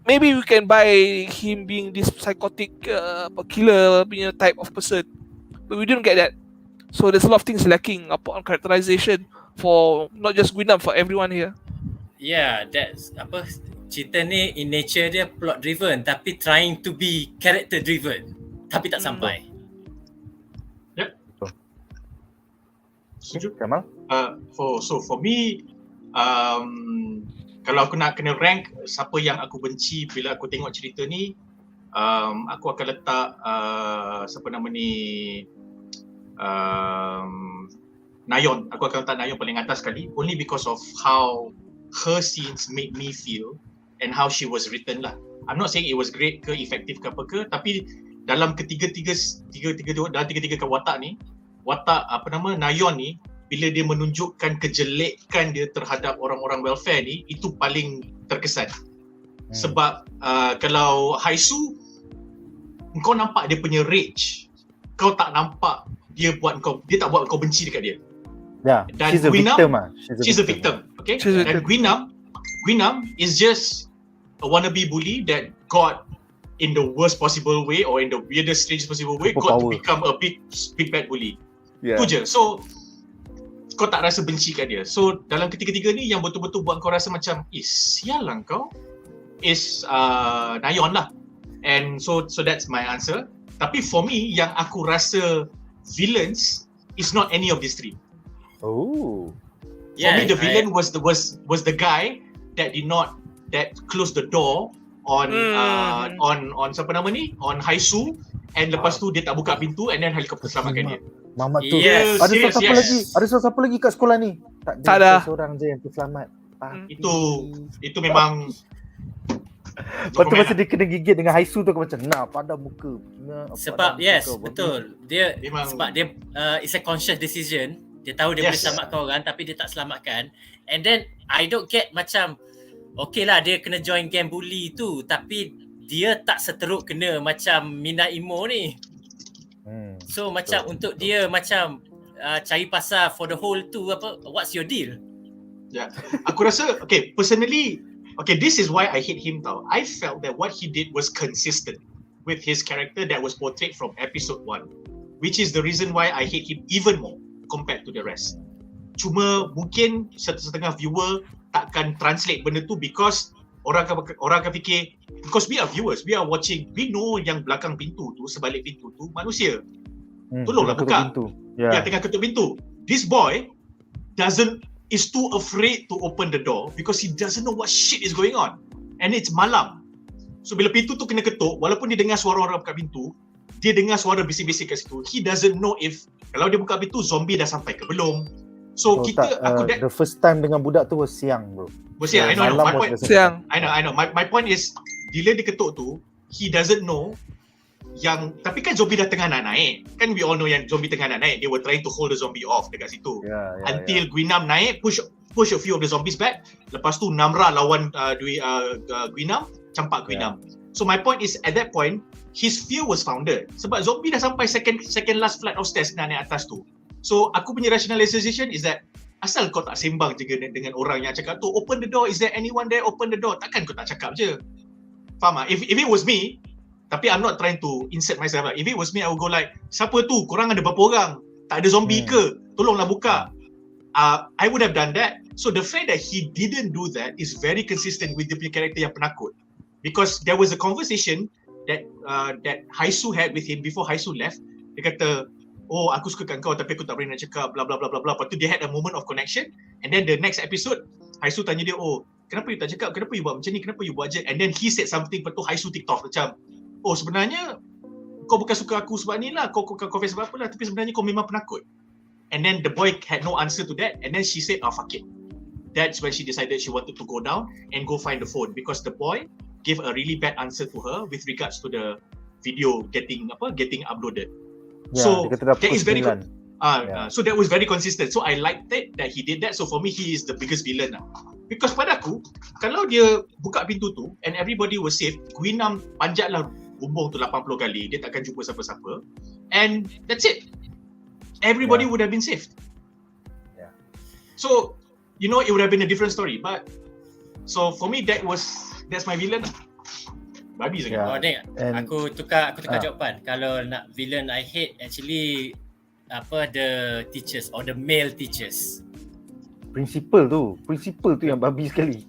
maybe we can buy him being this psychotic killer punya type of person, but we didn't get that. So there's a lot of things lacking on characterization for not just Guinam, for everyone here. Yeah, that's cerita ni in nature dia plot driven tapi trying to be character driven tapi tak sampai. Setuju? Kamal? For me, kalau aku nak kena rank siapa yang aku benci bila aku tengok cerita ni, aku akan letak siapa nama ni, Nayon. Aku akan letak Nayon paling atas sekali, only because of how her scenes made me feel and how she was written lah. I'm not saying it was great ke, effective ke apa ke, tapi dalam ketiga-tiga watak ni, watak Nayon ni, bila dia menunjukkan kejelekan dia terhadap orang-orang welfare ni, itu paling terkesan. Sebab kalau Haisu, kau nampak dia punya rage, kau tak nampak dia tak buat kau benci dekat dia. Yeah, dan she's a Guinam, victim. She's a victim. Okay? Dan Guinam is just a wannabe bully that got in the worst possible way or in the weirdest, strangest possible way got to become a big bad bully. Yeah. Tu je. So kau tak rasa benci kat dia. So dalam ketiga-tiga ni yang betul-betul buat kau rasa macam sial lah kau is Nayon lah. And so that's my answer. Tapi for me yang aku rasa villains is not any of these three. Oh. For me the villain was the guy that closed the door on siapa nama ni, on Haisu, and lepas tu dia tak buka pintu and then helikopter selamatkan dia. Mamat tu. Yes. Ada siapa lagi kat sekolah ni? Tak ada. Seorang je yang terselamat. Itu memang. Lepas tu masa dia kena gigit dengan Haisu tu, macam padam muka. Sebab betul. Dia memang, sebab dia it's a conscious decision. Dia tahu dia boleh selamatkan orang tapi dia tak selamatkan. And then I don't get macam okay lah dia kena join gang bully tu, tapi dia tak seteruk kena macam Mina Imo ni. So macam untuk dia macam cari pasal for the whole tu what's your deal? Yeah. Aku rasa personally, this is why I hate him tau. I felt that what he did was consistent with his character that was portrayed from episode 1, which is the reason why I hate him even more compared to the rest. Cuma mungkin setengah viewer takkan translate benda tu because orang akan fikir, because we are viewers, we are watching, we know yang belakang pintu tu, sebalik pintu tu manusia. Tolonglah buka. Tengah ketuk pintu. This boy is too afraid to open the door because he doesn't know what shit is going on. And it's malam. So bila pintu tu kena ketuk, walaupun dia dengar suara orang buka pintu, dia dengar suara bising-bising kat situ. He doesn't know if kalau dia buka pintu zombie dah sampai ke belum. So the first time dengan budak tu was siang, bro. Siang. I know. My point. Siang. I know. My point is bila dia ketuk tu, he doesn't know yang, tapi kan zombie dah tengah nak naik. Kan we all know yang zombie tengah nak naik. They were trying to hold the zombie off dekat situ. Until Guinam naik, push a few of the zombies back. Lepas tu Namra lawan Guinam, campak Guinam. So my point is at that point his fear was founded sebab zombie dah sampai second last flight of stairs nak naik atas tu. So aku punya rationalization is that asal kau tak sembang je dengan orang yang cakap tu, open the door, is there anyone there, open the door. Takkan kau tak cakap je. Faham tak? If it was me, tapi I'm not trying to insert myself lah. If it was me, I would go like, siapa tu? Korang ada berapa orang? Tak ada zombie ke? Tolonglah buka. I would have done that. So the fact that he didn't do that is very consistent with the character yang penakut. Because there was a conversation that Haisu had with him before Haisu left. Dia kata, oh aku sukakan kau tapi aku tak boleh nak cakap bla bla bla bla bla. Lepas tu they had a moment of connection, and then the next episode Haisu tanya dia, oh kenapa you tak cakap, kenapa you buat macam ni, kenapa you buat je, and then he said something, lepas tu Haisu TikTok macam, oh sebenarnya kau bukan suka aku sebab ni lah, kau confess sebab apa lah, tapi sebenarnya kau memang penakut. And then the boy had no answer to that, and then she said, oh fuck it. That's when she decided she wanted to go down and go find the phone, because the boy gave a really bad answer to her with regards to the video getting uploaded. So that is very good. So that was very consistent. So I liked it that he did that. So for me, he is the biggest villain lah. Because pada aku, kalau dia buka pintu tu and everybody was safe, Guinam panjatlah bumbung tu 80 kali, dia takkan jumpa siapa-siapa, and that's it. Everybody would have been saved. Yeah. So, you know, it would have been a different story. But so for me, that's my villain lah. Babi sangat. Oh, Nek, aku tukar jawapan. Kalau nak villain I hate, actually the teachers or the male teachers. Principal tu yang babi sekali.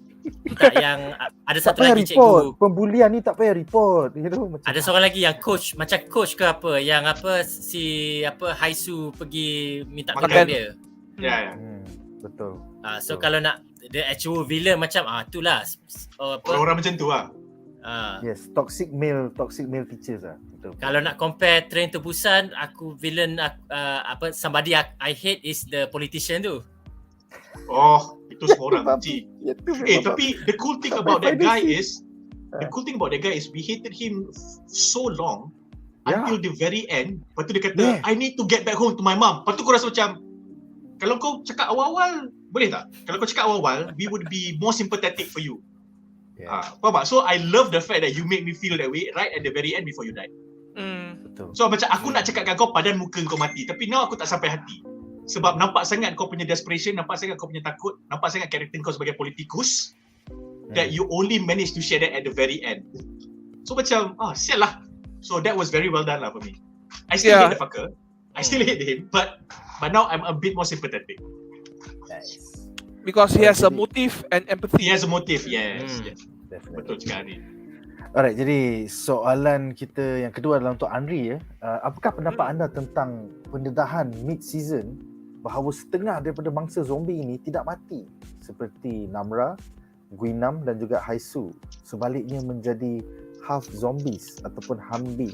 Tak, yang ada Tak satu payah lagi report. cikgu. Pembulian ni tak payah report. You know, macam Ada seorang lagi yang coach, macam coach ke apa, yang Haisu pergi minta Makan. tolong dia. Ya. betul. So kalau nak the actual villain macam itulah Orang-orang macam tu lah. Yes, toxic male teachers lah. Betul. Kalau nak compare Train to Busan, aku villain somebody I hate is the politician tu. Oh, itu semua orang benci. Ya, tu memang Tapi the cool thing about that guy is we hated him so long until the very end. Lepas tu dia kata, I need to get back home to my mom. Lepas tu kau rasa macam, kalau kau cakap awal-awal, boleh tak? Kalau kau cakap awal-awal, we would be more sympathetic for you. Faham tak? So I love the fact that you make me feel that way right at the very end before you died. betul. So macam aku nak cakapkan kau padan muka kau mati, tapi now aku tak sampai hati. Sebab nampak sangat kau punya desperation, nampak sangat kau punya takut, nampak sangat karakter kau sebagai politikus, that you only managed to share that at the very end. So macam, sial lah. So that was very well done lah for me. I still hate the fucker. I still hate him, but now I'm a bit more sympathetic. Nice. Because he has a motive and empathy. He has a motive, yes. Definitely. Betul sekali. Alright, jadi soalan kita yang kedua adalah untuk Anri. Apakah pendapat anda tentang pendedahan mid-season bahawa setengah daripada mangsa zombie ini tidak mati seperti Namra, Guinam dan juga Haisu, sebaliknya menjadi half zombies ataupun hambi.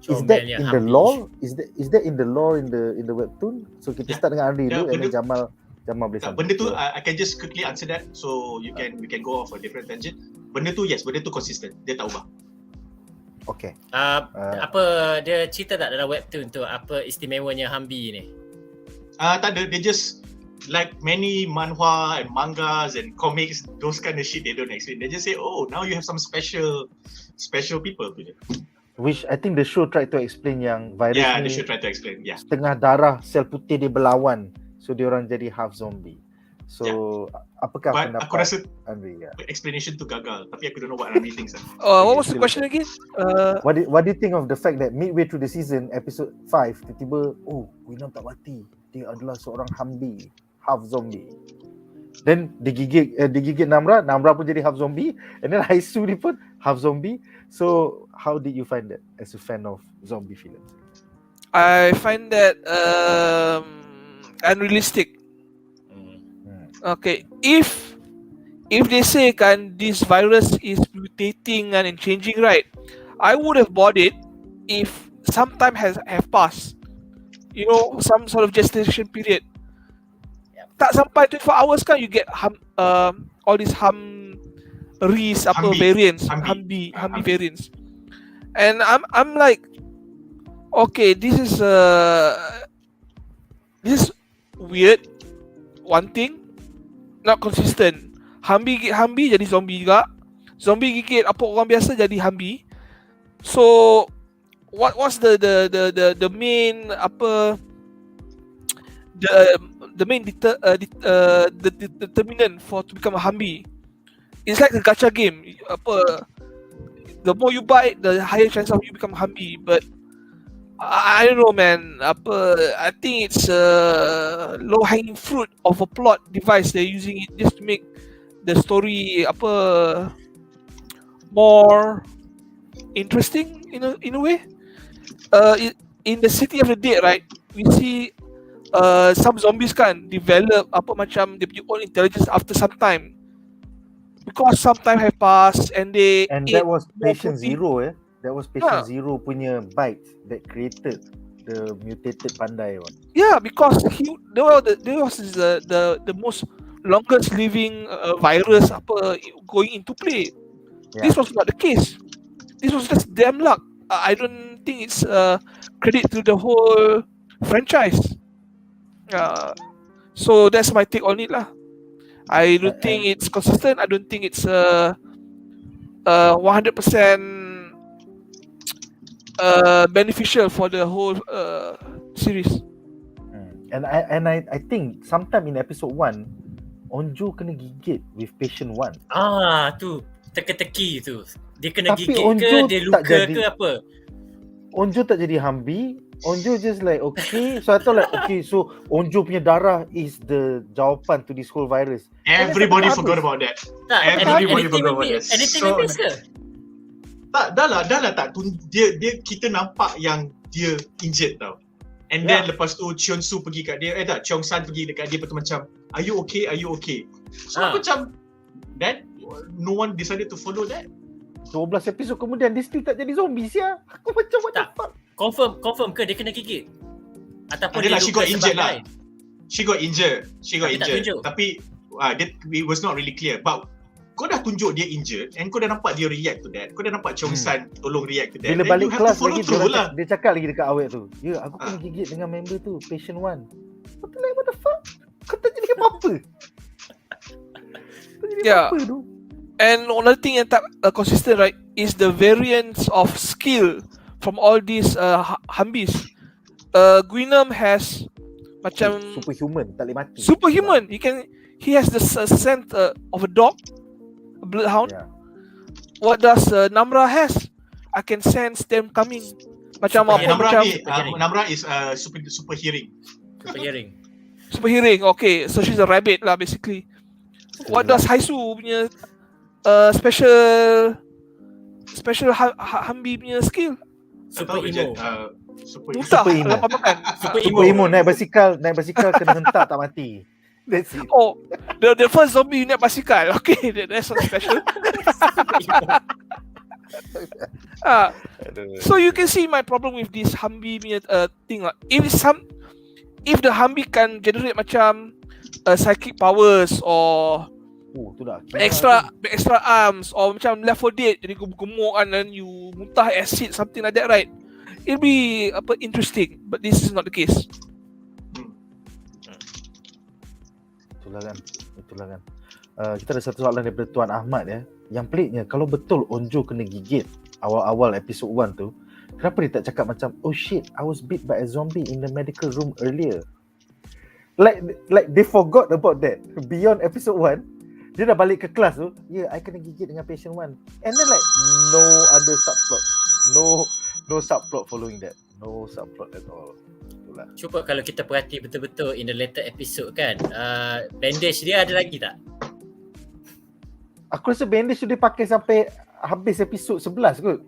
Is that in the lore? Is that in the lore in the webtoon? So kita start dengan Anri dulu, and then Jamal boleh sambung. Benda tu I can just quickly answer that, so we can go off a different tangent. Benda tu consistent, dia tak ubah. Okay. Apa dia cerita tak dalam webtoon tu, apa istimewanya hambi ni? Tak ada, they just like many manhwa and mangas and comics, those kind of shit they don't explain. They just say, oh, now you have some special people tu je. Which I think the show tried to explain yang virus the ni show tried to explain. Yeah. setengah darah sel putih dia berlawan, so dia orang jadi half zombie. So apakah But pendapat aku rasa Anri? explanation tu gagal, tapi aku don't know what Anri thinks. What was the question again? What do you think of the fact that midway through the season, episode 5, tiba-tiba, Guinam tak mati, dia adalah seorang hambi, half zombie. Then digigit Namra pun jadi half zombie, and then Haisu ni pun half zombie. So how did you find that as a fan of zombie films? I find that unrealistic. Okay, if they say this virus is mutating and changing, right, I would have bought it if some time have passed. You know, some sort of gestation period. Tak sampai 24 hours kan you get all these variants, hambi variants. And I'm like, okay, this is weird. One thing, not consistent. Hambi jadi zombie juga. Zombie gigit apa orang biasa jadi hambi. So what's the main the main determinant for to become a hambi? It's like a gacha game. The more you buy, the higher chance of you become hambi. But I don't know, man. I think it's a low-hanging fruit of a plot device. They're using it just to make the story more interesting in a way. In the City of the Dead, right? We see some zombies kan develop apa macam dia punya own intelligence after some time. Because some time have passed and they And ate that was more patient protein. zero That was patient zero punya bite that created the mutated pandai one. Yeah, because there was the most longest living virus apa going into play. Yeah. This was not the case. This was just damn luck. I don't think it's credit to the whole franchise. So that's my take on it lah. I don't think it's consistent. I don't think it's 100% beneficial for the whole series. And I think sometime in episode 1 Onjo kena gigit with patient 1. Tu teka-teki tu. Dia kena Tapi gigit Onjo ke, dia luka tak jadi. ke apa? Onjo tak jadi Hambi. Onjo just like okay. So I thought like okay, so Onjo punya darah is the jawapan to this whole virus. Everybody forgot about that. Tak, Everybody forgot about that. anything So, maybe ke? tak, dah lah tak. Dia kita nampak yang dia injured tau. And then lepas tu Cheon Su pergi kat dia, Cheong San pergi dekat dia betul macam, are you okay? So aku macam, that no one decided to follow that. 12 episod kemudian dia still tak jadi zombie sia. Aku macam what the Tak. fuck? Confirm ke dia kena gigit? Ataupun Adalah, dia she luka got injured sebab lah. lain? She got injured. Tapi tak tunjuk. Tapi it was not really clear. But kau dah tunjuk dia injured and kau dah nampak dia react to that. Kau dah nampak Cheong San tolong react to that. Bila Then balik you have kelas to follow lagi through lah. dia cakap lagi dekat awet tu. Ya, aku kena gigit dengan member tu, patient 1. What the fuck? Kau tak jadi apa-apa. Tak jadi Yeah. apa tu. And another thing yang tak consistent, right, is the variance of skill from all these Hambis. Guinam has macam Superhuman, tak boleh mati. superhuman. He has the scent of a dog, a bloodhound. Yeah. What does Namra has? I can sense them coming. Macam apa Namra is super hearing. super hearing. Okay, so she's a rabbit lah basically. What does Haisu punya special Hambi punya skill? Super emo. Muntah, emo. lapar makan. Super Super emo. emo naik basikal kena hentak tak mati. That's it. Oh, the first zombie naik basikal. Okay, that's not special. So you can see my problem with this Hambi punya thing lah. If the Hambi can generate macam psychic powers or Tu dah. extra arms or macam Left 4 Dead jadi gemuk kan and you muntah acid something like that, right? It'll be interesting, but this is not the case. Itulah kan. Kita ada satu soalan daripada Tuan Ahmad ya. Yang peliknya kalau betul Onjo kena gigit awal-awal episod 1 tu, kenapa dia tak cakap macam oh shit, I was bit by a zombie in the medical room earlier. Like they forgot about that. Beyond episode 1, dia dah balik ke kelas tu, I kena gigit dengan patient 1. And then like no other subplot. No subplot following that. No subplot at all. Itulah. Cuba kalau kita perhati betul-betul in the later episode kan, bandage dia ada lagi tak? Aku rasa bandage tu dia pakai sampai habis episod 11 kot.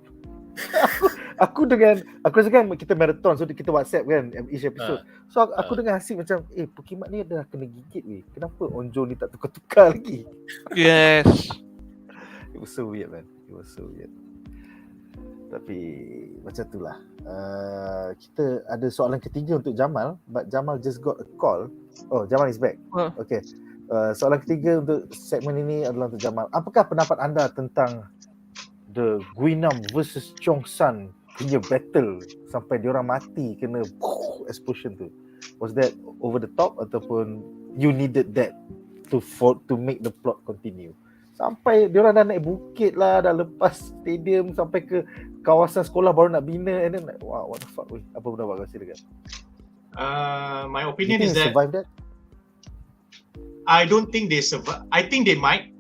Aku rasa kan kita marathon, so kita WhatsApp kan each episode. So aku dengan Hasib macam Pukimat ni dah kena gigit weh. Kenapa Onjo ni tak tukar-tukar lagi? Yes. It was so weird man. Tapi macam itulah. Kita ada soalan ketiga untuk Jamal, but Jamal just got a call. Oh, Jamal is back. Okay. Soalan ketiga untuk segmen ini adalah untuk Jamal. Apakah pendapat anda tentang the Guinam versus Cheong San punya battle sampai diorang mati kena explosion tu? Was that over the top ataupun you needed that to make the plot continue? Sampai diorang dah naik bukit lah, dah lepas stadium sampai ke kawasan sekolah baru nak bina, and then like wow, what the fuck weh. Apa pendapat kau, silakan? My opinion is that survive that? I don't think they survive. I think they might.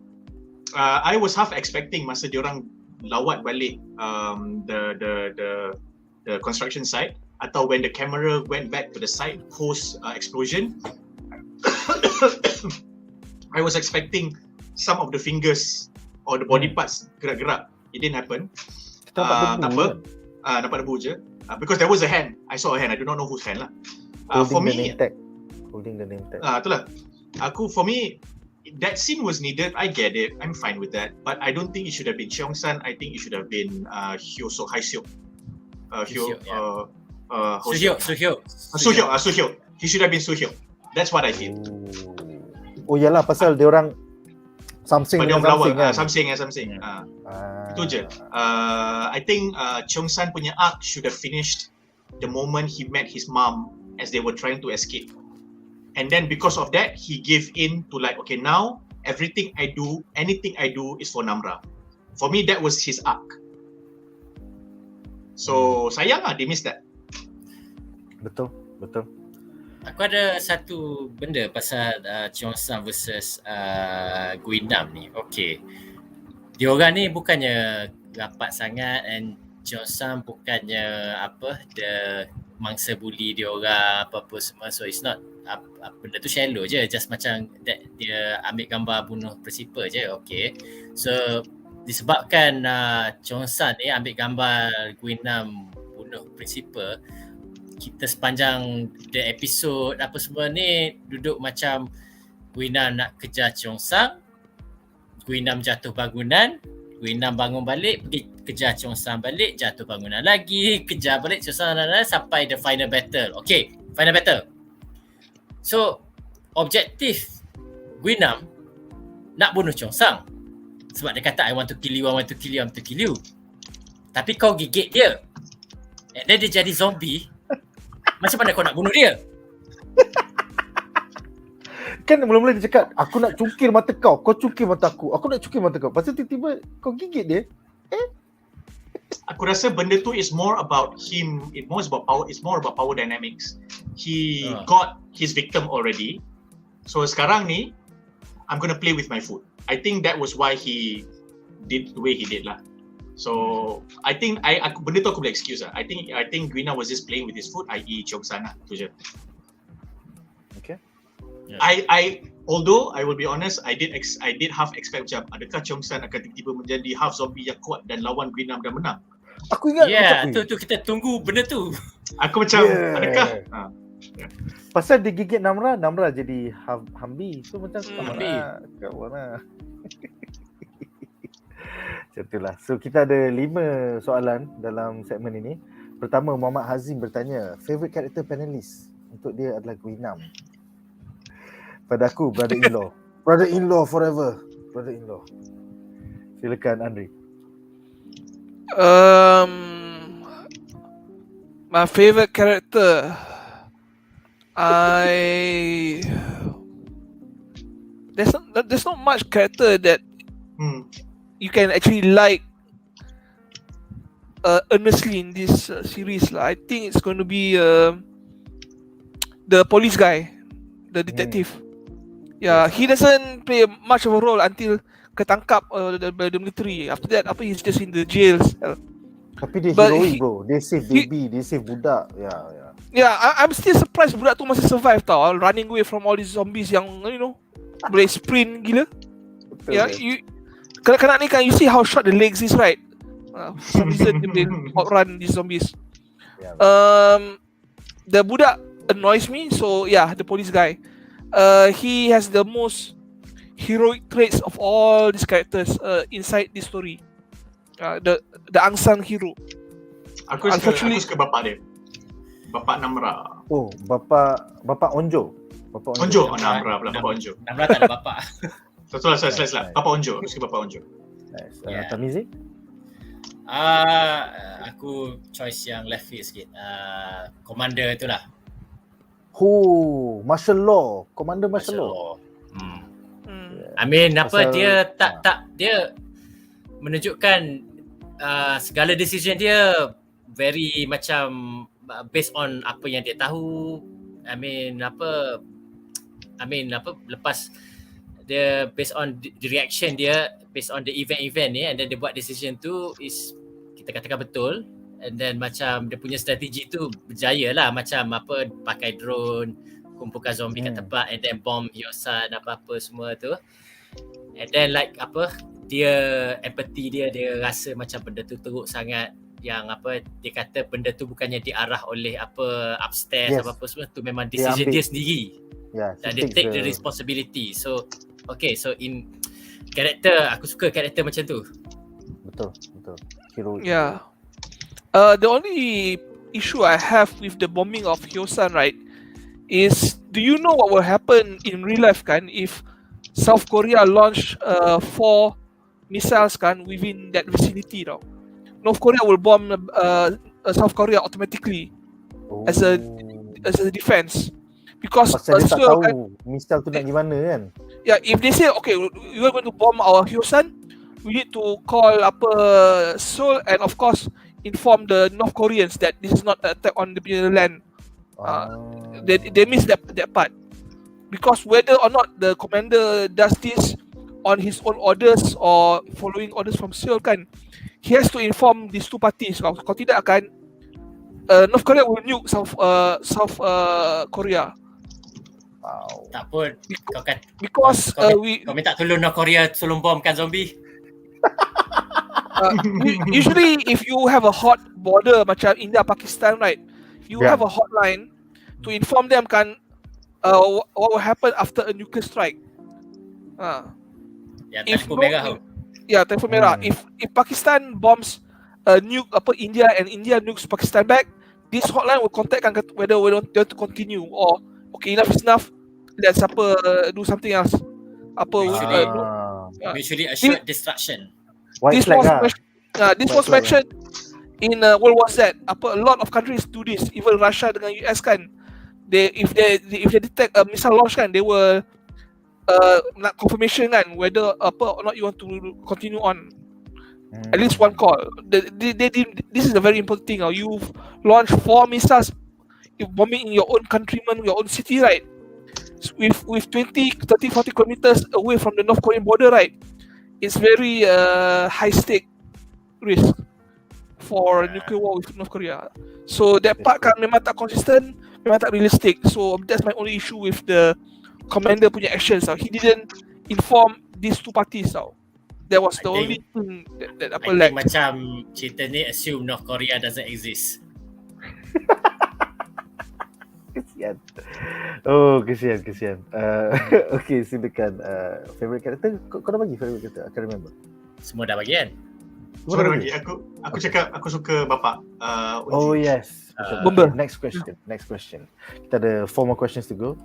I was half expecting masa diorang lawat balik the construction site, atau when the camera went back to the site post explosion. I was expecting some of the fingers or the body parts gerak-gerak. It didn't happen. Nampak debu je. Because there was a hand. I saw a hand. I do not know whose hand lah. For me, holding the name tag. Itulah. For me, that scene was needed. I get it. I'm fine with that. But I don't think it should have been Hyosan. I think it should have been Hyoso. Suhyo. He should have been Suhyo. That's what I feel. Oh yalah, pasal dia orang something Pada dengan something. something. Itu je. I think Cheongsan punya arc should have finished the moment he met his mom as they were trying to escape. And then because of that, he gave in to like, okay, now anything I do is for Namra. For me, that was his arc. So sayang lah, they missed that. Betul. Aku ada satu benda pasal Cheongsan versus Guinam ni. Okay. Diorang ni bukannya rapat sangat, and Cheongsan bukannya dia mangsa bully diorang apa-apa semua. So it's not benda tu shallow je, just macam dia ambil gambar bunuh prinsipal je. Okay. So disebabkan Cheongsan ni ambil gambar Guinam bunuh prinsipal, kita sepanjang the episode apa semua ni duduk macam Guinam nak kejar Cheongsan, Guinam jatuh bangunan, Guinam bangun balik, pergi kejar Cheongsan balik, jatuh bangunan lagi, kejar balik Cheongsan sampai the final battle. Okay, final battle. So, objektif Guinam nak bunuh Cheongsan sebab dia kata I want to kill you. Tapi kau gigit dia, and then dia jadi zombie. Macam mana kau nak bunuh dia? Kan mula-mula dia cakap, aku nak cungkil mata kau cungkil mata aku nak cungkil mata kau. Pasal tiba-tiba kau gigit dia. Aku rasa benda tu is more about him, it's more about power dynamics. He got his victim already. So sekarang ni, I'm gonna play with my food. I think that was why he did the way he did lah. So I think benda tu aku boleh excuse lah. I think Guina was just playing with his food, i.e. Cheongsan lah, tu je. Okay. Yeah. Although I will be honest, I did half expect macam adakah Cheongsan akan tiba-tiba menjadi half zombie yang kuat dan lawan Guinam dan menang. Aku ingat tu kita tunggu benda tu. Aku macam adakah? Pasal dia gigit Namra jadi Hambi. So macam kat mana? Macam itulah. So kita ada 5 soalan dalam segmen ini. Pertama, Muhammad Hazim bertanya, favorite character panelist untuk dia adalah Guinam. Pada aku, brother-in-law. Brother-in-law forever. Brother-in-law. Silakan Anri. My favorite character, there's not much character that you can actually like earnestly in this series lah. I think it's going to be the police guy, the detective. Yeah, he doesn't play much of a role until ketangkap by the military. After that, he's just in the jail cell. Tapi dia heroic bro. Dia save baby, dia save budak. Yeah, I'm still surprised budak tu masih survive tau, running away from all these zombies yang boleh sprint gila. Betul, yeah, kanak-kanak ni kan, you see how short the legs is, right? For some reason dia boleh outrun these zombies. The budak annoys me, so yeah, the police guy. He has the most heroic traits of all these characters inside this story. The unsung hero. Aku suka bapak dia. Bapak Namra. Oh, bapak Onjo. Onjo, Namra pula, bapak Onjo. Namra tak ada bapak. Salah. Bapak Onjo, aku suka bapak Onjo. Nice. Tarmizi? Aku choice yang left field sikit. Commander tu lah. Martial law. Commander martial law. I mean, dia dia menunjukkan segala decision dia very macam based on apa yang dia tahu. I mean lepas dia based on the reaction dia, based on the event ni, and then dia buat decision tu is kita katakan betul, and then macam dia punya strategi tu berjaya lah, macam pakai drone, kumpulkan zombie kat tempat, and then bomb Hyosan apa-apa semua tu, and then dia empathy dia rasa macam benda tu teruk sangat, yang dia kata benda tu bukannya diarah oleh upstairs, apa-apa semua tu, memang decision dia sendiri. Dan dia take the responsibility. So so in character, aku suka character macam tu. Betul. Hero. Yeah. The only issue I have with the bombing of Hyosan, right, is do you know what will happen in real life kan if South Korea launch 4 missiles kan within that vicinity tau. North Korea will bomb South Korea automatically as a defense because Pasal dia tak Seoul tahu kan, misal tu nak gimana kan. yeah, if they say okay we are going to bomb our Hyosan, we need to call Seoul and of course inform the North Koreans that this is not an attack on the land. They miss that part because whether or not the commander does this on his own orders or following orders from Seoul kan, he has to inform these two parties. Kalau tidak akan North Korea will nuke South Korea. Wow. Tak pun. Because kau minta tolong North Korea tolong bomkan zombie. Usually if you have a hot border macam India Pakistan, right, you have a hotline to inform them kan what will happen after a nuclear strike. Telefon merah. Telefon merah. If Pakistan bombs nuke India and India nukes Pakistan back, this hotline will contact kan whether we want to continue or okay, enough is enough, let's do something else. Mutually assured destruction. This was mentioned in World War Z. A lot of countries do this. Even Russia dengan US kan, if they detect a missile launch kan, they will nak confirmation kan whether or not you want to continue on. At least one call. This is a very important thing. You've launched 4 missiles, you're bombing in your own countrymen, your own city, right? With 20, 30, 40 kilometers away from the North Korean border, right? It's very high stake risk for nuclear war with North Korea. So that part kan memang tak consistent, memang tak realistic. So that's my only issue with the commander punya actions. He didn't inform these two parties. That was the only thing that I think macam cerita ni assume North Korea doesn't exist. Kesian. Kesian. Okay, silakan. Favorite character? Kau dah bagi favorite character? I can't remember. Semua dah bagi kan? Semua dah bagi. Aku cakap aku suka bapak. Oh yes. Bomber. Next question. Kita ada 4 more questions to go.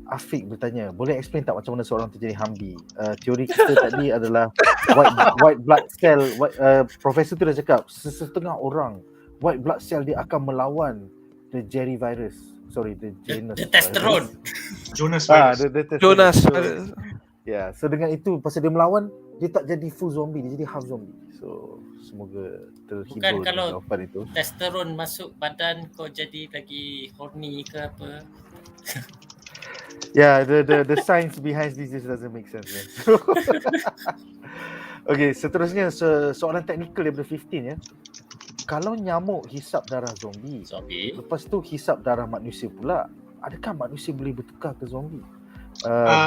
Afiq bertanya, boleh explain tak macam mana seorang tu jadi Humvee? Teori kita tadi adalah white blood cell. Profesor tu dah cakap setengah orang white blood cell dia akan melawan the Jerry virus. Sorry, the Janus. The testosterone. Jonas virus. Jonas. Yeah, so dengan itu pasal dia melawan, dia tak jadi full zombie, dia jadi half zombie. So semoga terhibur. Bukan kalau jawapan itu. testosterone masuk badan kau jadi lagi horny ke apa? Yeah, the science behind this just doesn't make sense. Man. Okay, seterusnya soalan teknikal daripada 15 ya. Kalau nyamuk hisap darah zombie, lepas tu hisap darah manusia pula, adakah manusia boleh bertukar ke zombie?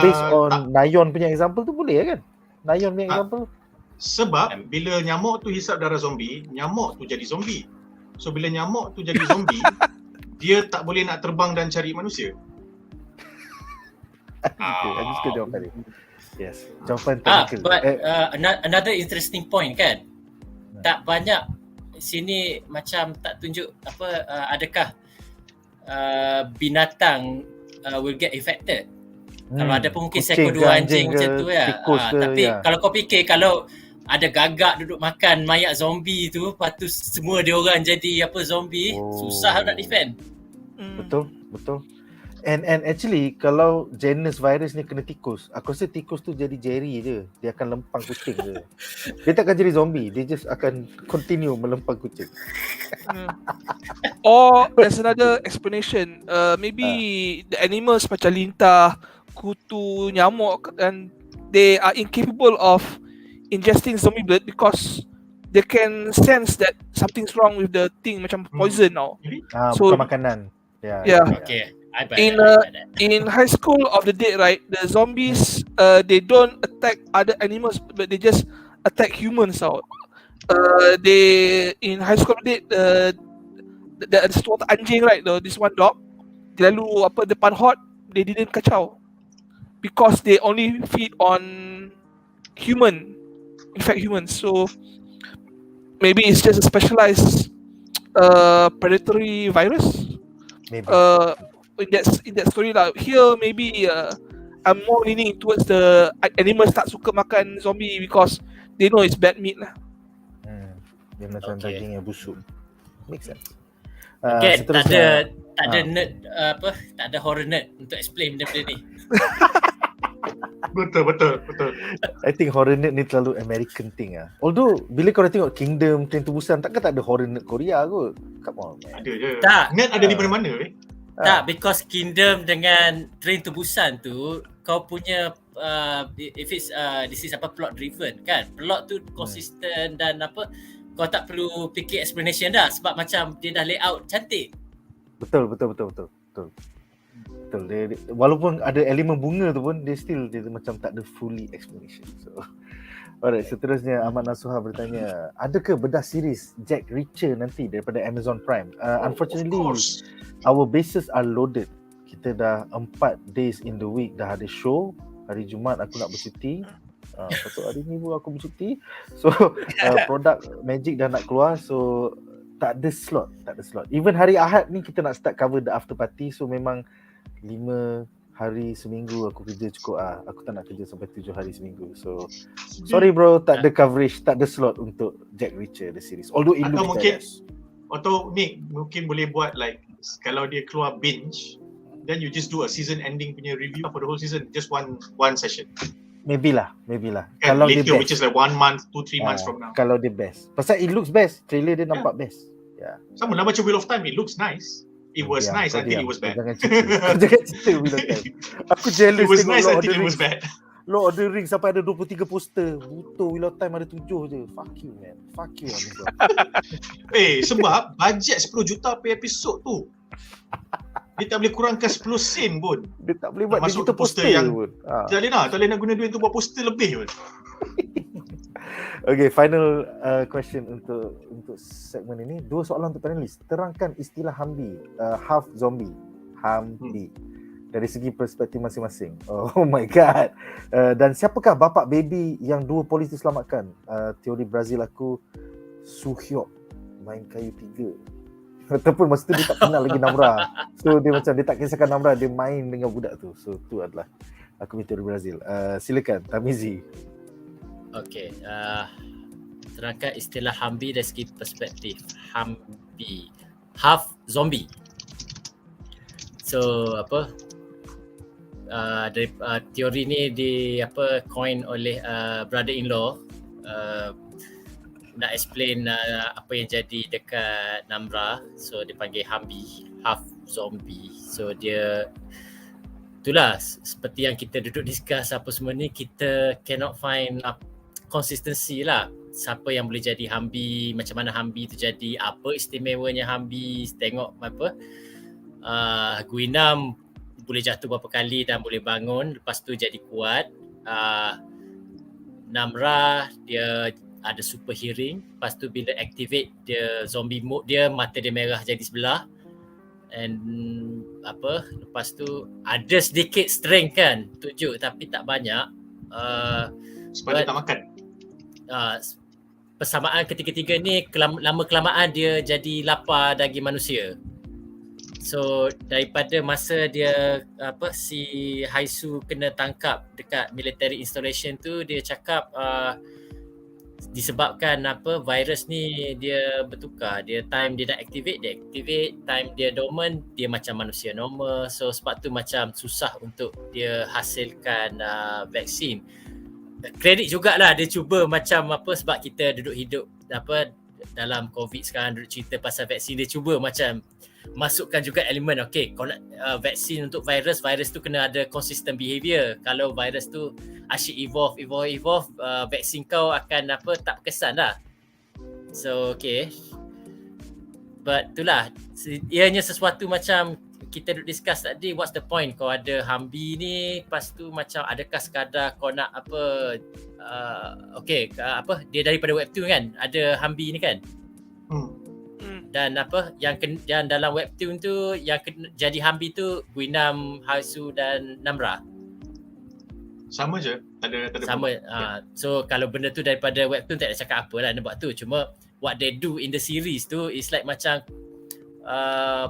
Based on Nayon punya example tu boleh kan? Nayon punya example. Sebab bila nyamuk tu hisap darah zombie, nyamuk tu jadi zombie. So bila nyamuk tu jadi zombie, dia tak boleh nak terbang dan cari manusia. Okay, aku suka jawapan ni. Yes, jawapan teknikal. But another interesting point kan, tak banyak sini macam tak tunjuk adakah binatang will get affected. Kalau ada pun mungkin seekor 2 anjing macam tu ya. Tapi kalau kau fikir kalau ada gagak duduk makan mayat zombie tu, lepas tu semua dia orang jadi zombie, susah nak defend. Betul. And actually kalau Janus virus ni kena tikus, aku rasa tikus tu jadi Jerry je. Dia akan lempang kucing je. Dia takkan jadi zombie, dia just akan continue melempang kucing. Or there's another explanation. Maybe the animals macam lintah, kutu, nyamuk, and they are incapable of ingesting zombie blood because they can sense that something's wrong with the thing, macam poison now. So bukan makanan. Yeah. Okay. In High School of the Dead, right, the zombies they don't attack other animals, but they just attack humans out. They in High School of the Dead, the satu anjing, right, this one dog, dia lalu depan hot, they didn't kacau because they only feed on humans. So maybe it's just a specialized predatory virus. Maybe. In that story lah. Here maybe I'm more leaning towards the animals tak suka makan zombie because they know it's bad meat lah. Dia macam Okay. daging yang busuk. Make sense. Again, tak seterusnya, ada nerd tak ada horror nerd untuk explain benda-benda ni. Betul. I think horror nerd ni terlalu American thing lah. Although bila kau dah tengok Kingdom, Train to Busan, takkan tak ada horror nerd Korea kot. Come on man. Ada je. Tak. Net ada di mana-mana Tak, because Kingdom dengan Train to Busan tu kau punya if it's this is plot driven kan. Plot tu konsisten dan kau tak perlu fikir explanation dah sebab macam dia dah layout cantik. Betul. Dia, walaupun ada elemen bunga tu pun dia macam tak ada fully explanation. So alright, seterusnya Ahmad Nasuha bertanya, adakah bedah series Jack Reacher nanti daripada Amazon Prime? Unfortunately our bases are loaded. Kita dah 4 days in the week dah ada show. Hari Jumaat aku nak bercuti. Patut hari ni pun aku bercuti. So produk Magic dah nak keluar, so tak ada slot. Even hari Ahad ni kita nak start cover the after party, so memang 5 hari seminggu aku kerja cukup ah. Aku tak nak kerja sampai 7 hari seminggu. So sorry bro, tak ada coverage, tak ada slot untuk Jack Reacher the series. Although it Atau looks mungkin badass. Atau Nick mungkin boleh buat like kalau dia keluar binge, then you just do a season ending punya review for the whole season, just one session. Maybe lah. Kan, Kalau dia later, best. which is like 1 month, 2-3 months from now. Kalau dia best. Pasal it looks best. Trailer dia nampak best. Yeah. Sama lah macam Wheel of Time, it looks nice. It was Diam, nice kau until diam. it was bad. Kau jangan cerita Wheel of Time. Aku jealous It was tengok nice Lord of until the it was Rings. bad. Lord of the Rings sampai ada 23 poster. Butuh Wheel of Time ada 7 je. Fuck you man. Fuck you Amazon. Sebab bajet 10 juta per episod tu. Dia tak boleh kurangkan 10 sen pun. Dia tak boleh buat Masuk digital poster poster yang- pun. Tak boleh nak guna duit tu buat poster lebih pun. Okay, final question untuk segmen ini. 2 soalan untuk panelis. Terangkan istilah Hambi, half zombie, Hambi, dari segi perspektif masing-masing. Oh my god. Dan siapakah bapa baby yang 2 polis itu selamatkan? Teori Brazil aku, Suhyok, main kayu 3. Ataupun masa tu dia tak kenal lagi Namra. So dia macam dia tak kisahkan Namra, dia main dengan budak tu. So tu adalah aku punya teori Brazil. Silakan Tarmizi. Okay, terangkan istilah Hambi dari segi perspektif. Hambi, half zombie. So dari teori ni coin oleh brother-in-law, nak explain apa yang jadi dekat Namra. So dia panggil Hambi, half zombie. So dia itulah seperti yang kita duduk discuss apa semua ni, kita cannot find consistency lah. Siapa yang boleh jadi Hambi, macam mana Hambi tu jadi, apa istimewanya Hambi, tengok Guinam boleh jatuh berapa kali dan boleh bangun, lepas tu jadi kuat. Namra dia ada super hearing, lepas tu bila activate dia zombie mode dia, mata dia merah jadi sebelah. And lepas tu ada sedikit strength kan, 7 tapi tak banyak. Sebab dia tak makan. Persamaan ketiga-tiga ni lama kelamaan dia jadi lapar daging manusia. So daripada masa dia si Haisu kena tangkap dekat military installation tu, dia cakap disebabkan virus ni dia bertukar. Dia time dia dah activate, time dia dormant, dia macam manusia normal. So sebab tu macam susah untuk dia hasilkan vaksin. Kredit jugalah dia cuba macam sebab kita duduk hidup dalam COVID sekarang, duduk cerita pasal vaksin, dia cuba macam masukkan juga elemen okay, kau nak vaksin untuk virus tu kena ada consistent behavior. Kalau virus tu asyik evolve, vaksin kau akan tak berkesan lah. So okay, but itulah ianya sesuatu macam kita duduk discuss tadi, what's the point kau ada Hambi ni, lepas tu macam adakah sekadar kau nak dia daripada webtoon kan, ada Hambi ni kan. dan apa yang dalam webtoon tu yang jadi Hambi tu Guinam, Haisu dan Namra. Sama je, tak ada Sama. So kalau benda tu daripada webtoon tak ada cakap apa lah nak buat tu. Cuma what they do in the series tu is like macam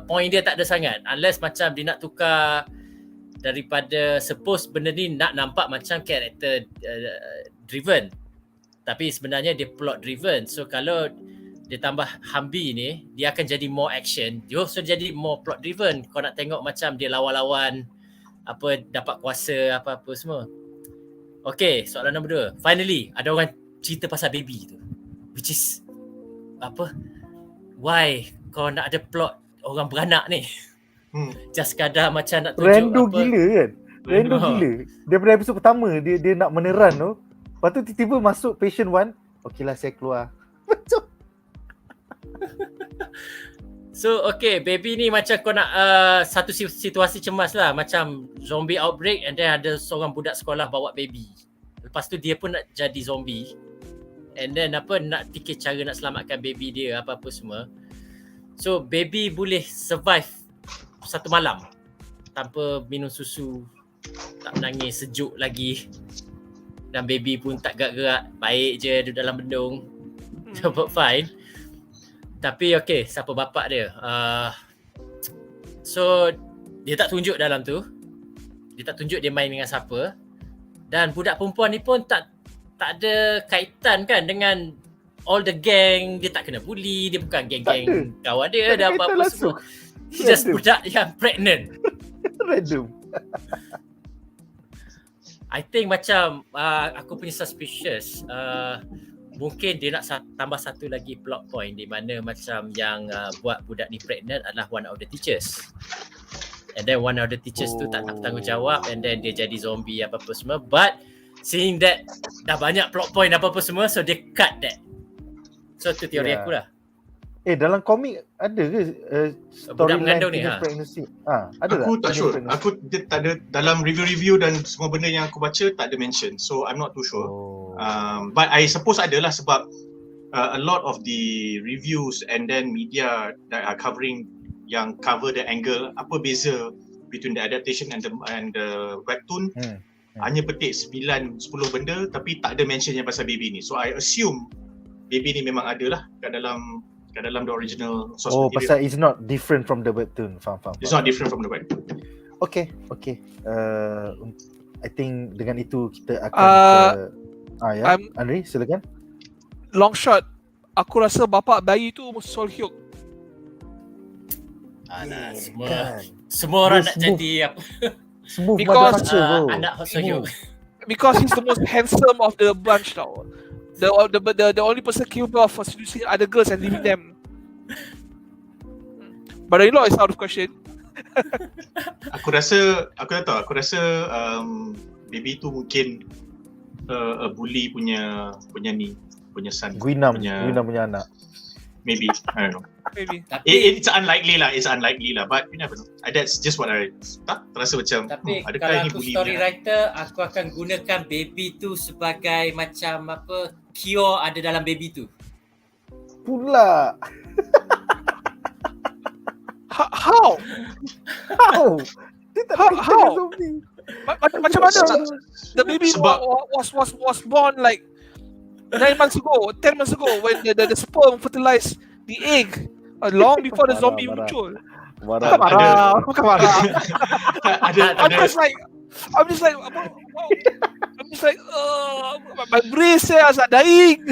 point dia tak ada sangat unless macam dia nak tukar daripada suppose benda ni nak nampak macam character driven, tapi sebenarnya dia plot driven. So kalau dia tambah Hambi ni, dia akan jadi more action, so jadi more plot driven. Kau nak tengok macam dia lawan-lawan apa, dapat kuasa apa-apa semua. Okay, soalan nombor 2. Finally ada orang cerita pasal baby tu, which is apa, why kau nak ada plot orang beranak ni? Just sekadar macam nak tunjuk Random apa, gila kan. Random gila. Daripada episod pertama dia nak meneran tu. Lepas tu tiba-tiba masuk patient 1. Okeylah saya keluar. Macam so okay, baby ni macam kau nak satu situasi cemas lah, macam zombie outbreak and then ada seorang budak sekolah bawa baby. Lepas tu dia pun nak jadi zombie and then apa, nak fikir cara nak selamatkan baby dia apa-apa semua. So baby boleh survive satu malam tanpa minum susu, tak menangis, sejuk lagi, dan baby pun tak gerak-gerak, baik je duduk dalam bendung. Dapat fine. Tapi okay, siapa bapak dia? So dia tak tunjuk dalam tu, dia tak tunjuk dia main dengan siapa, dan budak perempuan ni pun tak ada kaitan kan dengan all the gang. Dia tak kena bully, dia bukan geng-geng kawan dia dan apa-apa semua. He just budak yang pregnant. random. I think macam aku punya suspicious, mungkin dia nak tambah satu lagi plot point di mana macam yang buat budak ni pregnant adalah one of the teachers. And then one of the teachers tu tak nak bertanggungjawab and then dia jadi zombie apa-apa semua. But seeing that dah banyak plot point apa-apa semua, so dia cut that. So tu teori aku lah. Dalam komik ada ke budak mengandung ni? Pregnancy? Ada aku tak? Tak sure. Aku dia tak ada dalam review dan semua benda yang aku baca tak ada mention. So I'm not too sure. But I suppose adalah sebab a lot of the reviews and then media that are covering yang cover the angle apa beza between the adaptation and the webtoon, hanya petik 9-10 benda tapi tak ada mention yang pasal baby ni. So I assume baby ni memang ada lah kat dalam the original source material. Pasal it's not different from the webtoon. Faham. It's not different from the webtoon. Okay. I think dengan itu kita akan Anri, silakan. Long shot, aku rasa bapak bayi tu Sol Hyuk. Semua orang nak jadi apa? Smooth Because anak Sol Hyuk. Because he's the most handsome of the bunch tau. The only person capable of seducing other girls and leaving them. Brother-in-law is out of question. Aku rasa baby tu mungkin bully punya son. Guinam punya anak. Maybe, I don't know. Maybe. It's unlikely lah, but you never know. That's just what I terasa macam. Tapi adakah kalau ini aku bully story writer, aku akan gunakan baby tu sebagai macam apa, cure ada dalam baby tu. Pula. How? Dia tak How? zombie. Macam mana the baby was born like 9 months ago, 10 months ago when the sperm fertilized the egg long before the zombie muncul. Marah. I'm just like my brain cells are dying.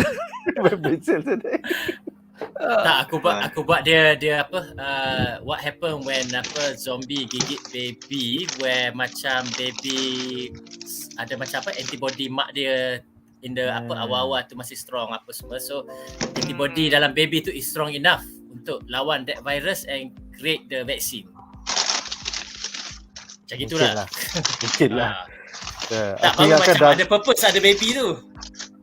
Tak, aku buat dia apa, what happen when apa zombie gigit baby, where macam baby ada macam apa antibody mak dia in the apa awal-awal tu masih strong apa semua, so antibody dalam baby tu is strong enough untuk lawan that virus and create the vaccine. Macam gitulah. Mungkin lah. Tak baru macam ada purpose ada baby tu.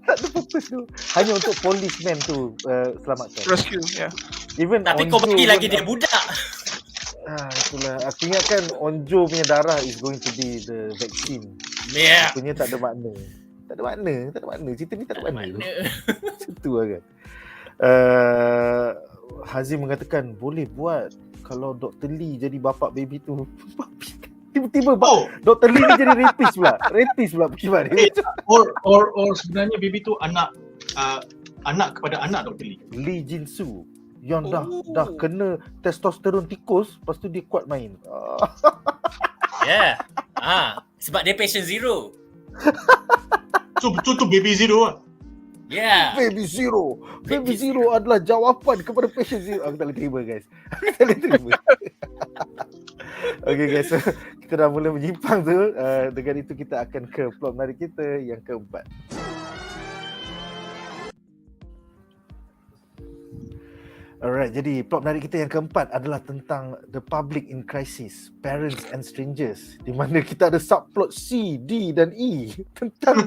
Tak ada purpose tu. Hanya untuk policeman tu selamatkan. Rescue, yeah. Even tapi kau bagi lagi dia budak. Itulah. Aku ingatkan Onjo punya darah is going to be the vaccine. Yeah. Punya tak ada makna. Tak ada makna. Cerita ni tak ada makna. Macam tu lah kan. Hazim mengatakan boleh buat kalau Dr. Lee jadi bapak baby tu. Tiba-tiba Dr. Lee ni jadi rapist pula bagaimana? Or sebenarnya baby tu anak kepada anak Dr. Lee. Lee Jin-soo yang dah kena testosteron tikus, lepas tu dia kuat main. Yeah. Sebab dia patient zero. So betul tu baby zero lah. Yeah. Baby Zero adalah jawapan kepada patient zero. Aku tak boleh terima guys. Okay guys, so kita dah mula menyimpang tu. Dengan itu kita akan ke plot menarik kita yang keempat. Alright, jadi plot menarik kita yang keempat adalah tentang the public in crisis, parents and strangers, di mana kita ada subplot C, D dan E tentang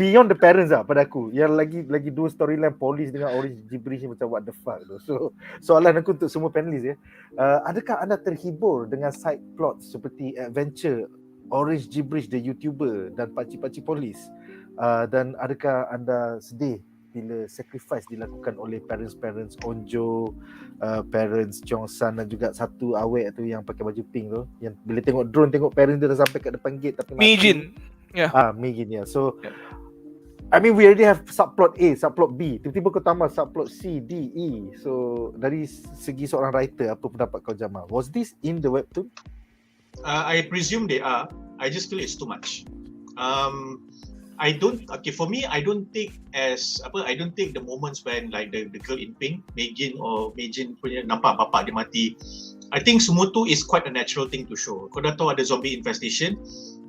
beyond the parents lah pada aku. Yang lagi dua storyline polis dengan orange gibberish macam what the fuck tu. So soalan aku untuk semua panelis ya. Adakah anda terhibur dengan side plot seperti adventure orange gibberish the YouTuber dan pakcik-pakcik polis? Dan adakah anda sedih bila sacrifice dilakukan oleh parents Onjo, parents Hyosan dan juga satu awek tu yang pakai baju pink tu, yang bila tengok drone tengok parents dia dah sampai kat depan gate tapi Mijin. Mijin ya. So I mean we already have subplot A, subplot B. Tiba-tiba kau tambah subplot C, D, E. So dari segi seorang writer, apa pendapat kau Jamal? Was this in the webtoon? I presume they are. I just feel it's too much. For me, I don't take the moments when like the girl in pink, Meijin punya nampak bapak dia mati. I think semua tu is quite a natural thing to show. Kau dah tahu ada zombie infestation,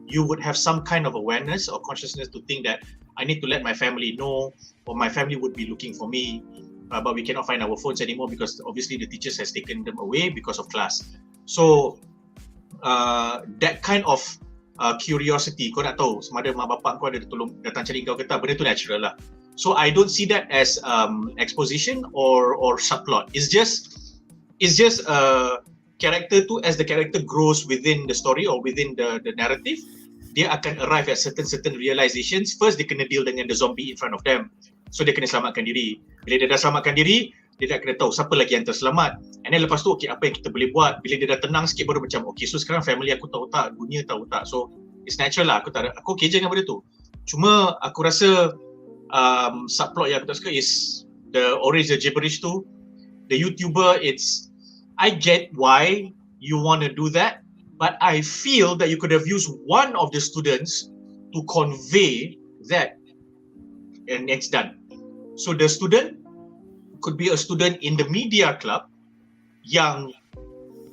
you would have some kind of awareness or consciousness to think that I need to let my family know, or my family would be looking for me, but we cannot find our phones anymore because obviously the teachers has taken them away because of class. So that kind of curiosity, kau nak tahu sama ada mak bapak kau ada tolong datang cari kau ke tak, benda tu natural lah. So I don't see that as exposition or subplot. It's just character tu, as the character grows within the story or within the narrative, dia akan arrive at certain realizations. First dia kena deal dengan the zombie in front of them, so dia kena selamatkan diri. Bila dia dah selamatkan diri, dia dah kena tahu siapa lagi yang terselamat. And then lepas tu, okay, apa yang kita boleh buat. Bila dia dah tenang sikit baru macam, okay, so sekarang family aku tahu tak, dunia tahu tak. So it's natural lah, aku okay je dengan benda tu. Cuma aku rasa subplot yang aku tak suka is the orange, the gibberish tu. The YouTuber, I get why you want to do that, but I feel that you could have used one of the students to convey that, and it's done. So the student could be a student in the media club yang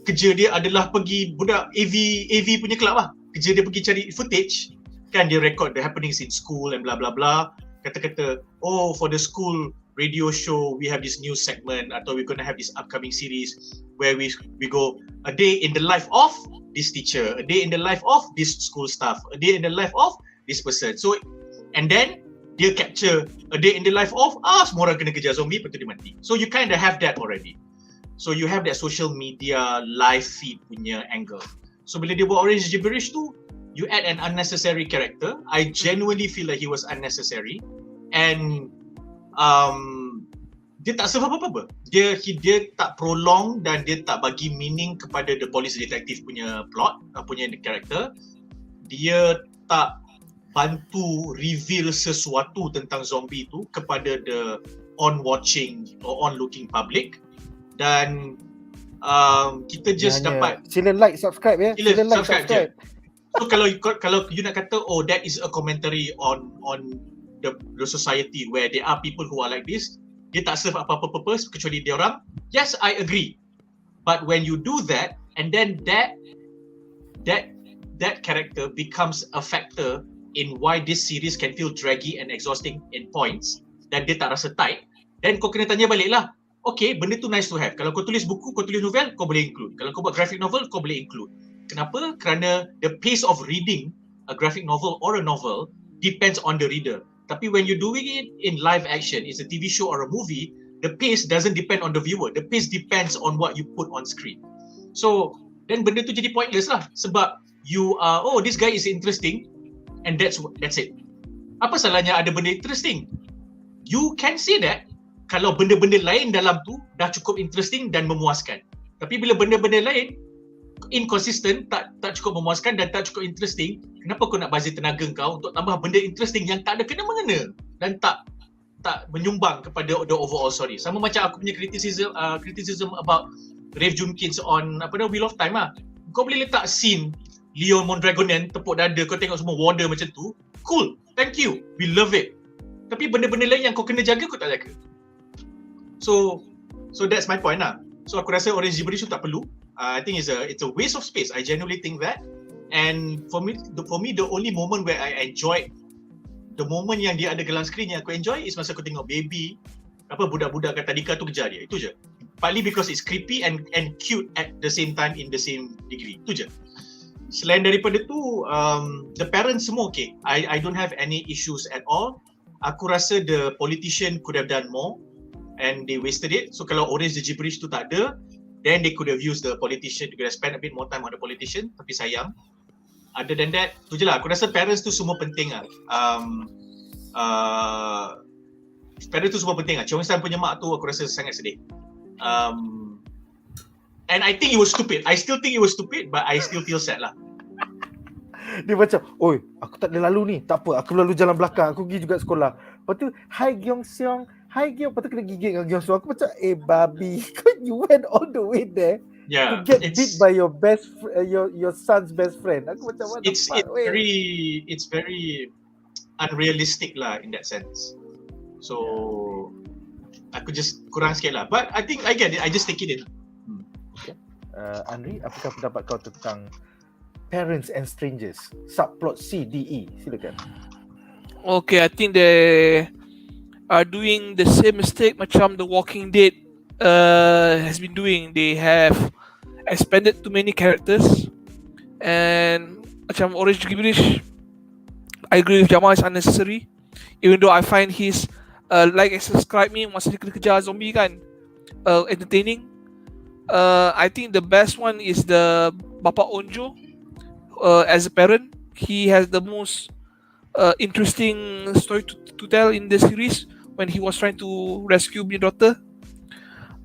kerja dia adalah pergi budak AV punya club lah. Kerja dia pergi cari footage, kan, dia record the happenings in school and blah blah blah. Kata-kata, oh, for the school radio show we have this new segment, atau we're gonna have this upcoming series where we go a day in the life of this teacher, a day in the life of this school staff, a day in the life of this person. So and then dia capture a day in the life of semua orang kena kejar zombie, lepas tu dia mati. So you kind of have that already. So you have that social media live feed punya angle. So bila dia buat orange gibberish tu, you add an unnecessary character. I genuinely feel like he was unnecessary, and dia tak serve apa-apa. Dia tak prolong dan dia tak bagi meaning kepada the police detective punya plot, punya character. Dia tak bantu reveal sesuatu tentang zombie tu kepada the on-watching or on-looking public. Dan kita just dapat sila like, subscribe ya. Sila like, subscribe. So kalau you nak kata, oh, that is a commentary on the society where there are people who are like this, dia tak serve apa-apa purpose kecuali dia orang. Yes, I agree. But when you do that, and then that character becomes a factor in why this series can feel draggy and exhausting in points, dan dia tak rasa tight, then kau kena tanya balik lah, okay, benda tu nice to have. Kalau kau tulis buku, kau tulis novel, kau boleh include. Kalau kau buat graphic novel, kau boleh include. Kenapa? Kerana the pace of reading a graphic novel or a novel depends on the reader. Tapi when you're doing it in live action, it's a TV show or a movie, the pace doesn't depend on the viewer. The pace depends on what you put on screen. So, then benda tu jadi pointless lah. Sebab you are, oh, this guy is interesting, and that's it. Apa salahnya ada benda interesting? you can say that kalau benda-benda lain dalam tu dah cukup interesting dan memuaskan. Tapi bila benda-benda lain inconsistent, tak cukup memuaskan dan tak cukup interesting, kenapa kau nak bazir tenaga kau untuk tambah benda interesting yang tak ada kena-mengena dan tak menyumbang kepada the overall story. Sama macam aku punya criticism about Rave Junkins on Wheel of Time lah. Kau boleh letak scene Leon Mondragonen tepuk dada, kau tengok semua wonder macam tu, cool, thank you, we love it. Tapi benda-benda lain yang kau kena jaga, kau tak jaga. So that's my point lah. So aku rasa Orange Gibberish tu tak perlu. I think it's a waste of space. I genuinely think that. And for me the only moment where I enjoyed, the moment yang dia ada dalam screen yang aku enjoy is masa aku tengok baby budak-budak kat tadika tu kejar dia. Itu je. Partly because it's creepy and cute at the same time in the same degree. Itu je. Selain daripada tu, the parents semua okay. I don't have any issues at all. Aku rasa the politician could have done more and they wasted it. So kalau Orange the Gibberish tu tak ada, then they could have used the politician, they could have spent a bit more time on the politician, tapi sayang. Other than that, tu je lah. Aku rasa parents tu semua penting lah. Parents tu semua penting lah. Chong San punya mak tu aku rasa sangat sedih. And I think it was stupid. I still think it was stupid, but I still feel sad lah. Dia macam, oi, aku tak ada lalu ni. Tak apa, aku lalu jalan belakang. Aku pergi juga sekolah. Lepas tu, hi Gyeong Seong. Hi Gyeong. Lepas tu kena gigit dengan Gyeong Seong. Aku macam, babi. You went all the way there to get beat by your your son's best friend. Aku macam, what the fuck? It's very unrealistic lah in that sense. So, aku just kurang sikit lah. But I think I get it. I just take it in. Okay. Anri, apakah pendapat kau tentang Parents and Strangers, subplot C, D, E? Silakan. Okay, I think they are doing the same mistake macam The Walking Dead has been doing. They have expanded too many characters, and macam Orange Gibberish, I agree with Jamal, is unnecessary. Even though I find his like and subscribe me masa dia kena kejar zombie kan, entertaining. I think the best one is the Bapa Onjo. As a parent, he has the most interesting story to tell in the series when he was trying to rescue my daughter.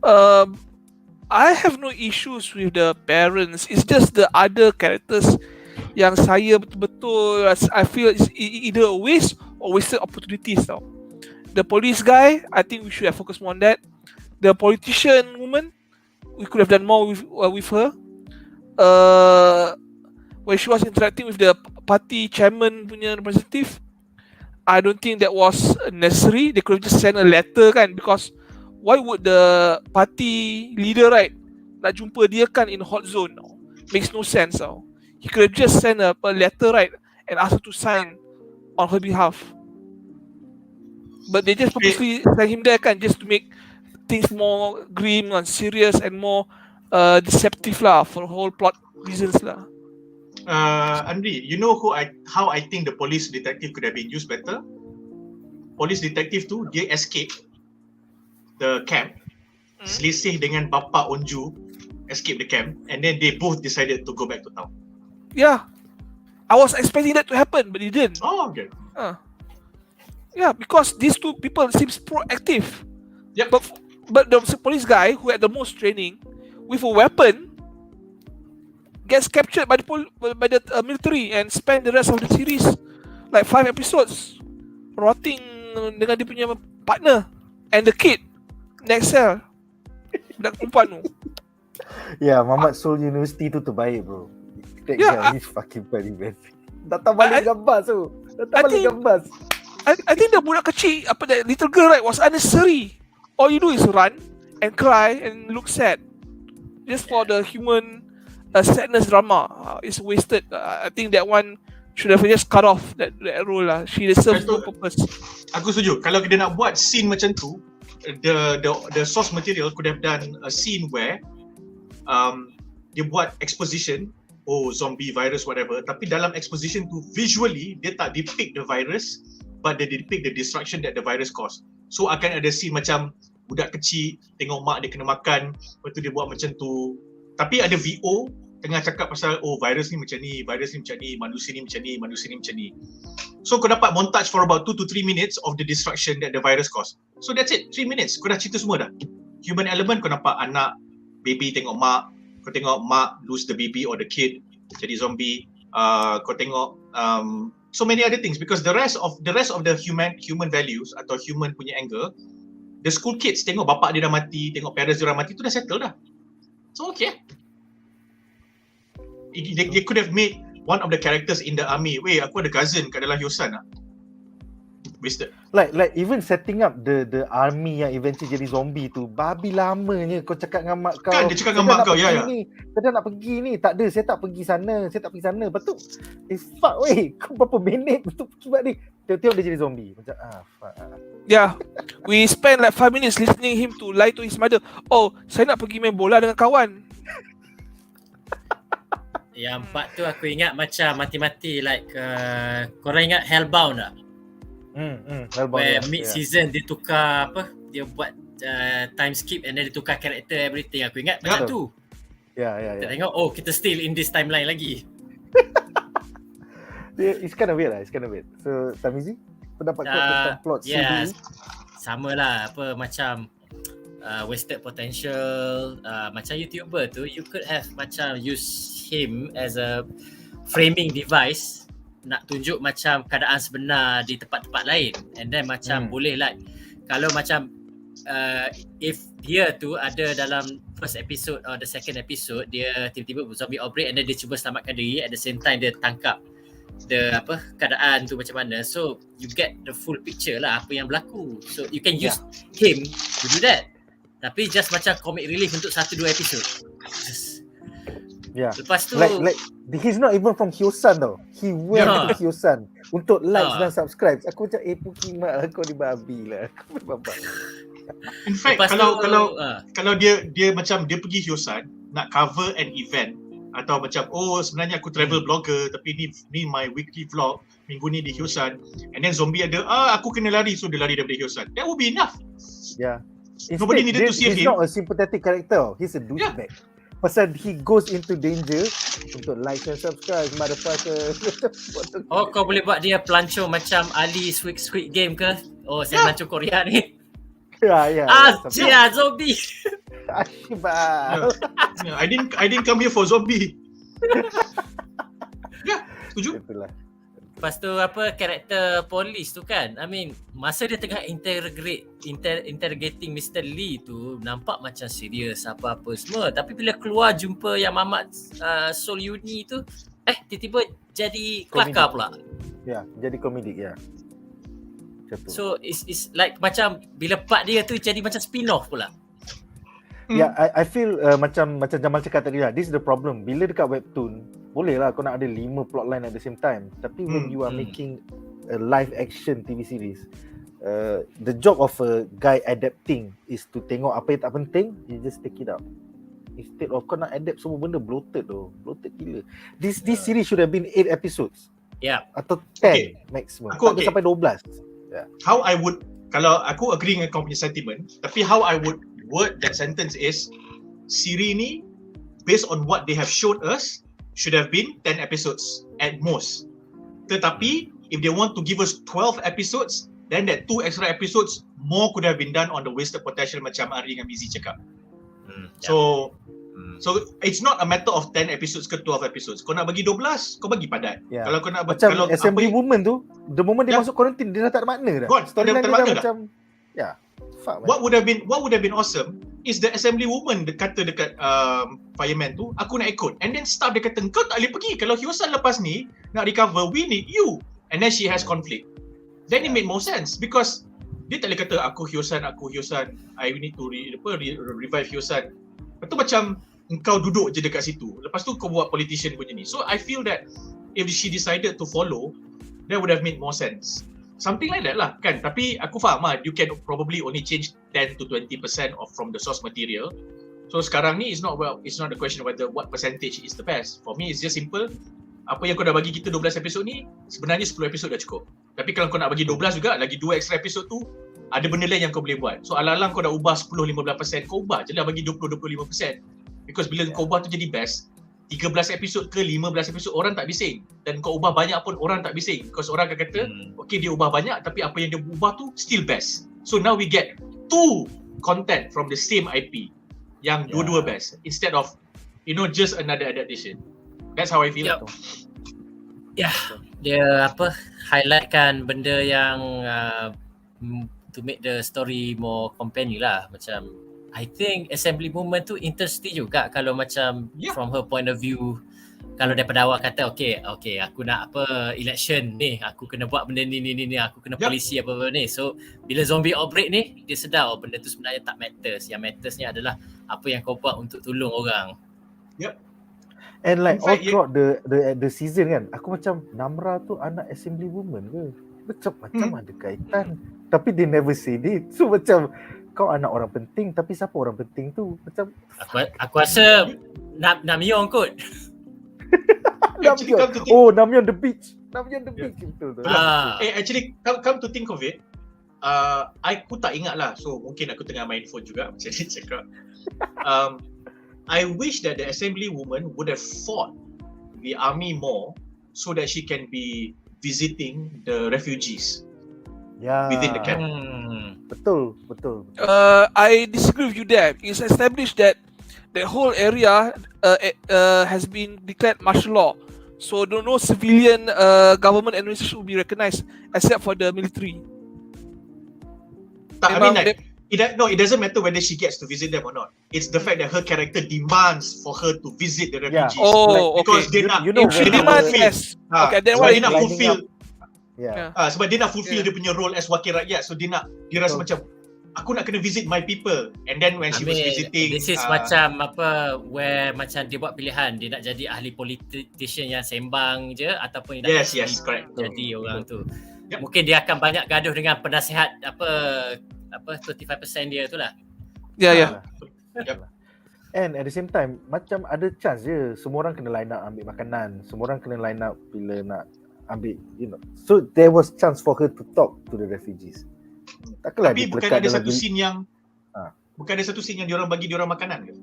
I have no issues with the parents. It's just the other characters yang saya betul-betul I feel it's either a waste or wasted opportunities tau. The police guy, I think we should have focused more on that. The politician woman, we could have done more with her. When she was interacting with the party chairman punya representative, I don't think that was necessary. They could have just sent a letter kan, because why would the party leader nak jumpa dia kan in hot zone? Makes no sense tau. He could have just sent a letter and asked her to sign on her behalf. But they just purposely sent him there kan, just to make things more grim and serious and more deceptive lah, for whole plot reasons lah. Anri, you know how I think the police detective could have been used better? Police detective tu dia escape the camp, selisih dengan Bapa Onju, escape the camp, and then they both decided to go back to town. Yeah, I was expecting that to happen, but it didn't. Oh, okay. Yeah, because these two people seems proactive. Yep. But the police guy who had the most training with a weapon gets captured by the military and spend the rest of the series like 5 episodes rotting dengan dia punya partner and the kid next cell. Budak perempuan tu. Yeah, Mamat Soul University tu terbaik bro. That guy is fucking very bad. Datang balik gambar tu. I think the budak kecil, that little girl was unnecessary. All you do is run and cry and look sad. Just for the human sadness drama. It's wasted. I think that one should have just cut off that role lah. She serves no purpose. Aku setuju. Kalau kita nak buat scene macam tu, the source material could have done a scene where dia buat exposition, zombie, virus, whatever. Tapi dalam exposition tu, visually dia tak depict the virus, but they depict the destruction that the virus caused. So akan ada scene macam budak kecil tengok mak dia kena makan, lepas tu dia buat macam tu. Tapi ada VO tengah cakap pasal virus ni macam ni, virus ni macam ni, manusia ni macam ni, manusia ni macam ni. So kau dapat montage for about 2 to 3 minutes of the destruction that the virus caused. So that's it, 3 minutes. Kau dah cerita semua dah. Human element, kau nampak anak, baby tengok mak, kau tengok mak lose the baby or the kid, jadi zombie. Kau tengok so many other things, because the rest of the human values atau human punya angle, the school kids tengok bapak dia dah mati, tengok parents dia dah mati, tu dah settle dah. So okay. They could have made one of the characters in the army, weh aku ada cousin kat dalam Hyosan lah. Wasted. Like even setting up the army yang eventually jadi zombie tu, babi lamanya kau cakap dengan mak kau. Kan dia cakap dengan mak kau, ya. Saya nak pergi ni, tak ada, saya tak pergi sana. Lepas tu, fuck weh, kau berapa minit untuk pergi buat ni? Tiba-tiba dia jadi zombie. Macam fuck. Yeah, we spend like 5 minutes listening him to lie to his mother. Oh, saya nak pergi main bola dengan kawan. Yang part tu aku ingat macam mati-mati like korang ingat Hellbound tak? Hellbound, where mid-season dia tukar apa? Dia buat time skip and then dia tukar character everything. Aku ingat macam tu. Ya. Kita tengok kita still in this timeline lagi. It's kind of weird. So Tarmizi, pendapat kau tentang plot siri? Sama lah, apa macam wasted potential. Macam YouTuber tu, you could have macam use him as a framing device nak tunjuk macam keadaan sebenar di tempat-tempat lain, and then macam boleh like kalau macam if dia tu ada dalam first episode or the second episode, dia tiba-tiba zombie outbreak and then dia cuba selamatkan diri, at the same time dia tangkap keadaan tu macam mana, so you get the full picture lah apa yang berlaku. So you can use him to do that, tapi just macam comic relief untuk 1-2 episode. Lepas tu like he's not even from Hyosan tau. He went to Hyosan untuk likes dan subscribe. Aku macam Pukimak lah, kau ni babi lah. Kau bapak. In fact, kalau dia macam dia pergi Hyosan nak cover an event, atau macam sebenarnya aku travel blogger tapi ni my weekly vlog, minggu ni di Hyosan, and then zombie ada aku kena lari, so dia lari daripada Hyosan. That would be enough. Nobody needed to see him. He's not a sympathetic character. He's a douchebag. Pasal he goes into danger untuk like and subscribe, motherfucker. kau boleh buat dia pelancong macam Ali Squid Game ke? Saya pelancong Korea ni. Zombie. AISHIBAL. I didn't come here for zombie. Setuju. Itulah. Lepas tu karakter polis tu kan, I mean masa dia tengah interrogating Mr. Lee tu nampak macam serius apa-apa semua, tapi bila keluar jumpa yang mamat Seoul Uni tu tiba-tiba jadi kelakar pula. Jadi komedik So it's like macam bila part dia tu jadi macam spin-off pula. I feel macam Jamal cakap tadi lah, this is the problem. Bila dekat webtoon, boleh lah kau nak ada 5 plotline at the same time, tapi when you are making a live action TV series, the job of a guy adapting is to tengok apa yang tak penting, you just take it out. Instead of kau nak adapt semua benda bloated gila. This series should have been 8 episodes. Atau 10 maximum. Aku sampai 12. How I would, kalau aku agree dengan kau punya sentiment, tapi how I would word that sentence is, siri ni based on what they have shown us should have been 10 episodes at most. Tetapi if they want to give us 12 episodes, then that 2 extra episodes more could have been done on the wasted potential macam Anri dengan Mizi cakap. So it's not a matter of 10 episodes ke 12 episodes. Kau nak bagi 12, kau bagi padat. Kalau kau nak macam kalau assembly woman tu, the moment dia masuk quarantine dia dah tak ada makna dah. Storyline dia dah macam What would have been awesome is the assembly woman kata dekat fireman tu, aku nak ikut, and then staff dia kata kau tak boleh pergi, kalau Hyosan lepas ni nak recover, we need you, and then she has conflict. Then it made more sense, because dia tak boleh kata aku Hyosan, I need to revive Hyosan. Lepas tu macam engkau duduk je dekat situ, lepas tu kau buat politician punya ni. So I feel that if she decided to follow, that would have made more sense. Something like that lah kan. Tapi aku faham lah, you can probably only change 10 to 20% from the source material. So sekarang ni it's not the question whether what percentage is the best. For me it's just simple, apa yang kau dah bagi kita 12 episod ni, sebenarnya 10 episod dah cukup. Tapi kalau kau nak bagi 12 juga, lagi 2 extra episod tu, ada benda lain yang kau boleh buat. So alang-alang kau dah ubah 10-15%, kau ubah je lah bagi 20-25%. Because bila kau ubah tu jadi best, 13 episod ke 15 episod orang tak bising, dan kau ubah banyak pun orang tak bising, because orang akan kata okay dia ubah banyak tapi apa yang dia ubah tu still best. So now we get two content from the same IP yang dua-dua best instead of just another adaptation. That's how I feel. Dia highlightkan benda yang to make the story more compelling lah. Macam I think assembly movement tu interesting juga kalau macam from her point of view. Kalau daripada awal kata okay aku nak election ni, aku kena buat benda ni, aku kena polisi apa ni. So bila zombie outbreak ni dia sedar benda tu sebenarnya tak matters. Yang matters ni adalah apa yang kau buat untuk tolong orang. And like all throughout the season kan, aku macam Namra tu anak assembly woman ke? Macam ada kaitan. Tapi they never say it. So macam kau anak orang penting tapi siapa orang penting tu? Macam aku rasa Namyeon kot. Namyeon the beach. Betul tu. Actually come to think of it, aku tak ingat lah. So mungkin aku tengah main phone juga macam ni cakap. I wish that the assembly woman would have fought the army more so that she can be visiting the refugees within the camp. Betul. I disagree with you there. It's established that the whole area has been declared martial law. So no civilian government administration will be recognized except for the military. I mean like, it doesn't matter whether she gets to visit them or not. It's the fact that her character demands for her to visit the refugees. Because dia nak then why dia nak fulfill sebab dia nak fulfill dia punya role as wakil rakyat. So dia rasa macam aku nak kena visit my people. And then when she was visiting, this is macam where macam dia buat pilihan, dia nak jadi ahli politician yang sembang je ataupun dia nak jadi orang tu. Mungkin dia akan banyak gaduh dengan penasihat 25% dia tu lah. And at the same time macam ada chance je semua orang kena line up ambil makanan, semua orang kena line up bila nak ambil, so there was chance for her to talk to the refugees. Takkanlah tapi bukan ada satu scene yang diorang bagi diorang makanan ke?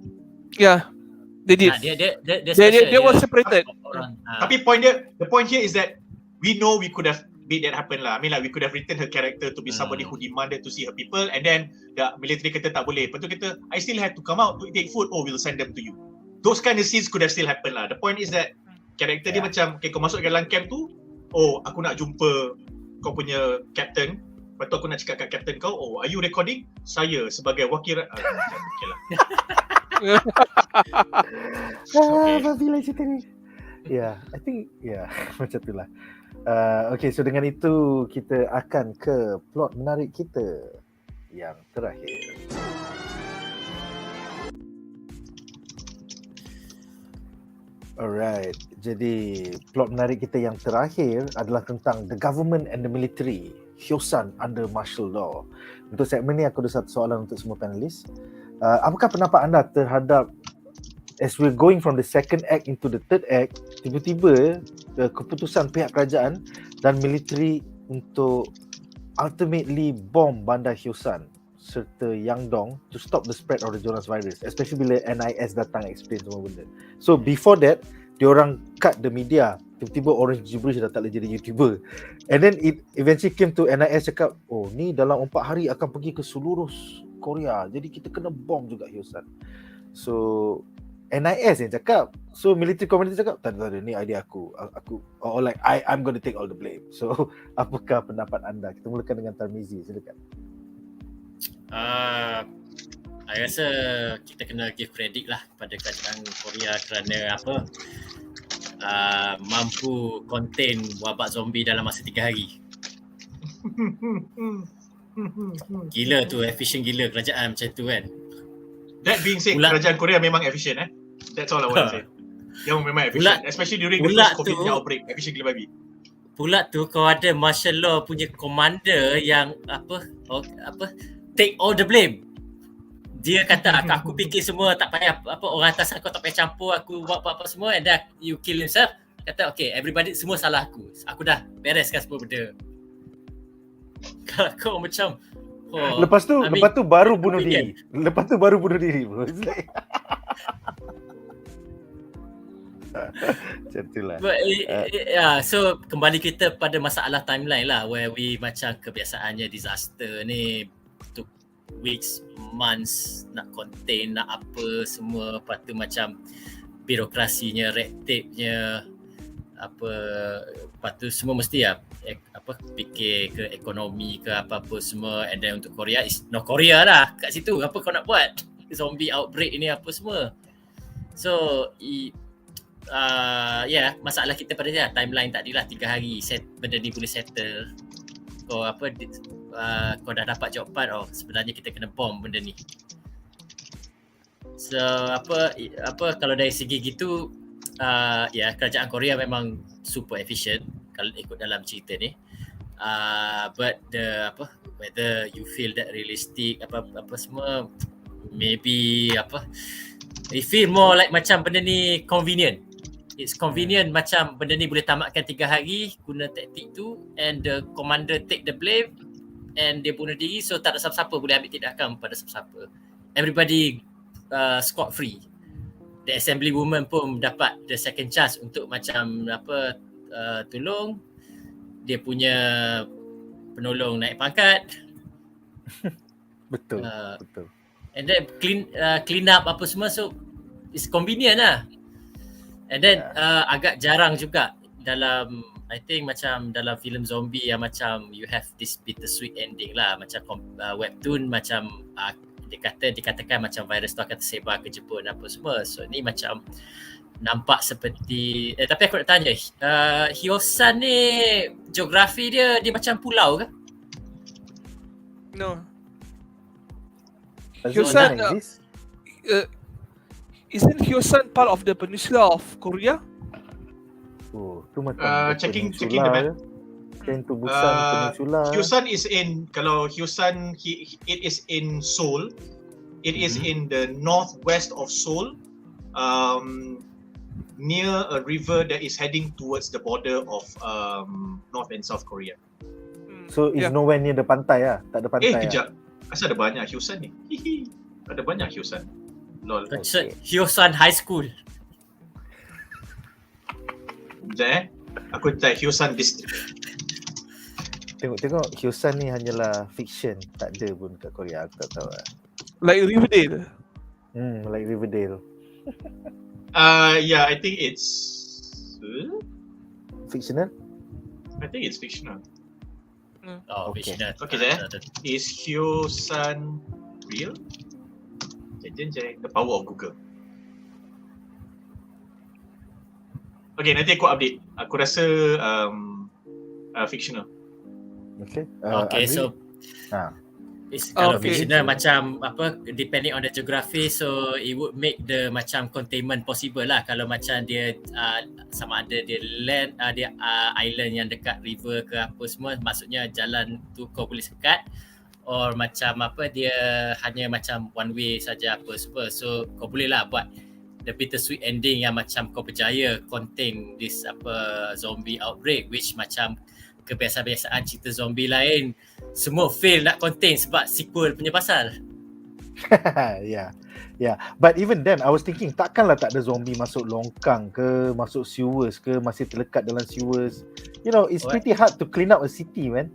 They did. They were separated. Tapi the point here is that we know we could have made that happen lah. I mean like we could have written her character to be somebody who demanded to see her people, and then the military kata tak boleh. Lepas tu kata I still had to come out to take food. We'll send them to you. Those kind of scenes could have still happened lah. The point is that character dia macam kau masuk dalam camp tu, aku nak jumpa kau punya captain. Lepas tu aku nak cakap kat captain kau, are you recording? Saya sebagai wakil okay lah. Bila cerita ni. I think macam tu lah. Okay, so dengan itu kita akan ke plot menarik kita yang terakhir. Alright, jadi plot menarik kita yang terakhir adalah tentang the government and the military, Hyosan under martial law. Untuk segmen ni aku ada satu soalan untuk semua panelis. Apakah pendapat anda terhadap as we're going from the second act into the third act, tiba-tiba keputusan pihak kerajaan dan military untuk ultimately bomb bandar Hyosan serta Yangdong to stop the spread of the Jonas virus, especially bila NIS datang explain semua benda. So before that, diorang cut the media. Tiba-tiba Orange Jubilee dah tak boleh jadi YouTuber. And then it eventually came to NIS cakap, ni dalam 4 hari akan pergi ke seluruh Korea. Jadi kita kena bomb juga Hyosan. So NIS yang cakap. So military community cakap, tak ada, ni idea aku. Or like I'm going to take all the blame. So apakah pendapat anda? Kita mulakan dengan Tarmizi, silakan. I rasa kita kena give credit lah kepada kerajaan Korea kerana mampu contain wabak zombie dalam masa 3 hari. Gila tu, efficient gila kerajaan macam tu kan. That being said, kerajaan Korea memang efficient That's all I want to say. Yang memang efficient, especially during the first COVID outbreak, efficient gila babi. Pula tu kau ada martial law punya commander yang take all the blame. Dia kata aku fikir semua, tak payah orang atas aku tak payah campur, aku buat apa semua, and then you kill himself. Kata everybody semua salah aku dah bereskan semua benda. Kau macam lepas tu baru bunuh diri. Bro. Macam itulah. But, so kembali kita pada masalah timeline lah, where we macam kebiasaannya disaster ni took weeks, months nak contain, nak apa semua, lepas tu macam birokrasinya, red tape-nya apa, lepas tu semua mesti fikir ke ekonomi ke apa-apa semua. And then untuk Korea is no Korea lah kat situ, apa kau nak buat, zombie outbreak ini apa semua. So masalah kita pada dia timeline tadilah 3 hari benda ni boleh settle. Kau kau dah dapat jawapan, sebenarnya kita kena bom benda ni. So kalau dari segi gitu, kerajaan Korea memang super efficient kalau ikut dalam cerita ni. But whether you feel that realistic apa semua, maybe it feel more like macam benda ni convenient. It's convenient, macam benda ni boleh tamatkan 3 hari guna taktik tu, and the commander take the blame and dia bunuh diri, so tak ada siapa-siapa boleh ambil tindakan pada siapa-siapa. Everybody scot free. The assembly woman pun dapat the second chance untuk macam tolong dia punya penolong naik pangkat. Betul. And then clean up apa semua, so it's convenient lah. And then agak jarang juga dalam, I think macam dalam filem zombie yang macam you have this bittersweet ending lah, macam webtoon macam dikatakan macam virus tu akan tersebar ke Jepun apa semua. So ni macam nampak seperti tapi aku nak tanya, Hyosan ni geografi dia macam pulau ke? No. Hyosan isn't Hyosan part of the peninsula of Korea? Tu macam checking the map. Tu Busan peninsula. Hyosan is in, kalau Hyosan it is in Seoul. It is in the northwest of Seoul, near a river that is heading towards the border of North and South Korea. So it's nowhere near the pantai lah. Tak ada pantai. Kejap. Asal ada banyak Hyosan ni? Ada banyak Hyosan. Lol. Hyosan High School. Sekejap aku type Hyosan District. Tengok Hyosan ni hanyalah fiction, tak ada pun kat Korea, aku tak tahu lah. Like Riverdale. Like Riverdale. I think it's fictional. I think it's fictional. Fictional. Okay, is Hyosan real? The power of Google. Okay, nanti aku update. Aku rasa fictional. Okay. So kalau fictional macam depending on the geography, so it would make the macam containment possible lah. Kalau macam dia sama ada dia land, dia island yang dekat river ke apa semua, maksudnya jalan tu kau boleh sekat, or macam dia hanya macam one way saja apa semua, so kau boleh lah buat the bittersweet ending yang macam kau berjaya contain this zombie outbreak, which macam kebiasaan-biasaan cerita zombie lain semua fail nak contain sebab sequel punya pasal. Yeah. But even then I was thinking, takkanlah tak ada zombie masuk longkang ke, masuk sewers ke, masih terlekat dalam sewers. You know, it's pretty hard to clean up a city, man.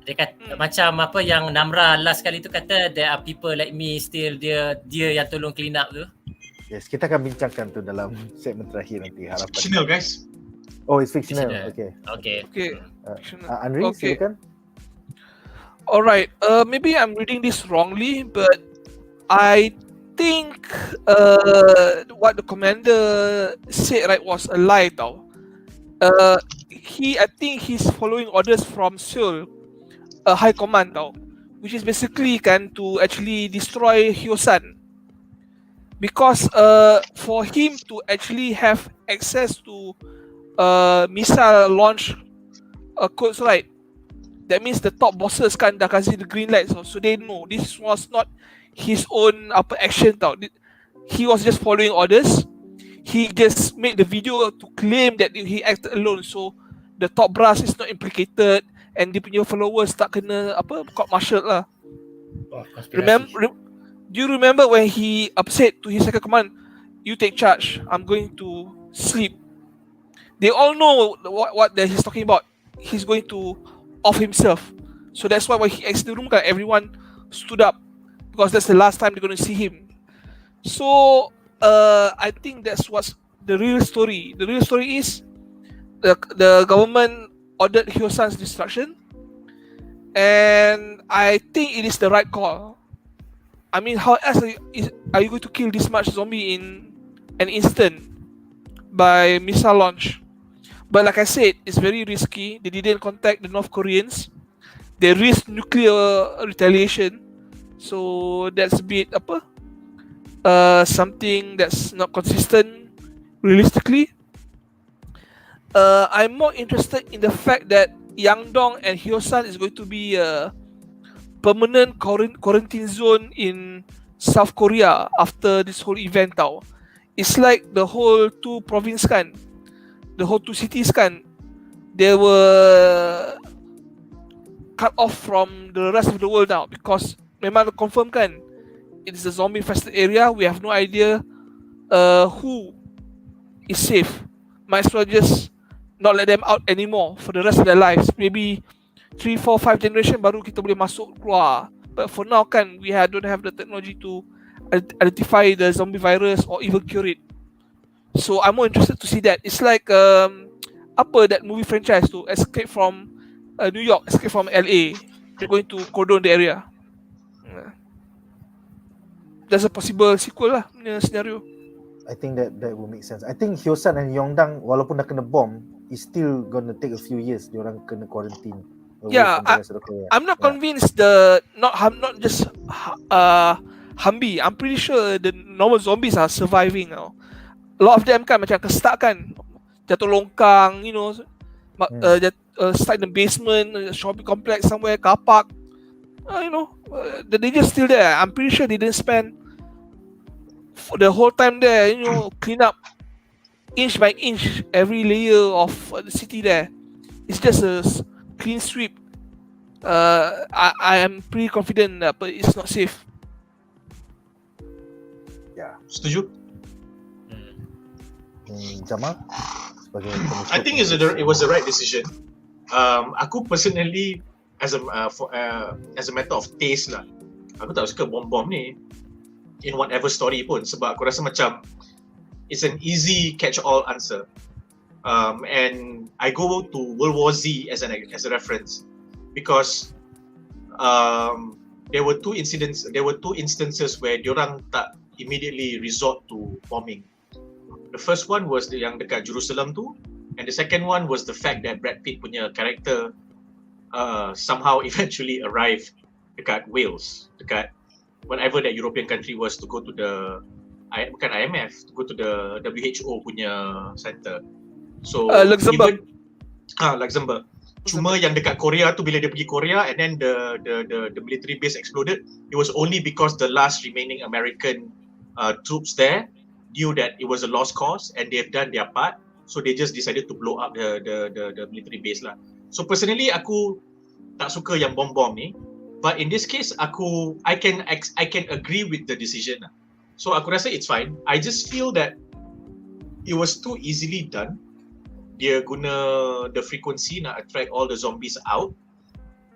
Dia kata macam yang Namra last kali tu kata, there are people like me still, dia yang tolong clean up tu. Yes, kita akan bincangkan tu dalam segmen terakhir nanti, harapan. Fictional, guys. Oh, it's fictional. Okay. Anri, silakan. Alright, maybe I'm reading this wrongly, but I think what the commander said was a lie tau. I think he's following orders from Seoul, high command tau, which is basically to actually destroy Hyosan. Because for him to actually have access to missile launch codes, right? That means the top bosses dah kasih the green light, so they know this was not his own action tau. He was just following orders. He just made the video to claim that he acted alone, so the top brass is not implicated and dia punya followers tak kena court martial lah. Do you remember when he said to his second command, "You take charge. I'm going to sleep. They all know what that he's talking about. He's going to off himself. So that's why when he exits the room, everyone stood up because that's the last time they're going to see him. So I think that's what's the real story. The real story is the government ordered Hyosan's destruction, and I think it is the right call. I mean, how else are you going to kill this much zombie in an instant by missile launch? But like I said, it's very risky. They didn't contact the North Koreans. They risked nuclear retaliation. So that's a bit something that's not consistent realistically. I'm more interested in the fact that Yangdong and Hyosan is going to be a permanent quarantine zone in South Korea after this whole event tau. It's like the whole two province kan, the whole two cities kan, they were cut off from the rest of the world now because memang confirm kan, it is a zombie infested area. We have no idea who is safe. Might as well just not let them out anymore for the rest of their lives. Maybe 3, 4, 5 generation baru kita boleh masuk keluar. But for now kan, we don't have the technology to identify the zombie virus or even cure it. So I'm more interested to see that. It's like that movie franchise to Escape from New York, Escape from LA. They're going to cordon the area. There's a possible sequel lah scenario. I think that will make sense. I think Hyosan and Yongdang walaupun dah kena bomb, it's still gonna take a few years diorang kena quarantine. Yeah, I'm not convinced not just Humvee. I'm pretty sure the normal zombies are surviving now. A lot of them kan macam kestak kan, jatuh longkang, you know, stuck in the basement, shopping complex somewhere, car park, you know, they just still there. I'm pretty sure they didn't spend for the whole time there, you know, clean up inch by inch every layer of the city there. It's just a clean sweep. I am pretty confident that but it's not safe. Yeah, setuju. Jamal, I think it was the right decision. Aku personally as a matter of taste lah, aku tak suka bom-bom ni in whatever story pun, sebab aku rasa macam it's an easy catch-all answer. And I go to World War Z as a reference because there were two instances where diorang tak immediately resort to bombing. The first one was yang dekat Jerusalem tu, and the second one was the fact that Brad Pitt punya character somehow eventually arrived dekat Wales, dekat whatever that European country was, to go to the bukan IMF, to go to the WHO punya center. So Luxembourg. Luxembourg. Cuma yang dekat Korea tu, bila dia pergi Korea and then the military base exploded, it was only because the last remaining American troops there knew that it was a lost cause and they've done their part, so they just decided to blow up the military base lah. So personally aku tak suka yang bom-bom ni, but in this case I can agree with the decision lah. So aku rasa it's fine. I just feel that it was too easily done. Dia guna the frequency nak attract all the zombies out,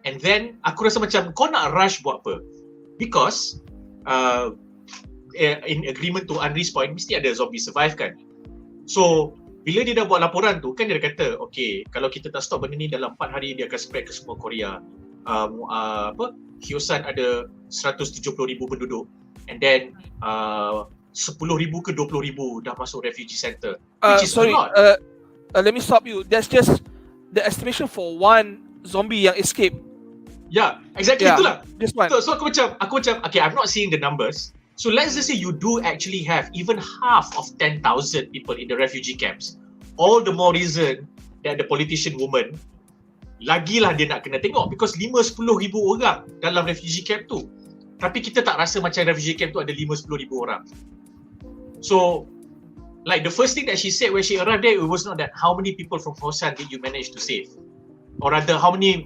and then aku rasa macam kau nak rush buat apa? Because in agreement to Anri's point, mesti ada zombie survive kan. So bila dia dah buat laporan tu kan, dia kata okay, kalau kita tak stop benda ni dalam 4 hari dia akan spread ke semua Korea. Hyosan ada 170,000 penduduk, and then 10,000 ke 20,000 dah masuk refugee center, which is a lot. Let me stop you. That's just the estimation for one zombie yang escape. Yeah, exactly, itulah. Just one. So aku macam okay, I'm not seeing the numbers. So let's just say you do actually have even half of 10,000 people in the refugee camps. All the more reason that the politician woman lagilah dia nak kena tengok, because 5-10 ribu orang dalam refugee camp tu. Tapi kita tak rasa macam refugee camp tu ada 5-10 ribu orang. So like the first thing that she said when she arrived there, it was not that how many people from Hyosan did you manage to save, or rather how many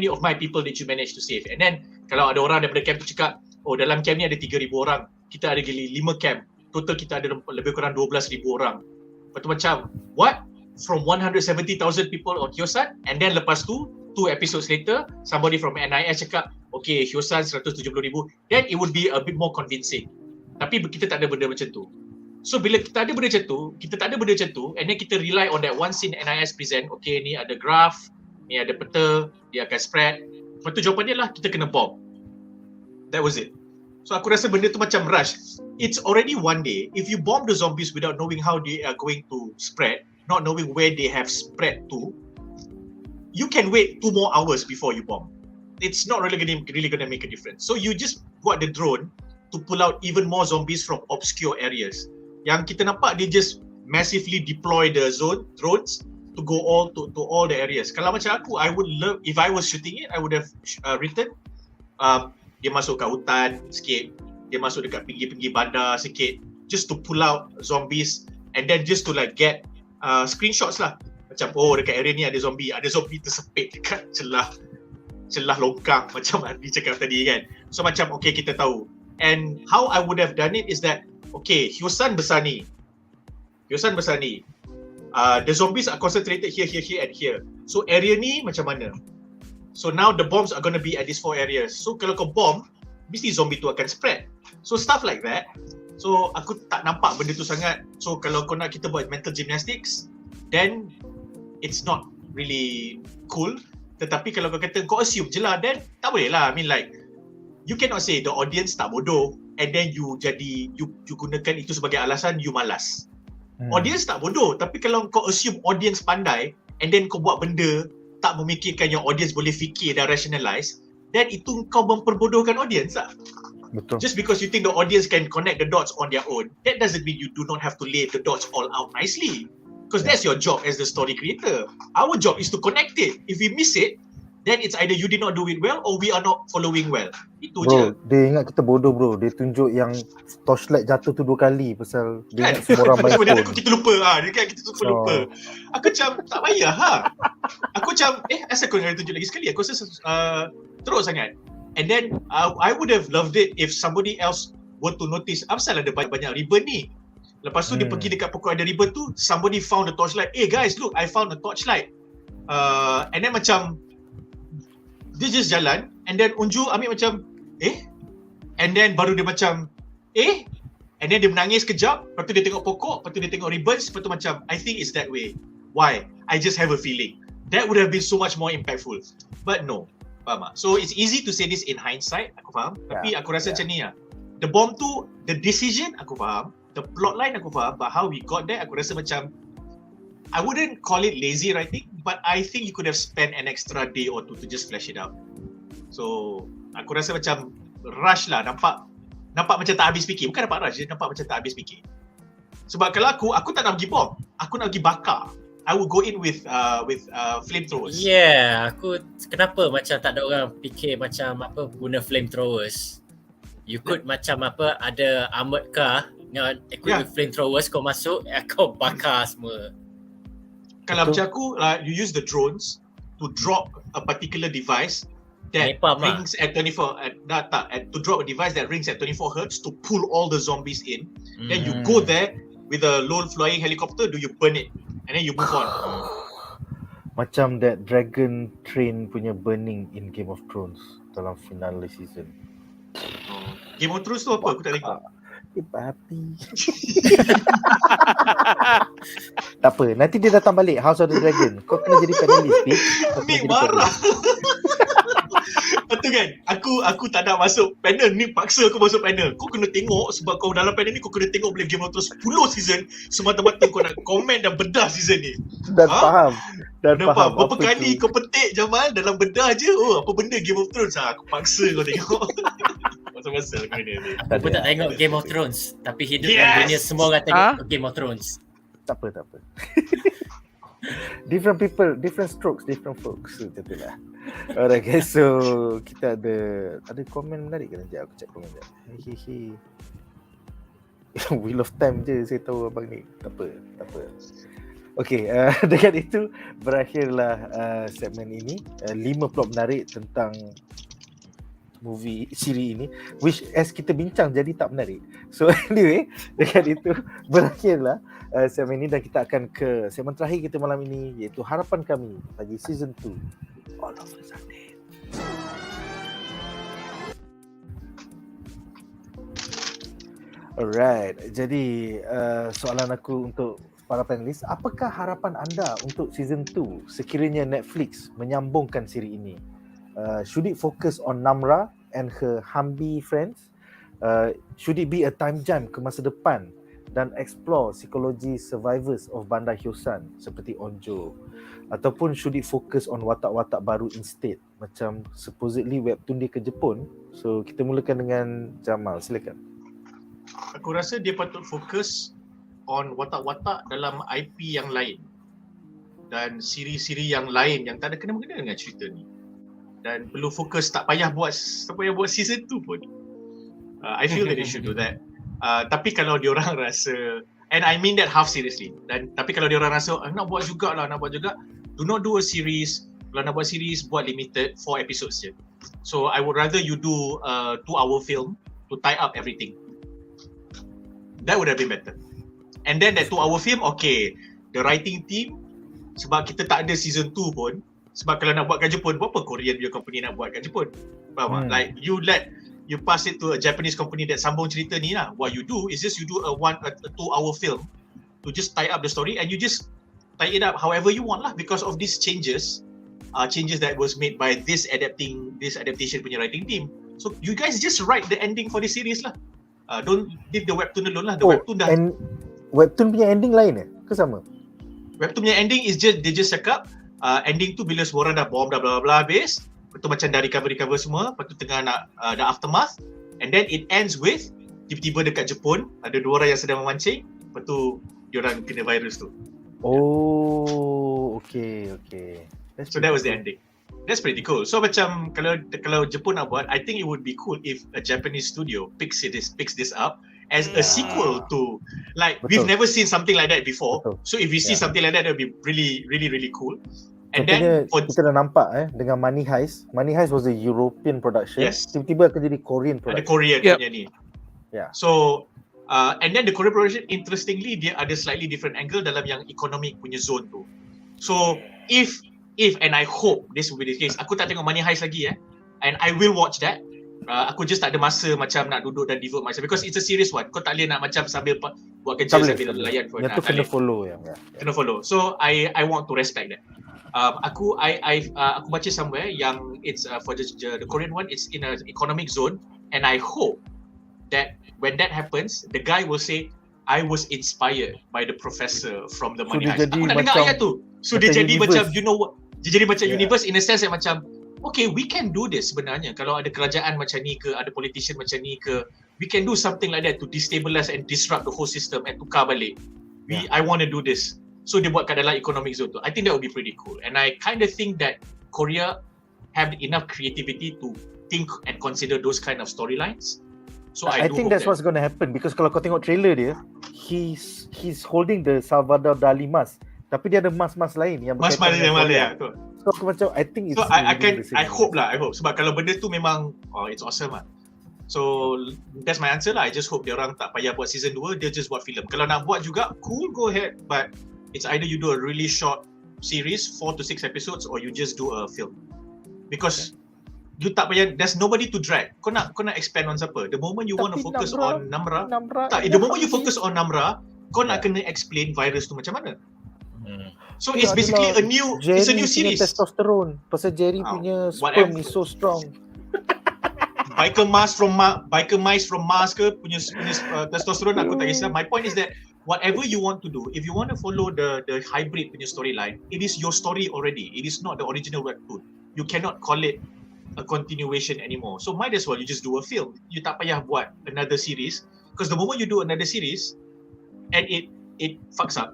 of my people did you manage to save. And then kalau ada orang daripada camp tu cakap, oh dalam camp ni ada 3,000 orang, kita ada 5 camp, total kita ada lebih kurang 12,000 orang. Lepas tu macam, what? From 170,000 people on Hyosan, and then lepas tu 2 episodes later, somebody from NIS cakap, okay, Hyosan 170,000, then it would be a bit more convincing. Tapi kita tak ada benda macam tu. So bila kita ada benda macam tu, and then kita rely on that one scene NIS present, okay, ni ada graph, ni ada peta, dia akan spread. Lepas tu jawapan dia lah, kita kena bomb. That was it. So aku rasa benda tu macam rush. It's already one day. If you bomb the zombies without knowing how they are going to spread, not knowing where they have spread to, you can wait 2 more hours before you bomb. It's not really gonna make a difference. So you just buat the drone to pull out even more zombies from obscure areas. Yang kita nampak, dia just massively deploy the drones to go to all the areas. Kalau macam aku, I would love, if I was shooting it, I would have written dia masuk kat hutan sikit, dia masuk dekat pinggir-pinggir bandar sikit, just to pull out zombies, and then just to like get screenshots lah. Macam, oh dekat area ni ada zombie tersepit dekat celah longkang macam Anri cakap tadi kan. So macam, okay, kita tahu. And how I would have done it is that, okay, Hyosan besar ni. The zombies are concentrated here and here. So area ni macam mana? So now the bombs are going to be at these 4 areas. So kalau kau bomb, mesti zombie tu akan spread. So stuff like that. So aku tak nampak benda tu sangat. So kalau kau nak kita buat mental gymnastics, then it's not really cool. Tetapi kalau kau kata kau assume je lah, then tak boleh lah. I mean like, you cannot say the audience tak bodoh and then you gunakan itu sebagai alasan you malas. Audience tak bodoh, tapi kalau kau assume audience pandai and then kau buat benda tak memikirkan yang audience boleh fikir dan rationalize, then itu kau memperbodohkan audience lah. Betul. Just because you think the audience can connect the dots on their own, that doesn't mean you do not have to lay the dots all out nicely. Because that's your job as the story creator. Our job is to connect it. If we miss it, then it's either you did not do it well or we are not following well. Itu je. Dia ingat kita bodoh bro. Dia tunjuk yang torchlight jatuh tu 2 kali pasal dia ingat semua orang main phone. Kita lupa dia kan, kita lupa. Aku macam tak payah Aku macam asal kau nak tunjuk lagi sekali. Aku rasa teruk sangat. And then I would have loved it if somebody else were to notice, asal ada banyak ribbon ni. Lepas tu dia pergi dekat pokok ada ribbon tu, somebody found a torchlight. Hey guys, look, I found a torchlight. And then macam dia just jalan, and then Unju ambil macam and then baru dia macam and then dia menangis kejap, lepas tu dia tengok pokok, lepas tu dia tengok ribbons, lepas tu macam I think it's that way. Why? I just have a feeling. That would have been so much more impactful. But no. Faham tak? So it's easy to say this in hindsight, aku faham. Tapi aku rasa macam ni lah. The bomb tu, the decision aku faham, the plotline aku faham, but how we got there aku rasa macam, I wouldn't call it lazy writing, but I think you could have spent an extra day or two to just flesh it out. So aku rasa macam rush lah, nampak macam tak habis fikir. Bukan nampak rush, dia nampak macam tak habis fikir. Sebab kalau aku tak nak pergi bomb, aku nak pergi bakar. I would go in with flamethrowers. Yeah, aku kenapa macam tak ada orang fikir macam apa guna flamethrowers. You could macam apa, ada armored car dengan equipped with flamethrowers, kau masuk, kau bakar semua. Kalau macam aku, you use the drones to drop a particular device that rings at 24 to drop a device that rings at 24 Hz to pull all the zombies in. Then you go there with a low flying helicopter, do you burn it? And then you move on. Macam that dragon train punya burning in Game of Thrones dalam finale season. Game of Thrones tu apa? Aku tak tengok. Papi. Tak apa, nanti dia datang balik House of the Dragon. Kau kena jadi panelist, bitch. Ni marah. Betul kan? Aku tak nak masuk panel ni, paksa aku masuk panel. Kau kena tengok sebab kau dalam panel ni kau kena tengok boleh Game of Thrones 10 season semata-mata kau nak komen dan bedah season ni. Dan faham. Berapa kali kau petik Jamal dalam bedah je, apa benda Game of Thrones aku paksa kau tengok. Masa-masa aku ni. Aku tak tengok Game of Thrones, tapi hidup dalam dunia semua orang tengok Game of Thrones. Tak apa. Different people, different strokes, different folks. Macam tu lah. Alright guys, so kita ada komen menarik kan? Sekejap aku check komen sekejap. Wheel of Time je saya tahu abang ni. Tak apa. Okay, dengan itu berakhirlah segmen ini. 5 plot menarik tentang movie siri ini, which as kita bincang jadi tak menarik. So anyway, dengan itu berakhirlah segmen ini dan kita akan ke segmen terakhir kita malam ini, iaitu harapan kami bagi season 2 All of Us Are Dead. Alright, jadi soalan aku untuk para panelis, apakah harapan anda untuk season 2 sekiranya Netflix menyambungkan siri ini? Should it focus on Namra and her Humby friends? Should it be a time jump ke masa depan dan explore psikologi survivors of bandar Hyosan seperti Onjo? Ataupun should it focus on watak-watak baru instead, macam supposedly webtoon dia ke Jepun? So kita mulakan dengan Jamal, silakan. Aku rasa dia patut fokus on watak-watak dalam IP yang lain dan siri-siri yang lain yang tak ada kena-mengena dengan cerita ni. Dan perlu fokus, tak payah buat season 2 pun. I feel that they should do that. Tapi kalau diorang rasa, and I mean that half seriously, tapi kalau diorang rasa nak buat juga, do not do a series. Kalau nak buat series, buat limited 4 episodes je. So I would rather you do a 2-hour film to tie up everything. That would have been better. And then that 2-hour film, okay, the writing team, sebab kita tak ada season 2 pun, sebab kalau nak buat kat Jepun, buat apa Korean punya company nak buat kat Jepun? Faham tak? Like you pass it to a Japanese company that sambung cerita ni lah. What you do is just you do a 2-hour film to just tie up the story, and you just tie it up however you want lah, because of these changes that was made by this adaptation punya writing team. So you guys just write the ending for this series lah. Don't leave the webtoon alone lah. The webtoon dah. And webtoon punya ending lain ke sama? Webtoon punya ending is they just cakap ending tu bila semua orang dah bom dah bla bla habis, lepas tu macam dah recover semua, lepas tu tengah nak dah aftermath, and then it ends with tiba-tiba dekat Jepun ada 2 orang yang sedang memancing, lepas tu diorang kena virus tu. Oh, okay. So that was the ending. That's pretty cool. So macam kalau Jepun nak buat, I think it would be cool if a Japanese studio picks this up as a sequel to, like, we've never seen something like that before. So if we see something like that, it would be really, really, really cool. And contohnya, then kita dah nampak dengan Money Heist. Money Heist was a European production. Yes. Tiba-tiba akan jadi Korean production. Ada Korean punya ni. Yeah. So and then the Korean production, interestingly, dia ada slightly different angle dalam yang economic punya zone tu. So if and I hope this will be the case. Aku tak tengok Money Heist lagi and I will watch that. Aku just tak ada masa macam nak duduk dan devote myself, because it's a serious one. Kau tak boleh nak macam sambil buat kerja sambil layan pun. Itu kena follow kena follow. So I want to respect that. Aku baca somewhere yang it's for the Korean one, it's in an economic zone, and I hope that when that happens, the guy will say, I was inspired by the professor from the Money Heist. Aku nak dengar ayat tu. So dia jadi macam, you know what, dia jadi macam universe in a sense yang macam, okay, we can do this sebenarnya. Kalau ada kerajaan macam ni ke, ada politician macam ni ke, we can do something like that to destabilize and disrupt the whole system and tukar balik. I want to do this. So dia buat kat dalam economic zone tu. I think that would be pretty cool. And I kind of think that Korea have enough creativity to think and consider those kind of storylines. So I think that's what's going to happen, because kalau kau tengok trailer dia, he's holding the Salvador Dali mask, tapi dia ada mask lain yang berkaitan dengan Korea. So aku macam, I think it's I hope sebab kalau benda tu memang it's awesome lah. So that's my answer lah. I just hope dia orang tak payah buat season 2, dia just buat film. Kalau nak buat juga, cool, go ahead, but it's either you do a really short series, 4 to 6 episodes, or you just do a film. Because you tak payah, there's nobody to drag. Kau nak expand on siapa? The moment you want to focus on Namra, the moment you focus on Namra, kau nak kena explain virus tu macam mana. So it's basically a new series. Testosterone. Pasal Jerry punya sperm is so strong. Biker mice from Mars ke punya testosterone, aku tak kisah. My point is that whatever you want to do, if you want to follow the hybrid punya storyline, it is your story already. It is not the original webtoon. You cannot call it a continuation anymore. So might as well you just do a film. You tak payah buat another series, because the moment you do another series and it fucks up,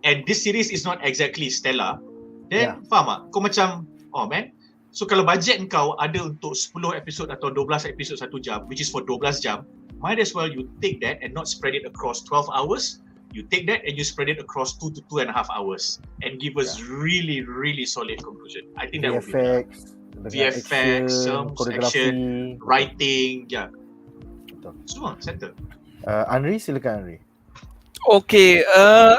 and this series is not exactly stellar, then faham tak? Kau macam, oh man. So kalau bajet kau ada untuk 10 episod atau 12 episod 1 jam, which is for 12 jam, might as well you take that and not spread it across 12 hours. You take that and you spread it across 2 to 2.5 hours and give us really, really solid conclusion. I think that would be dengan VFX, action, koreografi, action, writing, ya. Betul. Semua settle. Anri, silakan Anri. Okay,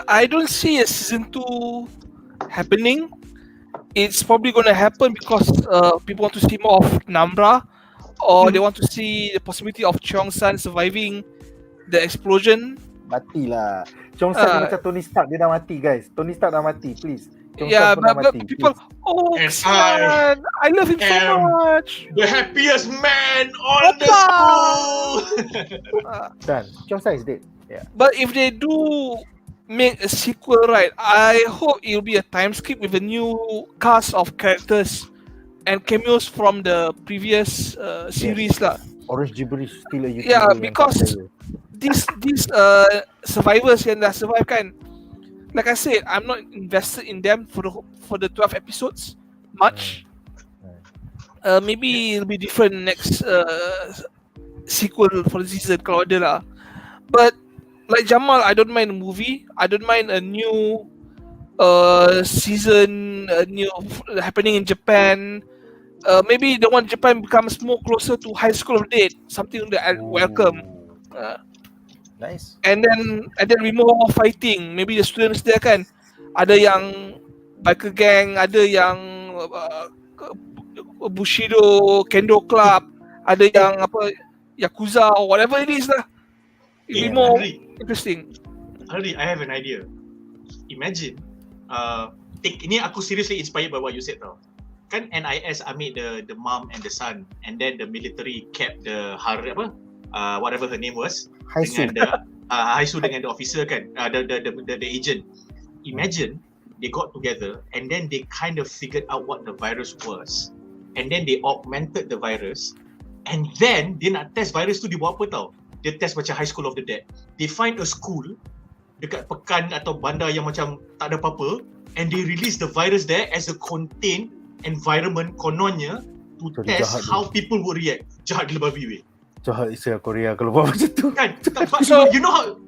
I don't see a season 2 happening. It's probably going to happen because people want to see more of Namra, or they want to see the possibility of Hyosan surviving the explosion. Matilah. Hyosan dia macam Tony Stark, dia dah mati guys. Tony Stark dah mati, please. Hyosan Yeah, pun dah but mati. people, please. And Kasihan, I love him so am much. The happiest man on the Opa! school. Dan, Hyosan is dead. Yeah. But if they do make a sequel, right, I hope it'll be a time skip with a new cast of characters and cameos from the previous series lah. Orange Gibberish still a YouTuber Yeah, yang because tak percaya. these survivors yang dah survive kan, like I said, I'm not invested in them for the 12 episodes much. Maybe it'll be different next sequel for the season kalau ada lah. But like Jamal, I don't mind a movie. I don't mind a new season, new happening in Japan. Maybe the one in Japan becomes more closer to High School of Dead, something that I welcome. Nice. And then we more fighting. Maybe the students there kan, ada yang biker gang, ada yang Bushido, Kendo Club, ada yang apa Yakuza or whatever it is lah. It'll be more interesting. Alri, I have an idea. Imagine, ini aku seriously inspired by what you said tau. Kan NIS ambil the mom and the son, and then the military kept the whatever her name was, Haisu. dengan the Haisu dengan the officer kan, the agent. Imagine they got together and then they kind of figured out what the virus was, and then they augmented the virus, and then dia nak test virus tu dia buat apa tau? Dia test macam High School of the Dead. They find a school dekat pekan atau bandar yang macam tak ada apa-apa, and they release the virus there as a contained environment kononnya to Jadi test how people would react. Jahat gila babi weh. Jahat Israel Korea kalau buat macam tu. Kan? But So- you know how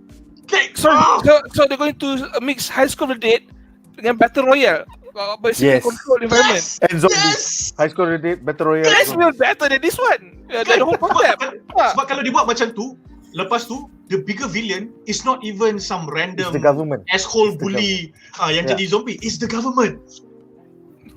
like, So they're going to mix High School of the Dead dengan Battle Royale. Basically Yes. control environment. And zombie. Yes! High School of the Dead, Battle Royale. That's well better than this one. The whole concept. Sebab kalau dibuat macam tu, lepas tu the bigger villain is not even some It's random the government. asshole It's the bully yang Yeah. jadi zombie. It's the government.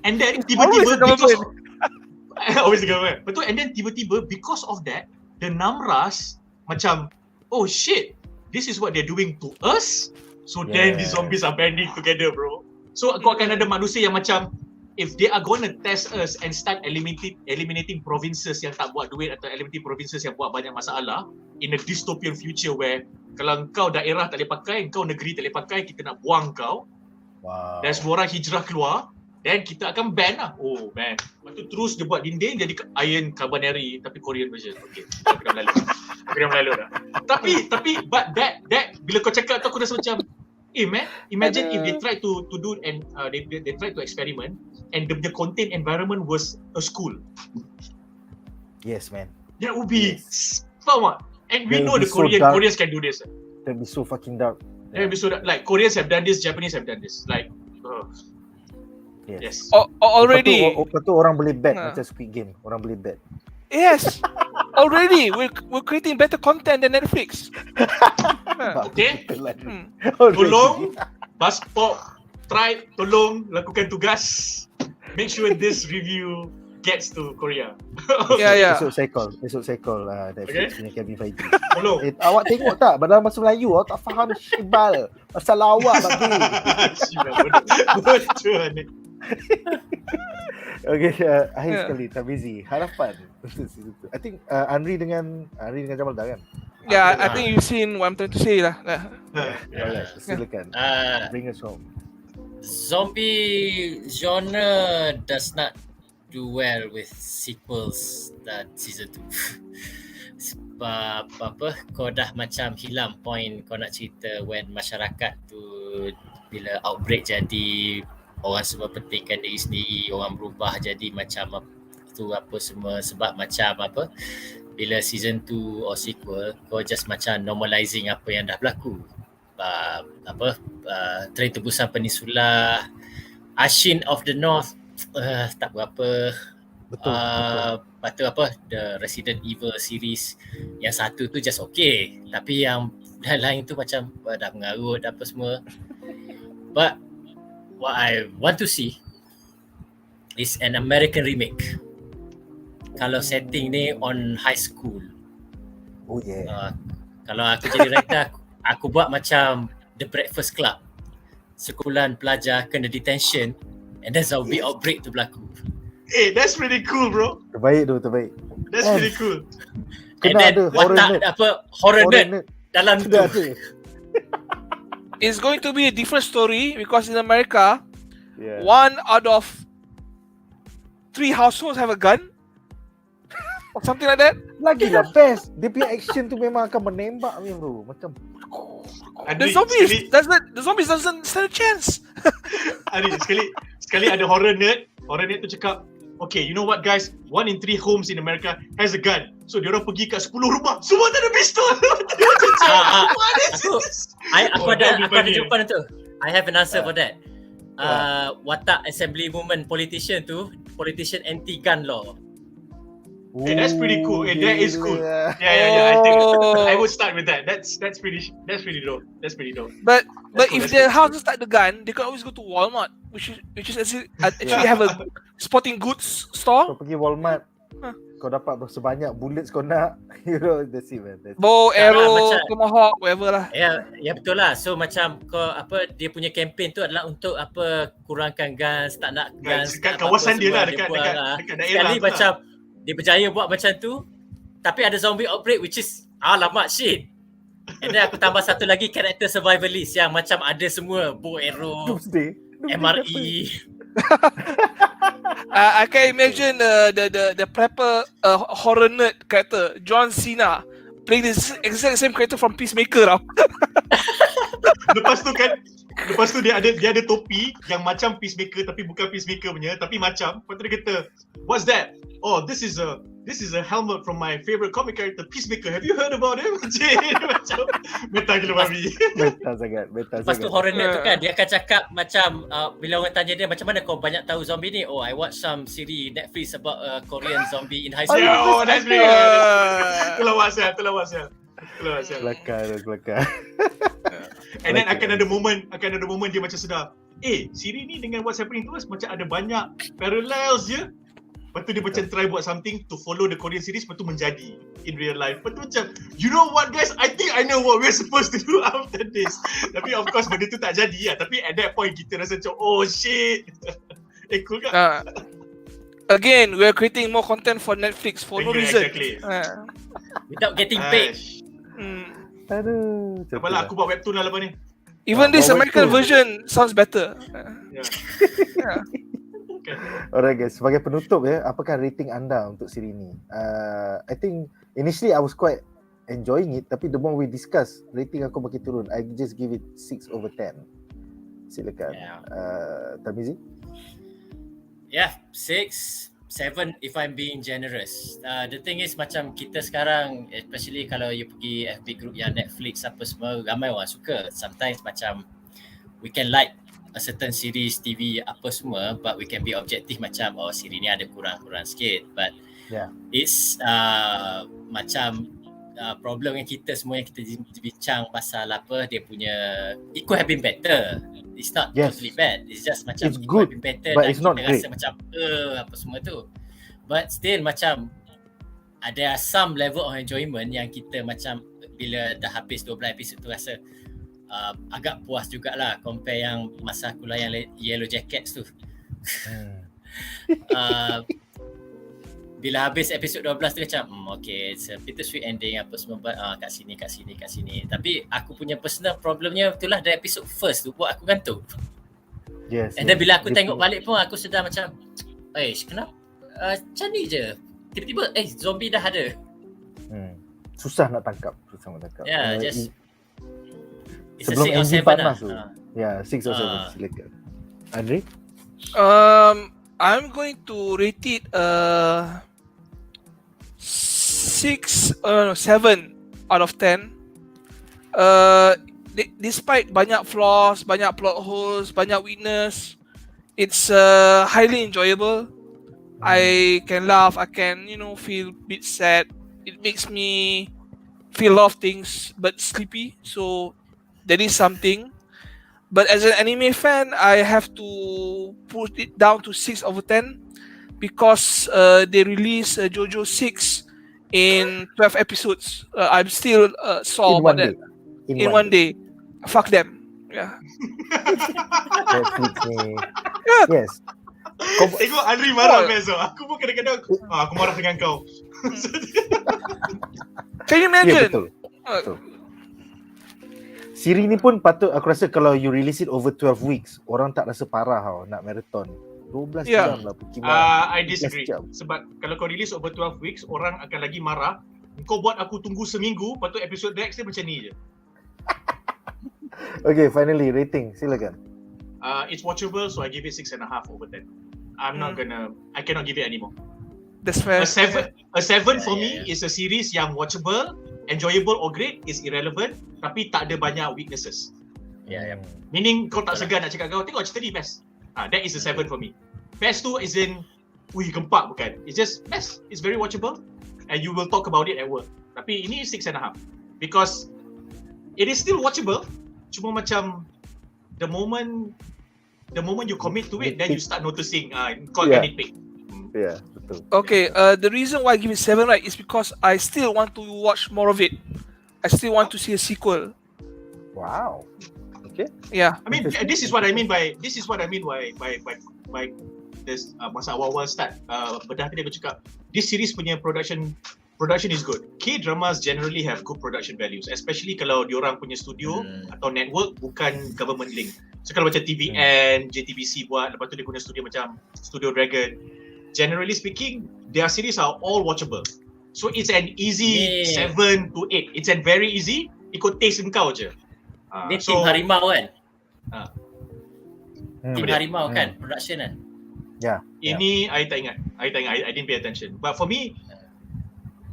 And then Always tiba-tiba the because government. always the government. Betul. And then tiba-tiba because of that, the Namras macam, oh shit, this is what they're doing to us. So then the Yeah. zombies are banding together, bro. So kau akan ada manusia yang macam, if they are going to test us and start eliminating provinces yang tak buat duit atau eliminating provinces yang buat banyak masalah in a dystopian future where kalau kau daerah tak boleh pakai, kau negeri tak boleh pakai, kita nak buang kau, Wow. dan semua orang hijrah keluar, then kita akan ban lah. Oh man. Lepas tu terus dia buat dinding jadi iron carbonary tapi Korean version. Okay. Aku dah Melayu dah. Tapi but that bila kau cakap tu aku rasa macam, man, imagine if they try to do and they try to experiment and the contained environment was a school. Yes, man. That would be Yes. fun. And we That know would the be so dark. Koreans can do this. That'd be so fucking dark. That would be so like Koreans have done this, Japanese have done this. Like yes. Already. Lepas tu orang boleh bet Ha. macam Squid Game. Orang boleh bet. Yes. Already we're creating better content than Netflix. Okay. Oh, Tolong BuzzPOP tolong lakukan tugas. Make sure this review gets to Korea. Yeah. Esok saya call Netflix punya Kevin Feige. Tolong. Awak tengok tak dalam bahasa Melayu awak tak faham shibal. Pasal awak babi. Betul ni. Okay, akhir sekali Tarmizi, harapan untuk season 2. I think Anri dengan Jamal dah kan? Yeah, I think you've seen what I'm trying to say lah. Alright, silakan. Bring us home. Zombie genre does not do well with sequels dan season 2. Sebab apa, kau dah macam hilang point kau nak cerita when masyarakat tu bila outbreak jadi orang semua pentingkan diri sendiri, orang berubah jadi macam tu apa semua, sebab macam apa bila season 2 or sequel kau just macam normalizing apa yang dah berlaku. Train Tebusan Peninsula, Ashin of the North tak berapa Betul. Lepas tu apa, the Resident Evil series yang satu tu just okay, tapi yang dah lain tu macam dah mengarut apa semua. But what I want to see is an American remake. Kalau setting ni on high school. Oh yeah. Kalau aku jadi writer, aku buat macam The Breakfast Club. Sekumpulan pelajar kena detention and then zombie outbreak tu berlaku. That's pretty cool, bro. Terbaik. That's pretty cool. And Kena then ada horror watak nerd. horror nerd dalam tu. Sudah ada. It's going to be a different story because in America, Yeah. 1 out of 3 households have a gun. Or something like that. Lagilah best. Dia punya action tu memang akan menembak ni bro. Macam The zombies doesn't stand a chance. Anri, sekali ada horror nerd tu cakap, okay, you know what guys, 1 in 3 homes in America has a gun. So diorang pergi kat 10 rumah, semua tak ada pistol. What is this? Aku ada jawapan tu. I have an answer for that. Watak assembly woman politician anti-gun law. That's pretty cool. That is cool. gila. Yeah. I think I would start with that. That's pretty dope. That's pretty dope. But That's if cool, their houses start the gun, they can always go to Walmart, which is actually have a sporting goods Kau store. pergi Walmart, Huh. kau dapat sebanyak bullets kau nak. You know, that's it man. Bow, arrow, macam- tomahawk, whatever lah. Ya betul lah. So macam dia punya campaign tu adalah untuk kurangkan guns, tak nak guns Dekat tak kawasan apa-apa dia lah, semua, dekat buang lah. daerah Sekali tu lah. macam dia berjaya buat macam tu, tapi ada zombie outbreak which is alamak shit. And then aku tambah satu lagi karakter survivalist yang macam ada semua bow arrow, Doomsday. MRE. I can imagine the prepper horror nerd character John Cena playing the exact same character from Peacemaker tau. Lepas tu dia ada topi yang macam Peacemaker tapi bukan Peacemaker punya, tapi macam. Lepas tu dia kata, what's that? Oh, this is a helmet from my favorite comic character Peacemaker. Have you heard about him? Macam meta gila babi. Beta sangat. Lepas tu horror nerd tu kan, dia akan cakap macam bila orang tanya dia macam mana kau banyak tahu zombie ni? Oh, I watch some series Netflix about Korean zombie in high school. Oh, that's pretty good. Tu lawas ya. Kelakar. And then akan ada moment dia macam sedar. Siri ni dengan what's happening to us macam ada banyak parallels je. Lepas tu dia macam try buat something to follow the Korean series, lepas tu menjadi in real life. Lepas tu macam, you know what guys, I think I know what we're supposed to do after this. Tapi of course benda tu tak jadi lah. Tapi at that point kita rasa macam, oh shit. Cool kan? Again, we're creating more content for Netflix for no reason. Exactly. Without getting paid. Aduh. Tak apalah, aku buat webtoon lah lepas ni. Even this bawa American itu. version sounds better. Alright guys, sebagai penutup apakah rating anda untuk siri ni? I think initially I was quite enjoying it, tapi the more we discuss, rating aku makin turun. I just give it 6/10. Silakan. Tarmizi? 6, 7 if I'm being generous. The thing is macam kita sekarang, especially kalau you pergi FB group yang Netflix apa semua, ramai orang suka. Sometimes macam we can like a certain series TV apa semua, but we can be objective macam siri ni ada kurang-kurang sikit, but it's macam problem yang kita semua yang kita bincang pasal apa dia punya, it could have been better. It's not totally bad, it's just macam it's it good, could have been better, but dan it's not kita great. rasa macam apa semua tu, but still macam ada some level of enjoyment yang kita macam bila dah habis 12 episod tu rasa agak puas jugalah compare yang masa aku layan Yellow Jackets tu. Bila habis episod 12 tu macam okay, it's a bittersweet ending apa semua, kat sini. Tapi aku punya personal problemnya itulah dari episod first tu buat aku gantung. And then bila aku tengok balik pun aku sedar macam kenapa macam ni je tiba-tiba zombie dah ada. Susah nak tangkap. Just sebelum engine panas tu. 6 or 7 silakan. Anri? I'm going to rate it 7 out of 10. Despite banyak flaws, banyak plot holes, banyak weakness, it's highly enjoyable. I can laugh, I can, feel a bit sad. It makes me feel a lot of things, but sleepy. So that is something. But as an anime fan, I have to put it down to 6/10 because they released JoJo 6 in 12 episodes. I'm still sore In about one that. day. In one day. Fuck them. Yeah. Netflix ni. Yeah. Yes. Tengok Anri marah besok. Aku pun kadang-kadang aku marah dengan kau. Can you Ya, imagine? betul. Betul. Siri ni pun patut, aku rasa kalau you release it over 12 weeks, orang tak rasa parah tau nak marathon. 12 Yeah. jam lah pergi I disagree. 12 jam. Sebab kalau kau release over 12 weeks, orang akan lagi marah. Kau buat aku tunggu seminggu, patut episode next dia macam ni je. Okay, finally rating, silakan. It's watchable, so I give it 6.5/10. I cannot give it anymore. That's fair. A seven for me is a series yang watchable, enjoyable or great, is irrelevant, tapi tak ada banyak weaknesses. Ya. Meaning kau tak segan nak cakap kau tengok cerita ni best. That is a 7 for me. Best tu is in gempak bukan. It's just best. It's very watchable and you will talk about it at work. Tapi ini 6.5 because it is still watchable. Cuma macam the moment you commit to it, then you start noticing kau akan nitpick. Yeah, betul. Okay, the reason why I give it 7 right is because I still want to watch more of it. I still want to see a sequel. Wow. Okay. Yeah. I mean, this is what I mean by this masa awal-awal start bedah tadi aku cakap this series punya production is good. K-dramas generally have good production values, especially kalau diorang punya studio atau network bukan government link. So kalau macam TVN, JTBC buat, lepas tu dia guna studio macam Studio Dragon. Generally speaking, their series are all watchable. So it's an easy 7 to 8. It's a very easy, ikut taste engkau je. Dia tim harimau kan? Tim Yeah. harimau kan? Production kan? Yeah. Ini I tak ingat. I didn't pay attention. But for me,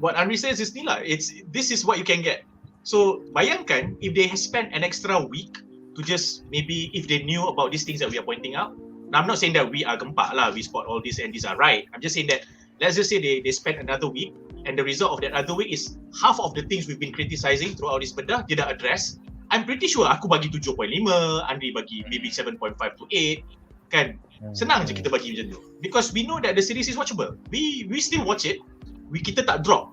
what Anri says is ni lah. This is what you can get. So bayangkan if they spent an extra week to just maybe if they knew about these things that we are pointing out. Now I'm not saying that we are gempak lah. We spot all this and these are right. I'm just saying that let's just say they spent another week and the result of that other week is half of the things we've been criticizing throughout this bedah dia dah address. I'm pretty sure aku bagi 7.5, Anri bagi maybe 7.5 to 8. Kan? Senang je kita bagi macam tu. Because we know that the series is watchable. We still watch it. Kita tak drop.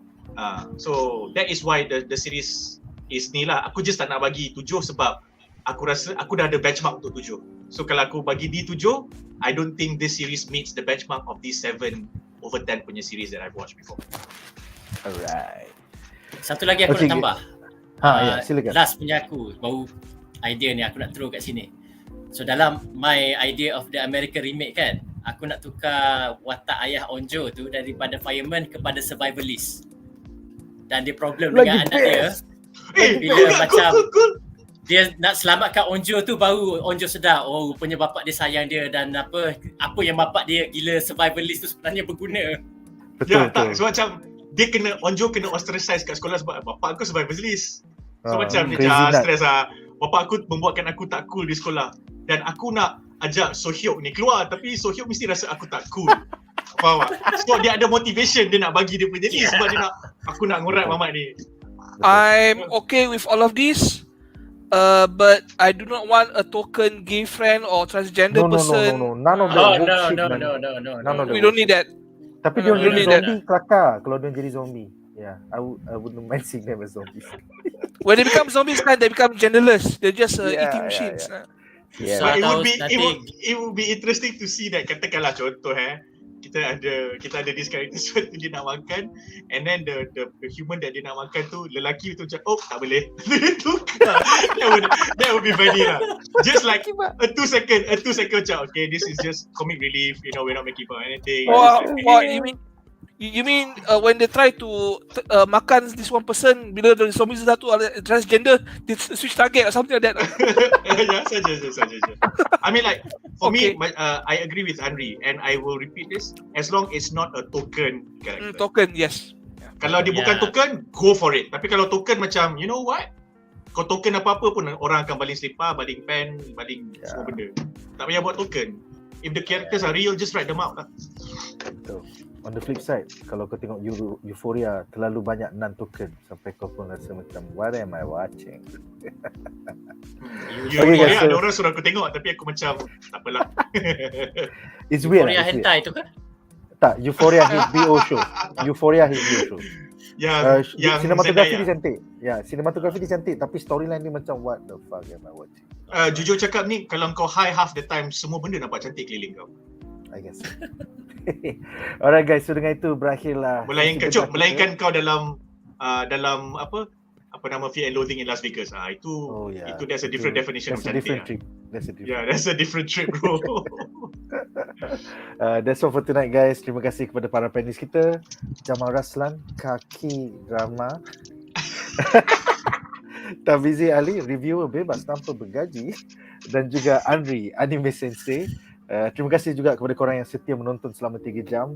So that is why the series is ni lah. Aku just tak nak bagi 7 sebab aku rasa aku dah ada benchmark untuk 7. So kalau aku bagi di 7, I don't think this series meets the benchmark of these 7/10 punya series that I've watched before. Alright. Satu lagi aku nak tambah. Ya, silakan. Last punya aku, baru idea ni aku nak throw kat sini. So dalam my idea of the American remake kan, aku nak tukar watak ayah Onjo tu daripada fireman kepada survivalist. Dan dia problem dengan anak dia. Bila macam dia nak selamatkan Onjo tu, baru Onjo sedar rupanya bapak dia sayang dia dan apa yang bapak dia gila survivalist tu sebenarnya berguna. Betul. So macam dia Onjo kena ostracize kat sekolah sebab bapak aku survivalist. So macam dia stress bapak aku membuatkan aku tak cool di sekolah dan aku nak ajak Sohyuk ni keluar tapi Sohyuk mesti rasa aku tak cool. Faham tak? So dia ada motivation dia nak bagi dia punya ni sebab dia nak aku nak ngorat mamat ni. I'm okay with all of this. But I do not want a token gay friend or transgender person. No. None of that. No. We don't need that. Tapi dia don't jadi need that. zombie kelakar kalau dia jadi zombie. Yeah, I wouldn't mind seeing them as zombies. When they become zombies kan, they become genderless. They're just eating machines. Yeah. But it would be interesting to see that. Katakanlah contoh kita ada this character seperti dia nak makan and then the human that dia nak makan tu lelaki tu macam tak boleh. that would be funny lah. Just like a 2 second macam okay, this is just comic relief, we're not making fun of anything. You mean when they try to makan this one person, bila the zombies dah tu transgender, they switch target or something like that? Ya, saja. I mean like for me, I agree with Anri and I will repeat this as long it's not a token character. Token, yes. Kalau dia bukan token, go for it. Tapi kalau token macam, you know what? Kau token apa-apa pun orang akan baling selipar, baling pen, baling semua benda. Tak payah buat token. If the characters are real, just write them out lah. Betul. On the flip side, kalau kau tengok Euphoria, terlalu banyak non-token sampai kau pun rasa macam what am I watching? Euphoria guys, so- ada orang suruh aku tengok tapi aku macam tak apalah. It's weird. Korea It's weird. hentai tu kan? Tak, Euphoria HBO show. Euphoria HBO show. yang Sinematografi Zendaya. dia cantik. Ya, sinematografi dia cantik tapi storyline dia macam what the fuck am I watching? Jujur cakap ni, kalau kau high half the time, semua benda nampak cantik keliling kau. I guess. Alright guys, so dengan itu berakhirlah. Melainkan kau dalam apa nama Fear and Loathing in Las Vegas. Itu that's a different definition of That's a cantik. different trip. That's a different trip, bro. That's all for tonight guys. Terima kasih kepada para panelis kita, Jamal Raslan, Kaki drama, Tarmizi Ali, reviewer bebas tanpa bergaji, dan juga Anri, anime sensei. Terima kasih juga kepada korang yang setia menonton selama 3 jam.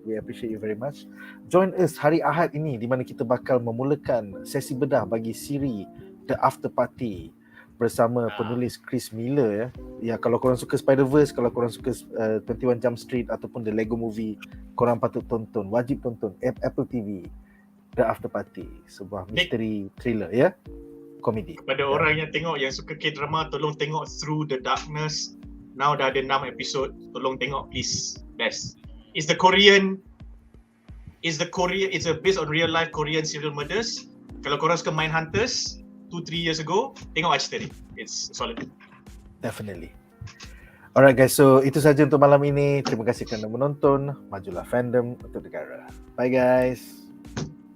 We appreciate you very much. Join us hari Ahad ini di mana kita bakal memulakan sesi bedah bagi siri The After Party bersama penulis Chris Miller ya. Kalau korang suka Spider-Verse, kalau korang suka 21 Jump Street ataupun The Lego Movie, korang patut tonton, wajib tonton Apple TV The After Party, sebuah misteri thriller ya, komedi. Kepada orang yang tengok yang suka K-drama, tolong tengok Through the Darkness. Now dah ada 6 episod, tolong tengok please. Best. It's a based on real life Korean serial murders. Kalau korang suka Mindhunters 2-3 years ago, tengok Ashtari. It's solid. Definitely. Alright guys, so itu saja untuk malam ini. Terima kasih kerana menonton. Majulah fandom untuk negara. Bye guys.